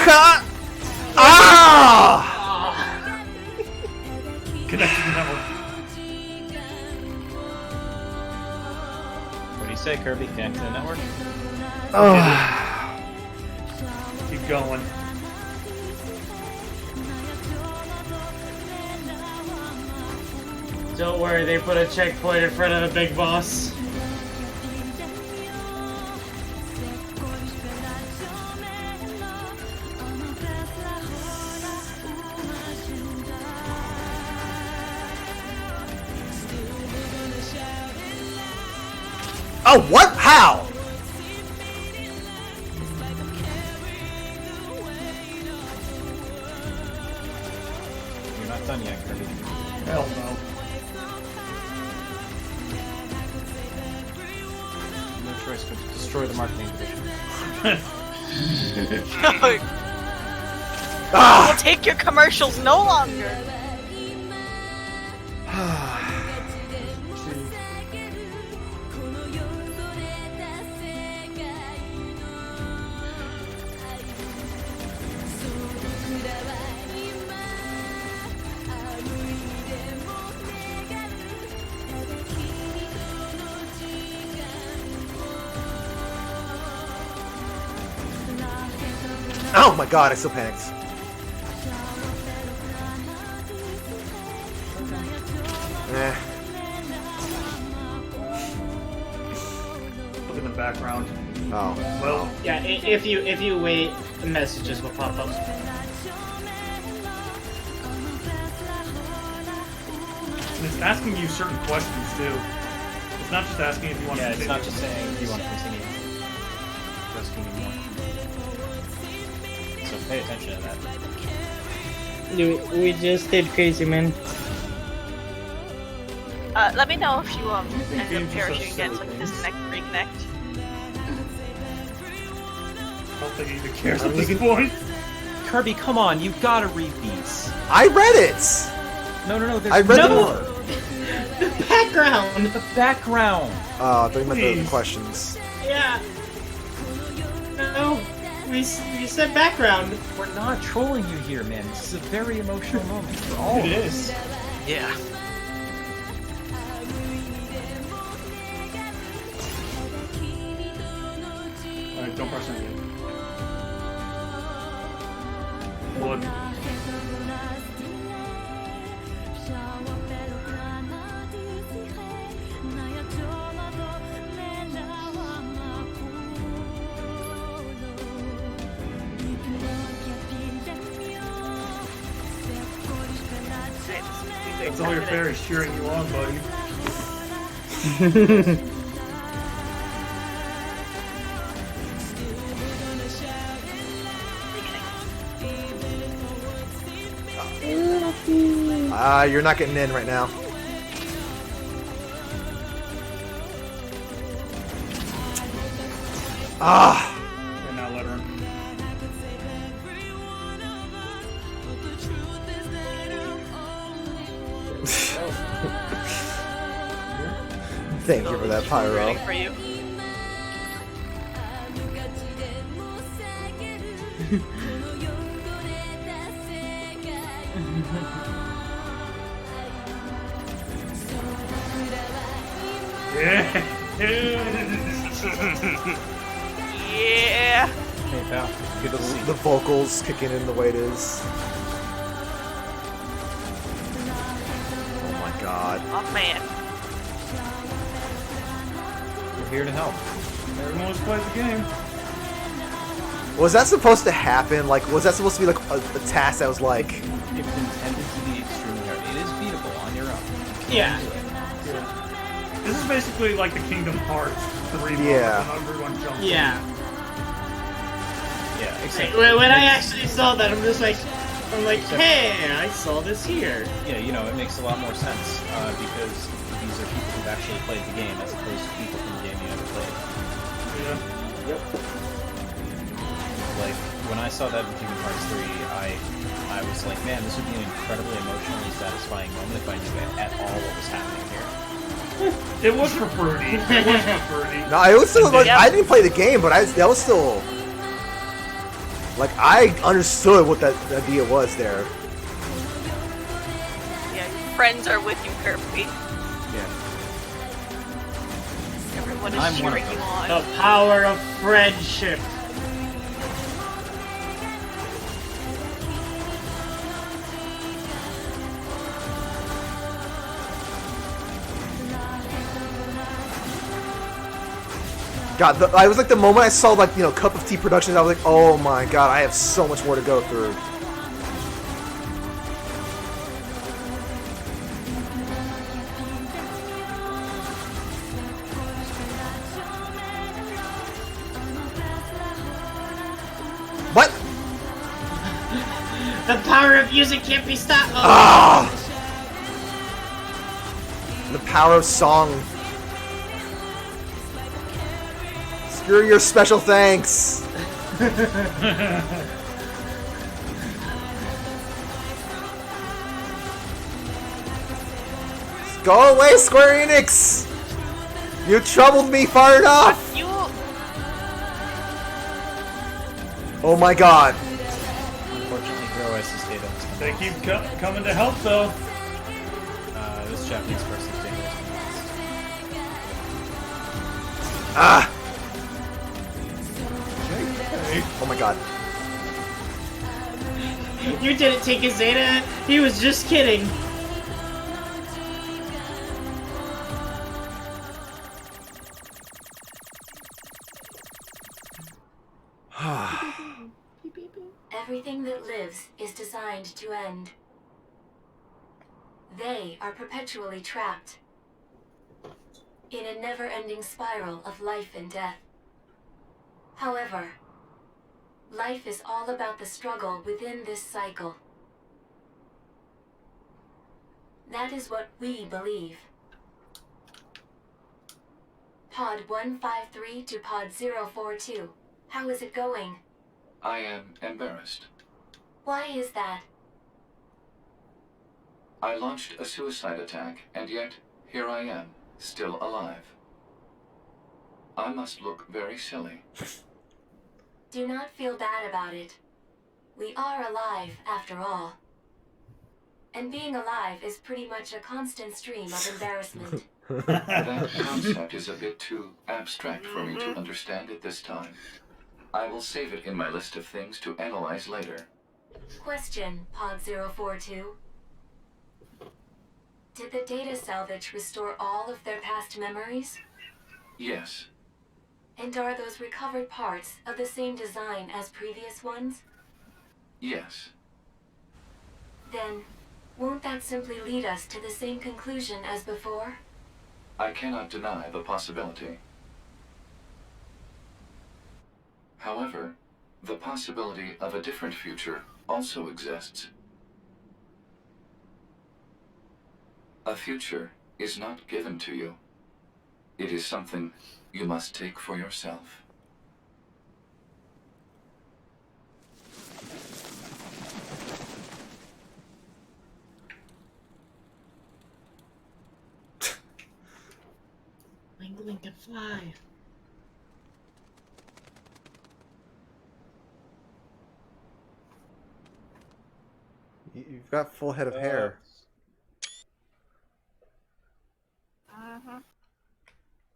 not. Ah! Connected to the network. What do you say, Kirby? Connect to the network? Oh. Keep going. Don't worry, they put a checkpoint in front of the big boss. Oh, what? How? You're not done yet, Kirby. Hell no. No choice but to destroy the marketing division. We'll take your commercials no longer. Oh my god, I still panicked. Eh. Look in the background. Oh. Well, Yeah, if you wait, the messages will pop up. and it's asking you certain questions too. It's not just asking if you want to Yeah, it's continue. not just saying if you want to continue. It's asking you more. So pay attention to that. Dude, we just did Crazy Man. Let me know if you end games up are so parachuting again so I silly can things. disconnect and reconnect. I don't think he even cares at this point. Kirby, come on, you gotta read these. I read it! No, there's I read no more. The background! The background! Oh, they meant the Please. questions. Yeah. No, we said background. We're not trolling you here, man. This is a very emotional moment for all of It us. is. Yeah. Alright, don't press anything. Look. That's all your fairies cheering you on, buddy. You're not getting in right now. Ah! And now let her in. Thank you for that, Pyro. Rooting for you. Yeah. Yeah. Hey, pal. Good to see you. The vocals kicking in the way it is. Oh my god. Oh man. We're here to help. Everyone wants to play the game. Was that supposed to happen? Like, was that supposed to be like a task that was like... It's intended to be extremely hard. It is beatable on your own. Yeah. This is basically like the Kingdom Hearts 3 Yeah. moment when everyone jumps Yeah. Yeah, except... When I actually saw that, I'm like, hey, I saw this here. Yeah, you know, it makes a lot more sense, because these are people who've actually played the game, as opposed to people from the game you never played. Yeah. Yep. Like, when I saw that in Kingdom Hearts 3, I was like, man, this would be an incredibly emotionally satisfying moment if I knew at all what was happening here. It was for Fruity. It was for Fruity. No, it was still like, I didn't play the game, but that was still... Like, I understood what that idea was there. Yeah, your friends are with you, Kirby. Yeah. Everyone I'm is one of cheering you them. on. The power of friendship. God, I was like, the moment I saw, like, you know, Cup of Tea Productions, I was like, oh my god, I have so much more to go through. What? The power of music can't be stopped. Oh. Ah! The power of song. Screw your special thanks. Go away, Square Enix! You troubled me far enough! You... Oh my god. Unfortunately, GrowOS's data was They keep coming to help, though. this Japanese person's data was Ah! Oh my god. You didn't take his Zeta. He was just kidding. Everything that lives is designed to end. They are perpetually trapped in a never-ending spiral of life and death. However, life is all about the struggle within this cycle. That is what we believe. Pod 153 to Pod 042. How is it going? I am embarrassed. Why is that? I launched a suicide attack, and yet, here I am, still alive. I must look very silly. Do not feel bad about it. We are alive, after all. And being alive is pretty much a constant stream of embarrassment. That concept is a bit too abstract for me to understand at this time. I will save it in my list of things to analyze later. Question, Pod 042. Did the data salvage restore all of their past memories? Yes. And are those recovered parts of the same design as previous ones? Yes. Then, won't that simply lead us to the same conclusion as before? I cannot deny the possibility. However, the possibility of a different future also exists. A future is not given to you. It is something you must take for yourself. building can fly. You've got full head of hair.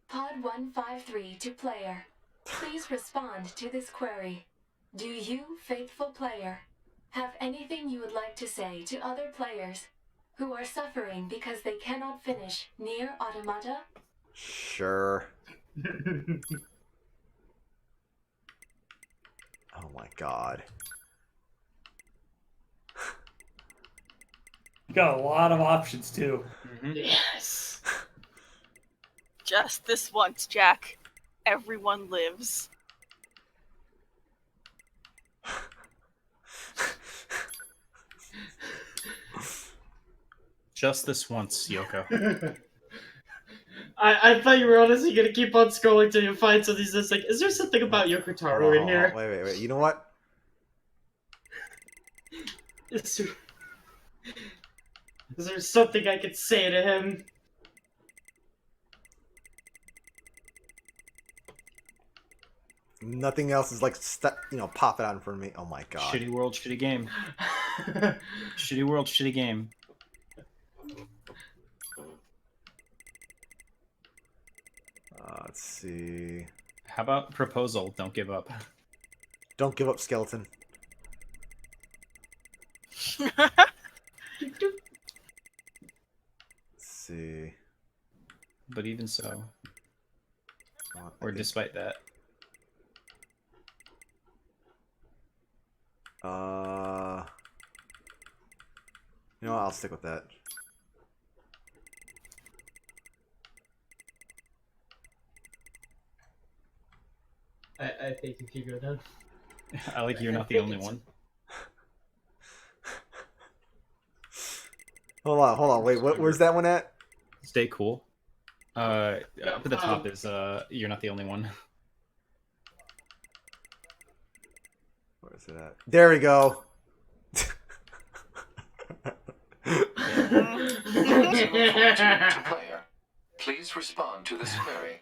Pod 153 to player. Please respond to this query. Do you, faithful player, have anything you would like to say to other players who are suffering because they cannot finish Nier Automata? Sure. Oh my god. You got a lot of options too. Yes. Just this once, Jack. Everyone lives. Just this once, Yoko. I thought you were honestly gonna keep on scrolling till you find something that's like, is there something about Yoko Taro in here? Wait. You know what? Is there something I could say to him? Nothing else is like, popping out in front of me. Oh my god. Shitty world, shitty game. Shitty world, shitty game. Let's see. How about proposal? Don't give up. Don't give up, skeleton. Let's see. But even so, or despite that, you know what? I'll stick with that. I think if you go down. I like you're not the only one. Hold on. Wait, where's that one at? Stay cool. Up at the top is you're not the only one. Where is it at? There we go. To player, please respond to this query.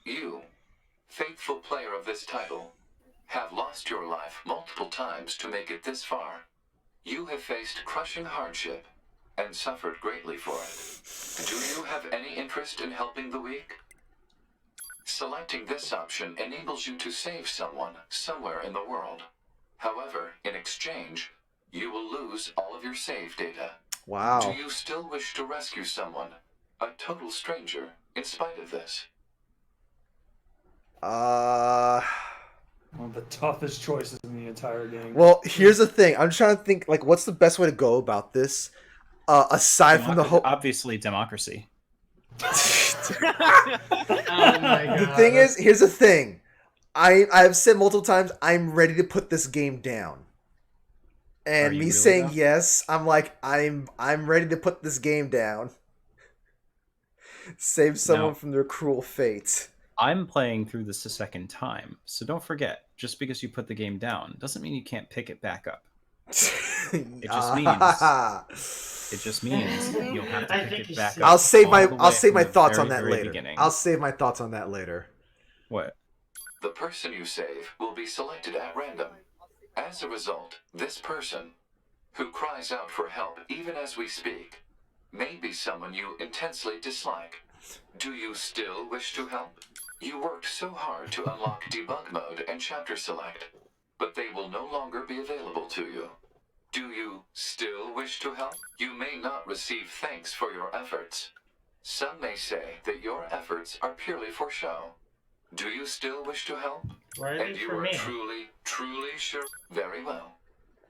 You, faithful player of this title, have lost your life multiple times to make it this far. You have faced crushing hardship and suffered greatly for it. Do you have any interest in helping the weak? Selecting this option enables you to save someone somewhere in the world. However, in exchange, you will lose all of your save data. Wow. Do you still wish to rescue someone, a total stranger, in spite of this? One of the toughest choices in the entire game. Well, here's the thing. I'm trying to think, like, what's the best way to go about this? Aside from the whole... Obviously, democracy. Oh my god. The thing is, here's the thing. I've said multiple times, I'm ready to put this game down. And me really saying though? yes, I'm like, I'm ready to put this game down. Save someone No. from their cruel fate. I'm playing through this a second time, so don't forget, just because you put the game down doesn't mean you can't pick it back up. It just means you'll have to pick it back up. I'll save all my the way from the thoughts very, on that very later. beginning. I'll save my thoughts on that later. What? The person you save will be selected at random. As a result, this person, who cries out for help even as we speak, may be someone you intensely dislike. Do you still wish to help? You worked so hard to unlock debug mode and chapter select, but they will no longer be available to you. Do you still wish to help? You may not receive thanks for your efforts. Some may say that your efforts are purely for show. Do you still wish to help? Why are And they you for are me? truly sure? Very well.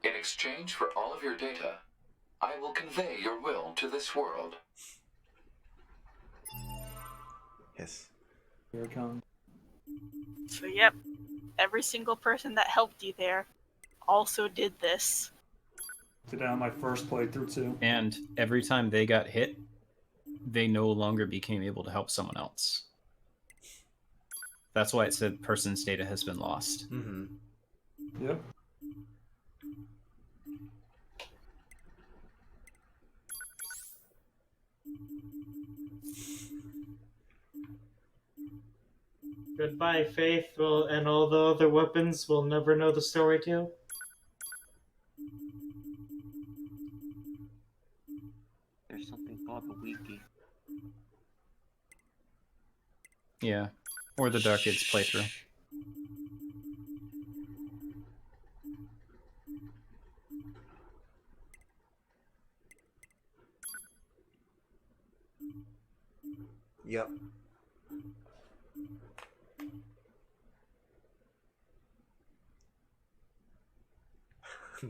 In exchange for all of your data, I will convey your will to this world. Yes. Here it comes. So yep, every single person that helped you there also did this. Did that on my first playthrough too. And every time they got hit, they no longer became able to help someone else. That's why it said person's data has been lost. Mm-hmm. Yep. Goodbye, Faith. Well, and all the other weapons we'll never know the story to. There's something called the wiki. Yeah. Or the Dark Age playthrough. Yep.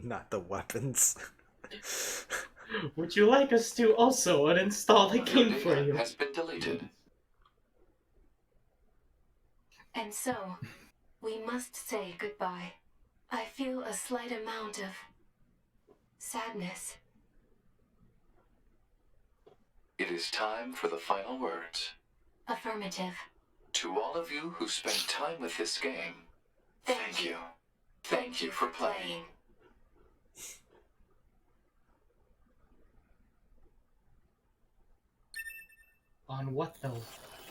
Not the weapons. Would you like us to also uninstall the game for you? Has been deleted. And so, we must say goodbye. I feel a slight amount of sadness. It is time for the final words. Affirmative. To all of you who spent time with this game, thank you. Thank you for playing. On what though?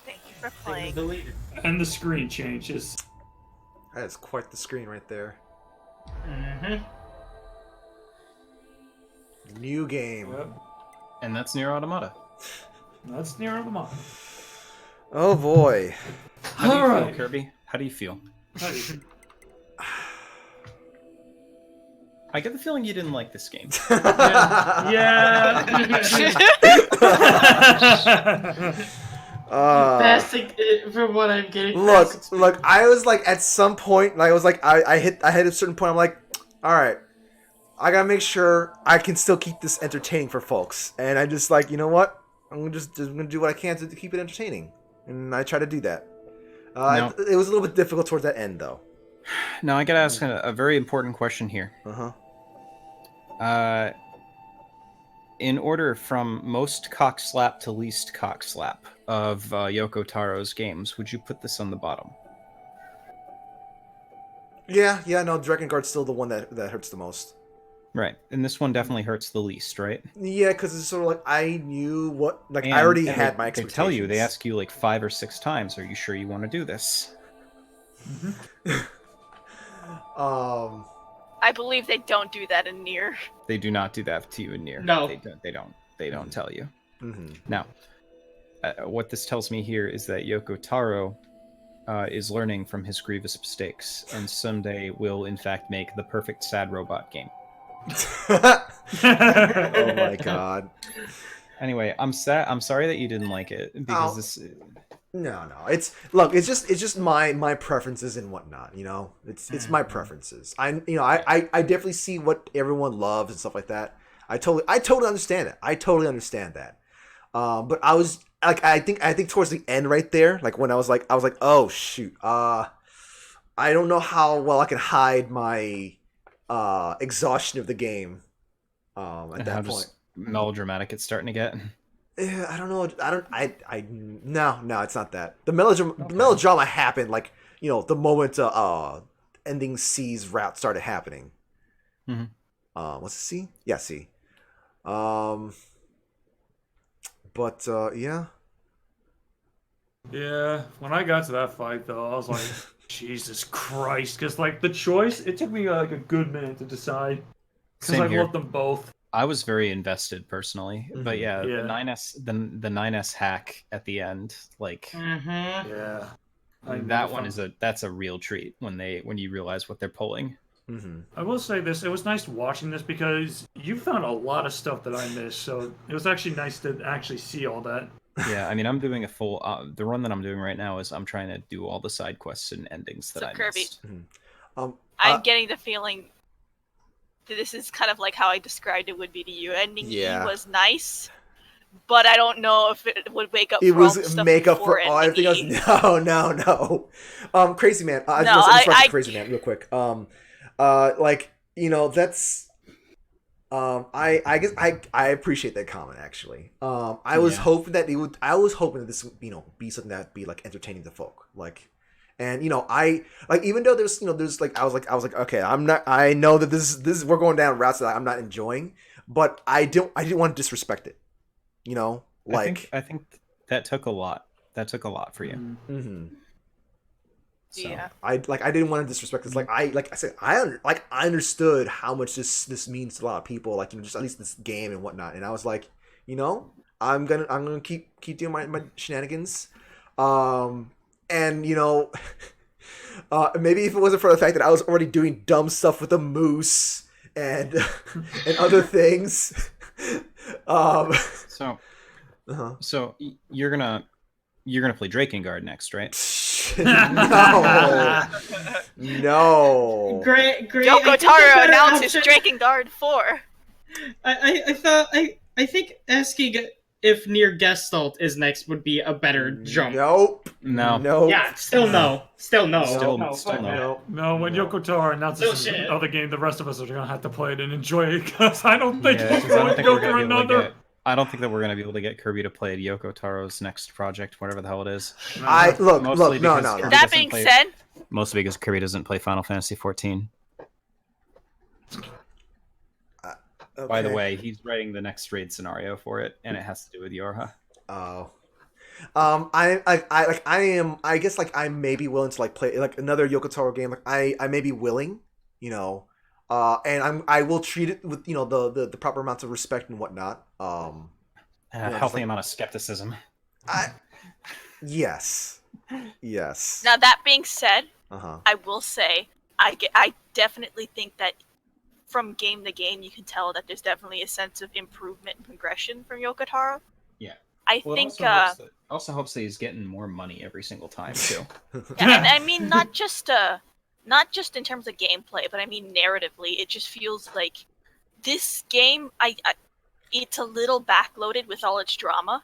Thank you for playing. Deleted. And the screen changes. That is quite the screen right there. Mm-hmm. New game. Yep. And that's Nier Automata. That's Nier Automata. Oh boy. How do you Alright. feel, Kirby? How do you feel? I get the feeling you didn't like this game. Yeah. From what I'm getting. Look. I was like, at some point, like I was like, I hit a certain point. I'm like, all right, I gotta make sure I can still keep this entertaining for folks. And I just like, you know what? I'm gonna do what I can to keep it entertaining, and I try to do that. No. It was a little bit difficult towards that end, though. Now I gotta ask a very important question here. In order from most cock slap to least cock slap of Yoko Taro's games, would you put this on the bottom? Yeah, no, Dragon Guard's still the one that hurts the most. Right, and this one definitely hurts the least, right? Yeah, because it's sort of like I knew what, like I already had my They expectations. tell you, they ask you like 5 or 6 times, "Are you sure you want to do this?" I believe they don't do that in Nier. They do not do that to you in Nier. No. They don't tell you. Mm-hmm. Now, what this tells me here is that Yoko Taro is learning from his grievous mistakes, and someday will in fact make the perfect sad robot game. Oh my god. Anyway, I'm sorry that you didn't like it because this. No. It's just my preferences and whatnot. You know, it's my preferences. I definitely see what everyone loves and stuff like that. I totally understand it. I totally understand that. But I was like, I think towards the end right there, like when I was like, oh shoot, I don't know how well I can hide my exhaustion of the game. At that point, melodramatic it's starting to get. Yeah, I don't know. No, it's not that. The melodrama happened like, the moment ending C's route started happening. Mm-hmm. What's the C? Yeah, C. But yeah. Yeah, when I got to that fight though, I was like, Jesus Christ, because like the choice, it took me like a good minute to decide. Because I love them both. I was very invested personally, but yeah, Yeah. the 9S, the 9S hack at the end, like, Yeah, that's a real treat when you realize what they're pulling. I will say this: it was nice watching this because you found a lot of stuff that I missed. So it was actually nice to actually see all that. Yeah, I mean, I'm doing a full. The run that I'm doing right now is I'm trying to do all the side quests and endings that I Kirby, missed. I'm getting the feeling that this is kind of like how I described it would be to you. Ending E was nice, but I don't know if it would wake up. It for all was the stuff make up for before everything else. ending E. No. Crazy Man. I just want to interrupt Crazy Man real quick. That's. I guess I appreciate that comment actually. I was hoping that this would be something that would be like entertaining to folk, like, and I like, even though there's like I was like okay, I know that this is we're going down routes that I'm not enjoying, but I didn't want to disrespect it, like I think that took a lot. That took a lot for you. Mm-hmm. So. Yeah. I didn't want to disrespect. It's I understood how much this means to a lot of people. Like, just at least this game and whatnot. And I was like, I'm gonna keep doing my shenanigans. And maybe if it wasn't for the fact that I was already doing dumb stuff with the moose and and other things. So you're gonna play Drakengard next, right? No. Great. Yoko Taro announces Drakengard 4. I think asking if Nier Gestalt is next would be a better jump. Nope. No. Yeah, still no. Still no. Still no. No, when Yoko Taro announces another game, the rest of us are gonna have to play it and enjoy it, because I don't think he's going to go through another. I don't think that we're gonna be able to get Kirby to play Yoko Taro's next project, whatever the hell it is. No. That being said, mostly because Kirby doesn't play Final Fantasy 14. Okay. By the way, he's writing the next raid scenario for it, and it has to do with Yorha. Oh. I guess I may be willing to play another Yoko Taro game. I may be willing, and I will treat it with the proper amounts of respect and whatnot. A healthy amount of skepticism. Yes. Now that being said, Uh-huh. I will say I definitely think that from game to game you can tell that there's definitely a sense of improvement and progression from Yoko Taro. Yeah. I think also hopes that he's getting more money every single time too. and I mean not just in terms of gameplay, but I mean narratively. It just feels like this game it's a little backloaded with all its drama,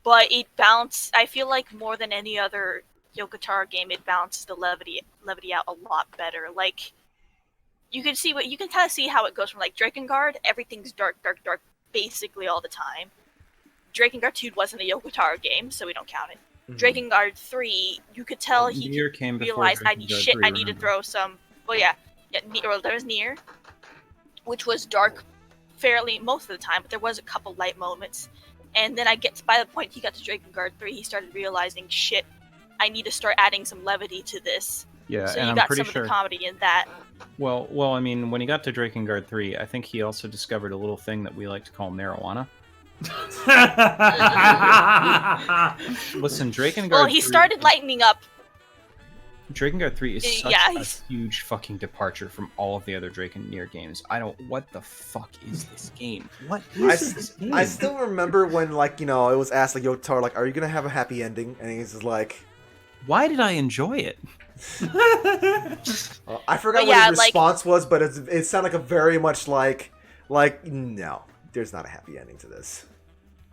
but I feel like more than any other Yoko Taro game, it balances the levity out a lot better. Like you can kind of see how it goes from Drakengard, everything's dark basically all the time. Drakengard 2 wasn't a Yoko Taro game, so we don't count it. Drakengard 3, you could tell he realized I need to throw some. Well, yeah, there was Nier, which was dark fairly most of the time, but there was a couple light moments. And then by the point he got to Drakengard 3, he started realizing, shit, I need to start adding some levity to this. Yeah, so and you I'm got pretty some sure of the comedy in that. Well, I mean, when he got to Drakengard 3, I think he also discovered a little thing that we like to call marijuana. Listen, Drakengard. Well, he started lightening up. Drakengard 3 is such a huge fucking departure from all of the other Drake and Nier games. What the fuck is this game? What is this game? I still remember when it was asked Yoko Taro are you gonna have a happy ending? And he's just like, why did I enjoy it? I forgot what his response was, but it sounded like a very much no, there's not a happy ending to this.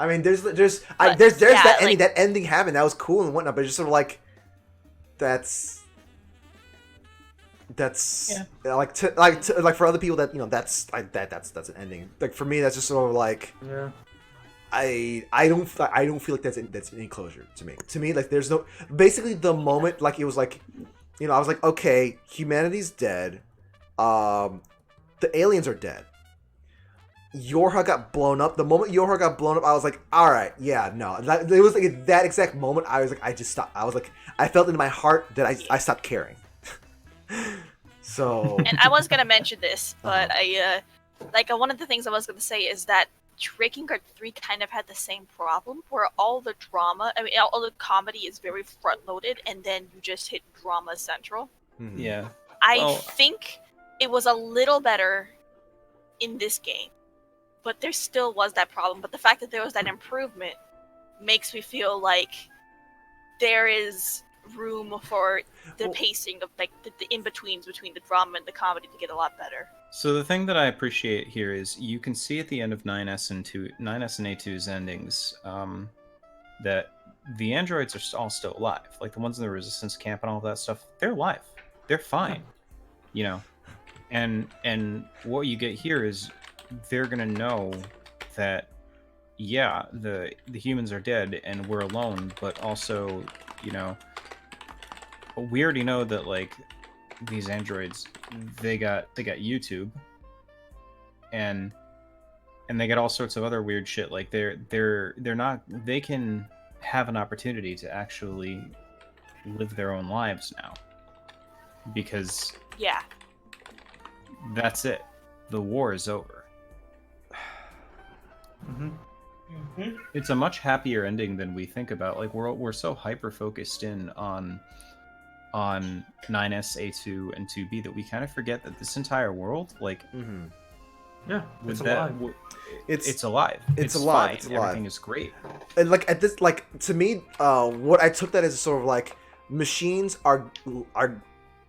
I mean, there's that ending. That ending happened. That was cool and whatnot. But it's just sort of that's for other people that that's an ending. For me, that's just sort of I don't feel like that's an enclosure to me. To me, there's no basically the moment it was I was like, okay, humanity's dead. The aliens are dead. Yorha got blown up. The moment Yorha got blown up, I was like, all right, yeah, no. It was that exact moment. I was I just stopped. I was I felt in my heart that I stopped caring. So. And I was gonna mention this, but one of the things I was gonna say is that Drakengard 3 kind of had the same problem, where all the drama, all the comedy is very front-loaded, and then you just hit drama central. Yeah. I think it was a little better in this game, but there still was that problem. But the fact that there was that improvement makes me feel like there is room for the pacing of the in-betweens between the drama and the comedy to get a lot better. So the thing that I appreciate here is you can see at the end of 9S and A2's endings that the androids are all still alive. The ones in the resistance camp and all of that stuff, they're alive. They're fine. And what you get here is they're gonna know that the humans are dead and we're alone, but also we already know that these androids they got YouTube and they get all sorts of other weird shit. They can have an opportunity to actually live their own lives now. Because Yeah. that's it. The war is over. It's a much happier ending than we think about. Like we're so hyper focused in on 9S, A2, and 2B that we kind of forget that this entire world, like, yeah, it's that, alive. It's alive. It's alive. Fine. It's alive. Everything is great. And like at this, like to me, what I took that as sort of like machines are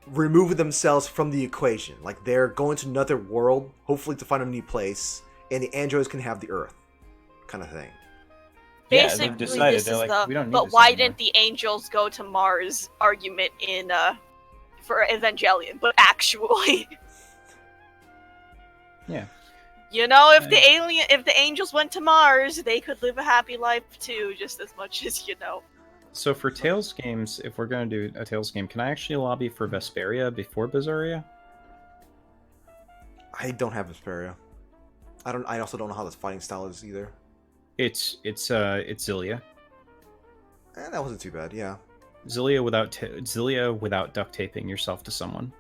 removing themselves from the equation. Like they're going to another world, hopefully to find a new place, and the androids can have the Earth, kind of thing. Basically, they've decided, this they're is like, the "We don't need but this why anymore." didn't the angels go to Mars argument in for Evangelion? But actually, Yeah. you know, if the angels went to Mars, they could live a happy life too, just as much as you know. So for Tales games, if we're going to do a Tales game, can I actually lobby for Vesperia before Bizzaria? I don't have Vesperia. I also don't know how this fighting style is either. It's Zillia. That wasn't too bad. Yeah. Zillia without duct taping yourself to someone.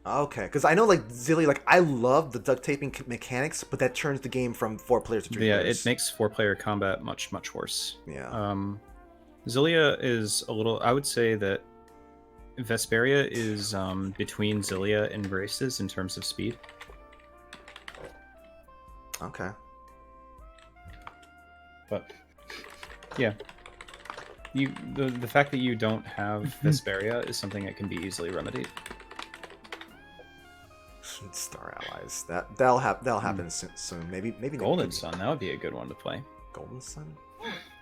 Okay, because I know like Zilly, like I love the duct taping mechanics, but that turns the game from 4 players to 3 Yeah, players. it makes 4-player combat much worse. Yeah. Zillia is a little. I would say that Vesperia is between Zillia and Braces in terms of speed. Okay. But yeah, the fact that you don't have Vesperia is something that can be easily remedied. Star Allies. That'll happen soon. Maybe Golden Sun. That would be a good one to play. Golden Sun.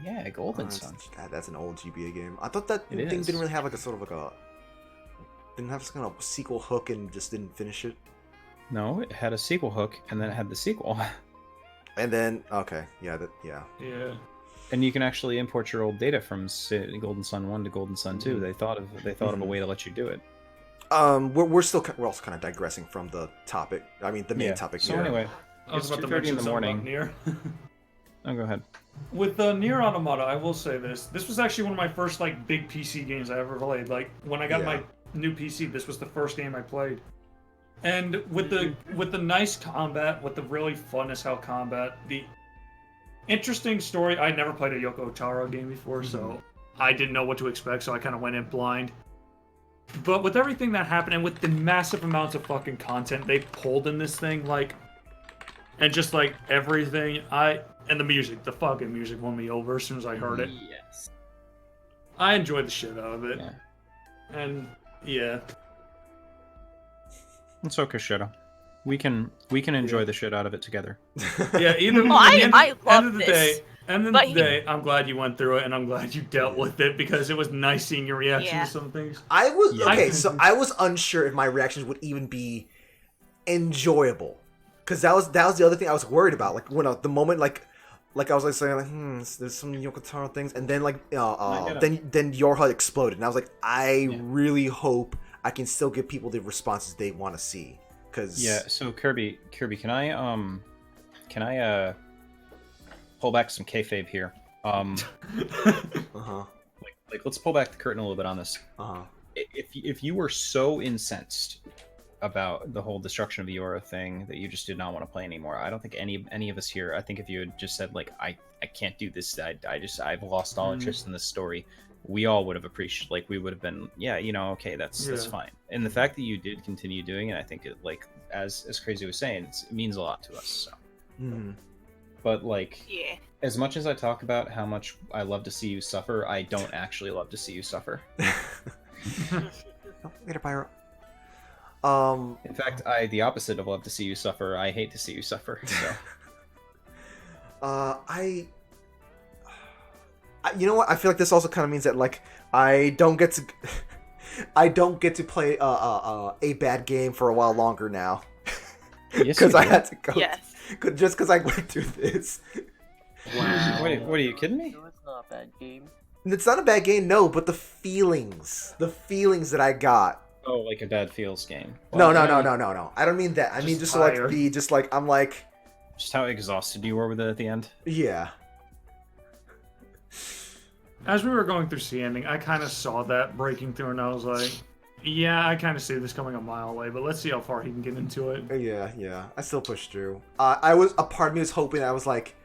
Yeah, Golden Sun. That's an old GBA game. I thought that It thing is. didn't really have like a sort of like a didn't have some kind of sequel hook and just didn't finish it. No, it had a sequel hook, and then it had the sequel. And then okay, yeah. And you can actually import your old data from Golden Sun 1 to Golden Sun 2. They thought of a way to let you do it. We're also kind of digressing from the topic. I mean, the main topic. So here. anyway, I was it's about to 2:30 mention in the something morning. about Nier. Oh, go ahead. With the Nier Automata, I will say this. This was actually one of my first like big PC games I ever played. Like when I got my new PC, this was the first game I played. And with the nice combat, with the really fun as hell combat, the interesting story. I never played a Yoko Taro game before, so I didn't know what to expect. So I kind of went in blind. But with everything that happened, and with the massive amounts of fucking content they pulled in this thing, like, and just like everything, and the music, the fucking music won me over as soon as I heard it. Yes. I enjoyed the shit out of it. Yeah. And yeah. It's okay, Shadow. We can enjoy the shit out of it together. Yeah, either Well, I love end of the this. day, I'm glad you went through it, and I'm glad you dealt with it, because it was nice seeing your reaction to some things. I was unsure if my reactions would even be enjoyable, because that was the other thing I was worried about. Like when the moment like I was like saying like there's some Yoko Taro things, and then like then your HUD exploded, and I was like I really hope I can still give people the responses they want to see. Cause So Kirby, can I pull back some kayfabe here? Like let's pull back the curtain a little bit on this. If you were so incensed about the whole destruction of the Aura thing that you just did not want to play anymore, I don't think any of us here. I think if you had just said like I can't do this, I've lost all interest in this story, we all would have appreciated, like we would have been, okay, that's fine. And the fact that you did continue doing it, I think it, like as Crazy was saying, it means a lot to us. So. But like, as much as I talk about how much I love to see you suffer, I don't actually love to see you suffer. Get a pyro. In fact, the opposite of love to see you suffer. I hate to see you suffer. So. You know what? I feel like this also kind of means that like I don't get to play a bad game for a while longer now. Because I had to go. Yes. Just because I went through this. Wow. Wait, what are you kidding me? No, it's not a bad game. It's not a bad game, no, but the feelings that I got. Oh, like a bad feels game. No. I don't mean that. I mean just like I'm like. Just how exhausted you were with it at the end. Yeah. As we were going through C ending, I kind of saw that breaking through, and I was like, yeah, I kind of see this coming a mile away, but let's see how far he can get into it. Yeah. I still pushed through. A part of me was hoping, I was like,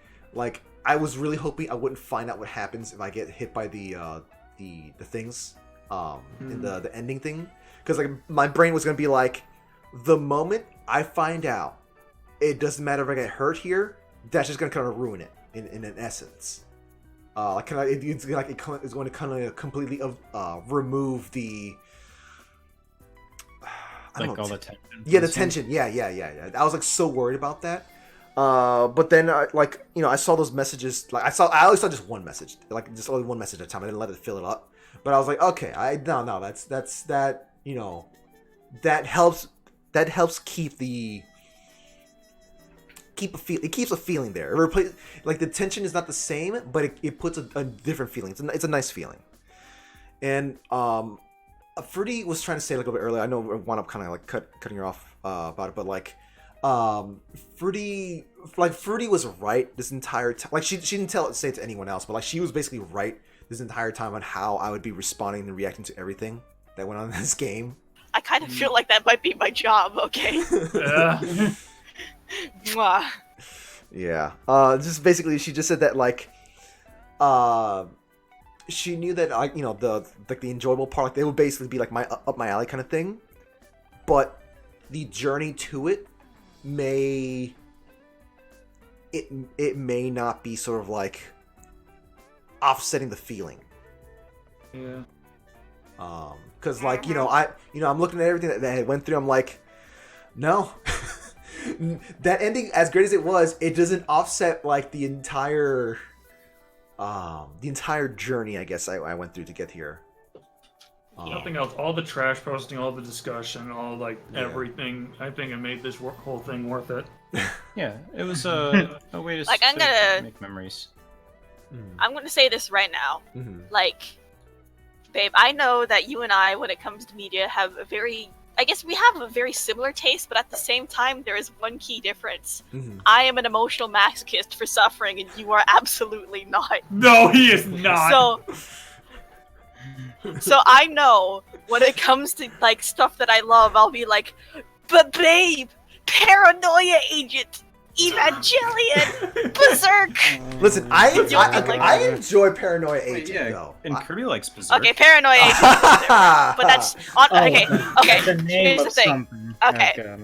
I was really hoping I wouldn't find out what happens if I get hit by the things, in the ending thing, because like my brain was gonna be like, the moment I find out, it doesn't matter if I get hurt here, that's just gonna kind of ruin it in an essence. It's going to kind of completely remove the all the tension. Yeah, the tension. Yeah. I was like so worried about that. But then I saw those messages. Like I always saw just one message, like just only one message at a time. I didn't let it fill it up. But I was like, okay, that's that. That helps keep the. It keeps a feeling there. Like the tension is not the same, but it puts a different feeling. It's a nice feeling. And Fruity was trying to say like a little bit earlier. I know I wound up kind of like cutting her off about it, but like Fruity was right this entire time. Like she didn't say it to anyone else, but like she was basically right this entire time on how I would be responding and reacting to everything that went on in this game. I kind of feel like that might be my job. Okay. Yeah. Mwah. Yeah. Just basically, she just said that like, she knew that the enjoyable part, like they would basically be like up my alley kind of thing, but the journey to it may not be sort of like offsetting the feeling. Yeah. Because like I'm looking at everything that went through. I'm like, no. That ending, as great as it was, it doesn't offset like the entire journey, I guess I went through to get here. Nothing else. All the trash posting, all the discussion, all everything. I think it made this whole thing worth it. Yeah, it was a way to I'm gonna make memories. I'm gonna say this right now. Mm-hmm. Like, babe, I know that you and I, when it comes to media, have I guess we have a very similar taste, but at the same time, there is one key difference. Mm-hmm. I am an emotional masochist for suffering, and you are absolutely not. No, he is not. So I know when it comes to like stuff that I love, I'll be like, but babe, paranoia agent, Evangelion, Berserk. Listen, I enjoy Paranoia Agent though. And Kirby likes Berserk. Okay, Paranoia Agent, but that's okay. The name Here's of the thing. something. Okay,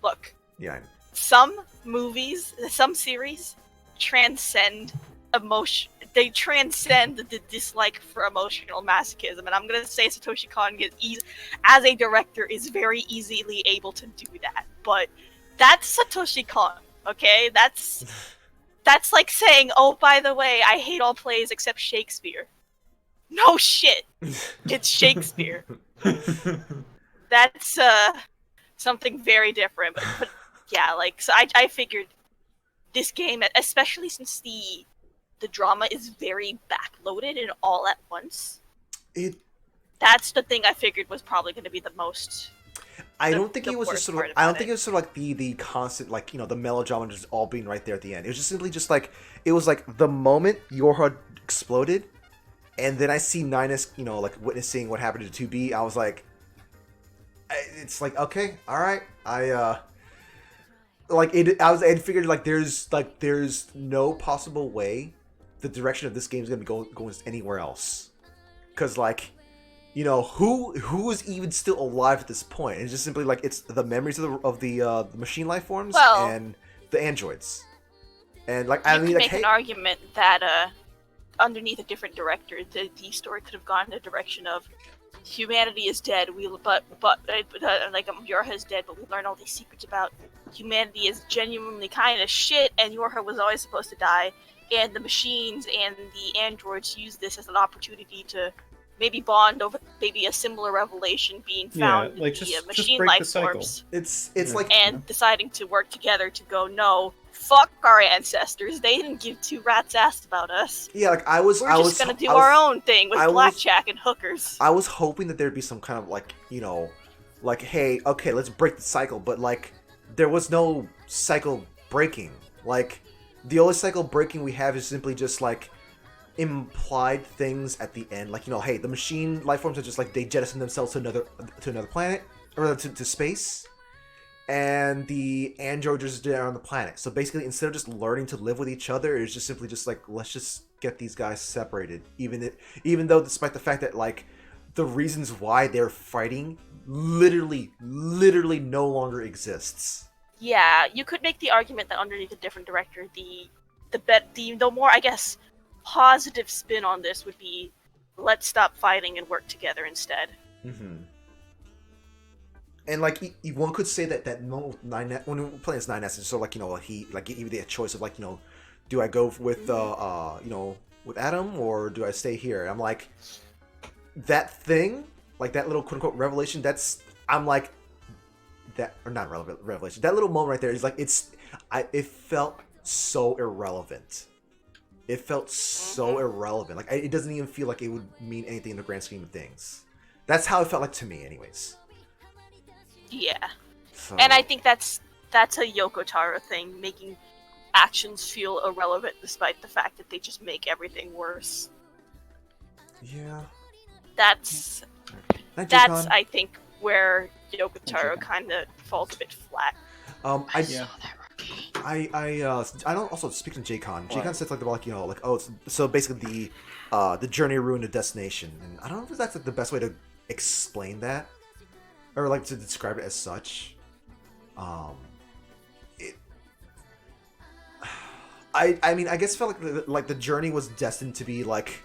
look. Yeah. Some movies, some series, transcend emotion. They transcend the dislike for emotional masochism, and I'm gonna say Satoshi Kon as a director is very easily able to do that. But that's Satoshi Kon, okay? That's like saying, oh, by the way, I hate all plays except Shakespeare. No shit, it's Shakespeare. That's something very different. But yeah, like so I figured this game, especially since the drama is very backloaded and all at once. That's the thing I figured was probably going to be the most. I don't think it was just sort of. I don't think it was sort of like the constant the melodrama just all being right there at the end. It was just simply just like it was like the moment your heart exploded, and then I see Ninus like witnessing what happened to 2B. I was like, it's like okay, all right, I figured there's no possible way the direction of this game is going to be going anywhere else, because who is even still alive at this point? It's just simply like it's the memories of the machine life forms and the androids, and like I mean, make an argument that underneath a different director, the story could have gone in the direction of humanity is dead. But Yorha is dead, but we learn all these secrets about humanity is genuinely kind of shit, and Yorha was always supposed to die. And the machines and the androids use this as an opportunity to maybe bond over maybe a similar revelation being found in the machine life forms. It's like deciding to work together to go, no, fuck our ancestors. They didn't give two rats ass about us. Yeah, like We're just gonna do our own thing with blackjack and hookers. I was hoping that there'd be some kind of hey, okay, let's break the cycle, but there was no cycle breaking. The only cycle breaking we have is simply just implied things at the end, like, you know, hey, the machine life forms are just like they jettison themselves to another planet or to space, and the androids are just there on the planet. So basically, instead of just learning to live with each other, it's just simply just like, let's just get these guys separated. Even though, despite the fact that like the reasons why they're fighting literally no longer exists. Yeah, you could make the argument that underneath a different director, the more, I guess, positive spin on this would be, let's stop fighting and work together instead. Mm-hmm. And like one could say that when we're playing as 9S, it's sort of like, you know, he like give you the choice of like, you know, do I go with you know, with Adam, or do I stay here? I'm like, that thing, like that little quote unquote revelation. I'm like, that, or not revelation. That little moment right there is like, it felt so irrelevant. It felt so irrelevant. Like, it doesn't even feel like it would mean anything in the grand scheme of things. That's how it felt like to me, anyways. Yeah, So, and I think that's a Yoko Taro thing, making actions feel irrelevant despite the fact that they just make everything worse. yeah. That's Jacon. I think where Yoko Taro kind of falls a bit flat. I don't also speak to Jacon. Jacon says like, you know, like, oh, so basically the journey ruined the destination, and I don't know if that's like the best way to explain that, or like to describe it as such. I mean, I guess it felt like the journey was destined to be like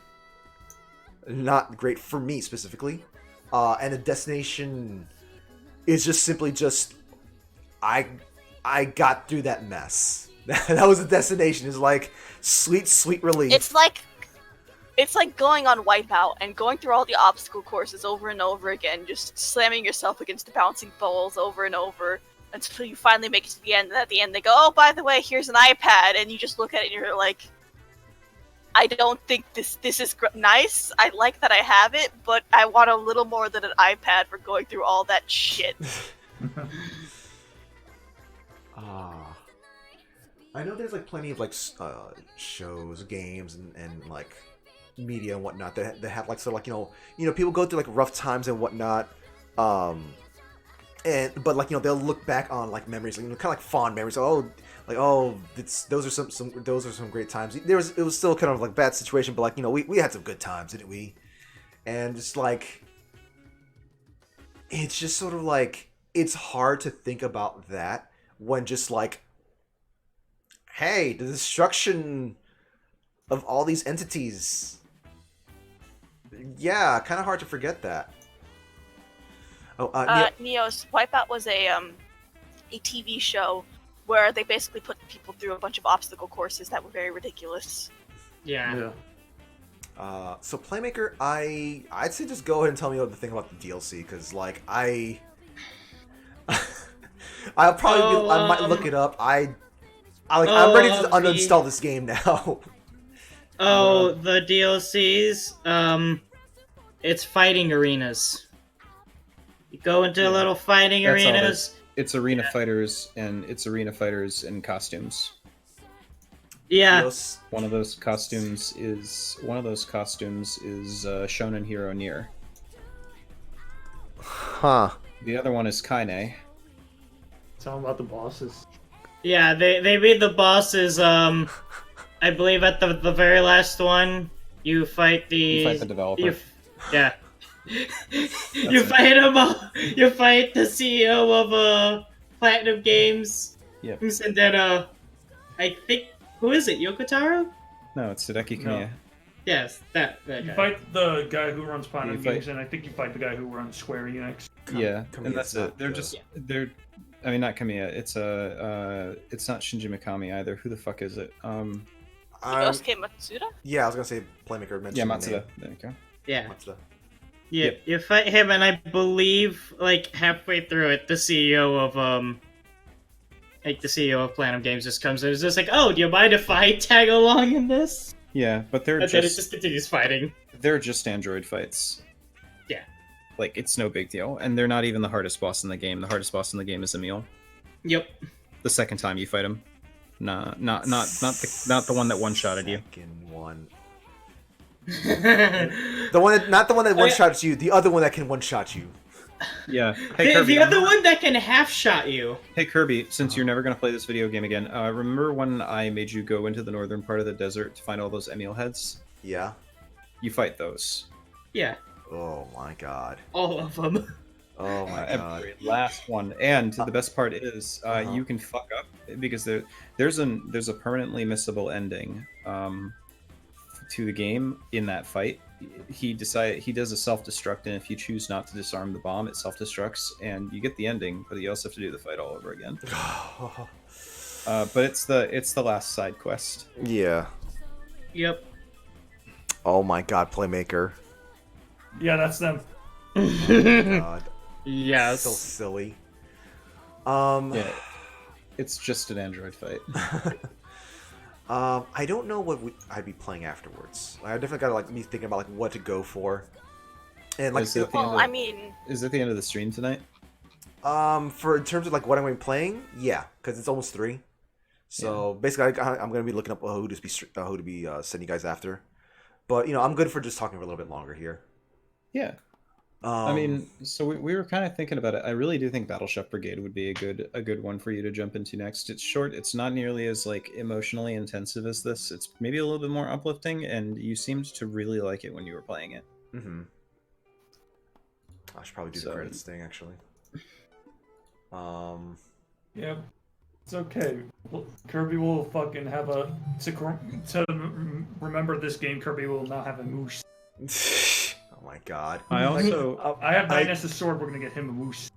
not great for me specifically, and the destination is just simply just I got through that mess. That was the destination. It's like sweet relief. It's like going on Wipeout and going through all the obstacle courses over and over again, just slamming yourself against the bouncing balls over and over until you finally make it to the end. And at the end, they go, "Oh, by the way, here's an iPad," and you just look at it and you're like, "I don't think this is nice. I like that I have it, but I want a little more than an iPad for going through all that shit." I know there's like plenty of like shows, games, and like media and whatnot that have like sort of like, you know people go through like rough times and whatnot, but like, you know, they'll look back on like memories, like, you know, kind of like fond memories. Those are some great times. It was still kind of like bad situation, but like, you know, we had some good times, didn't we? And it's like, it's just sort of like, it's hard to think about that when just like, hey, the destruction of all these entities. Yeah, kind of hard to forget that. Oh, Neo's Wipeout was a TV show where they basically put people through a bunch of obstacle courses that were very ridiculous. Yeah. So Playmaker, I'd say just go ahead and tell me what the thing about the DLC, because like I might look it up. I'm ready to uninstall this game now. The DLCs. It's fighting arenas. You go into little fighting arenas. It's arena fighters, and it's arena fighters in costumes. Yeah. One of those costumes is Shonen Hero Nier. Huh. The other one is Kaine. Tell them about the bosses. Yeah, they made the bosses. I believe at the very last one, you fight the developer. you fight him. You fight the CEO of Platinum Games. Yep. And then I think, who is it? Yoko Taro? No, it's Hideki Kamiya. No. Yes, that You guy. fight the guy who runs Platinum You fight- Games, and I think you fight the guy who runs Square Enix. Yeah, Kamiya's and that's not it. They're I mean, not Kamiya. It's not Shinji Mikami either. Who the fuck is it? Yosuke Matsuda? Yeah, I was gonna say Playmaker mentioned. Yeah, the Matsuda. name. There you go. Yeah. Matsuda. You fight him, and I believe like halfway through it, the CEO of Platinum Games just comes in. It's just like, "Oh, do you mind if I tag along in this?" Yeah, but And then it just continues fighting. They're just android fights. Yeah. Like, it's no big deal, and they're not even the hardest boss in the game. The hardest boss in the game is Emil. Yep. The second time you fight him, not the one that one-shotted you. Second one. The one that, not the one that one-shots you, the other one that can one-shot you. Yeah. Hey, Kirby, the other one that can half-shot you. Hey, Kirby, since you're never going to play this video game again, remember when I made you go into the northern part of the desert to find all those Emil heads? Yeah. You fight those. Yeah. Oh my god. All of them. Oh my god. Every last one. And the best part is, you can fuck up because there's a permanently missable ending to the game in that fight. He does a self-destruct, and if you choose not to disarm the bomb, it self-destructs, and you get the ending, but you also have to do the fight all over again. But it's the last side quest. Yeah. Yep. Oh my god, Playmaker. Yeah, that's them. Oh my god. Yes. So silly. Yeah. It's just an Android fight. I don't know what I'd be playing afterwards. I definitely gotta be thinking about what to go for. And Is it the end of the stream tonight? For in terms of what I'm gonna be playing, yeah, because it's almost 3. So basically, I'm gonna be looking up who to be sending you guys after. But I'm good for just talking for a little bit longer here. Yeah. I mean, so we were kind of thinking about it. I really do think Battle Chef Brigade would be a good one for you to jump into next. It's short. It's not nearly as emotionally intensive as this. It's maybe a little bit more uplifting, and you seemed to really like it when you were playing it. Mm-hmm. I should probably do the credits thing actually. Yeah, it's okay. Kirby will fucking have to remember this game. Kirby will now have a moose. Oh my god. I also I have 9S's sword. We're gonna get him a moose.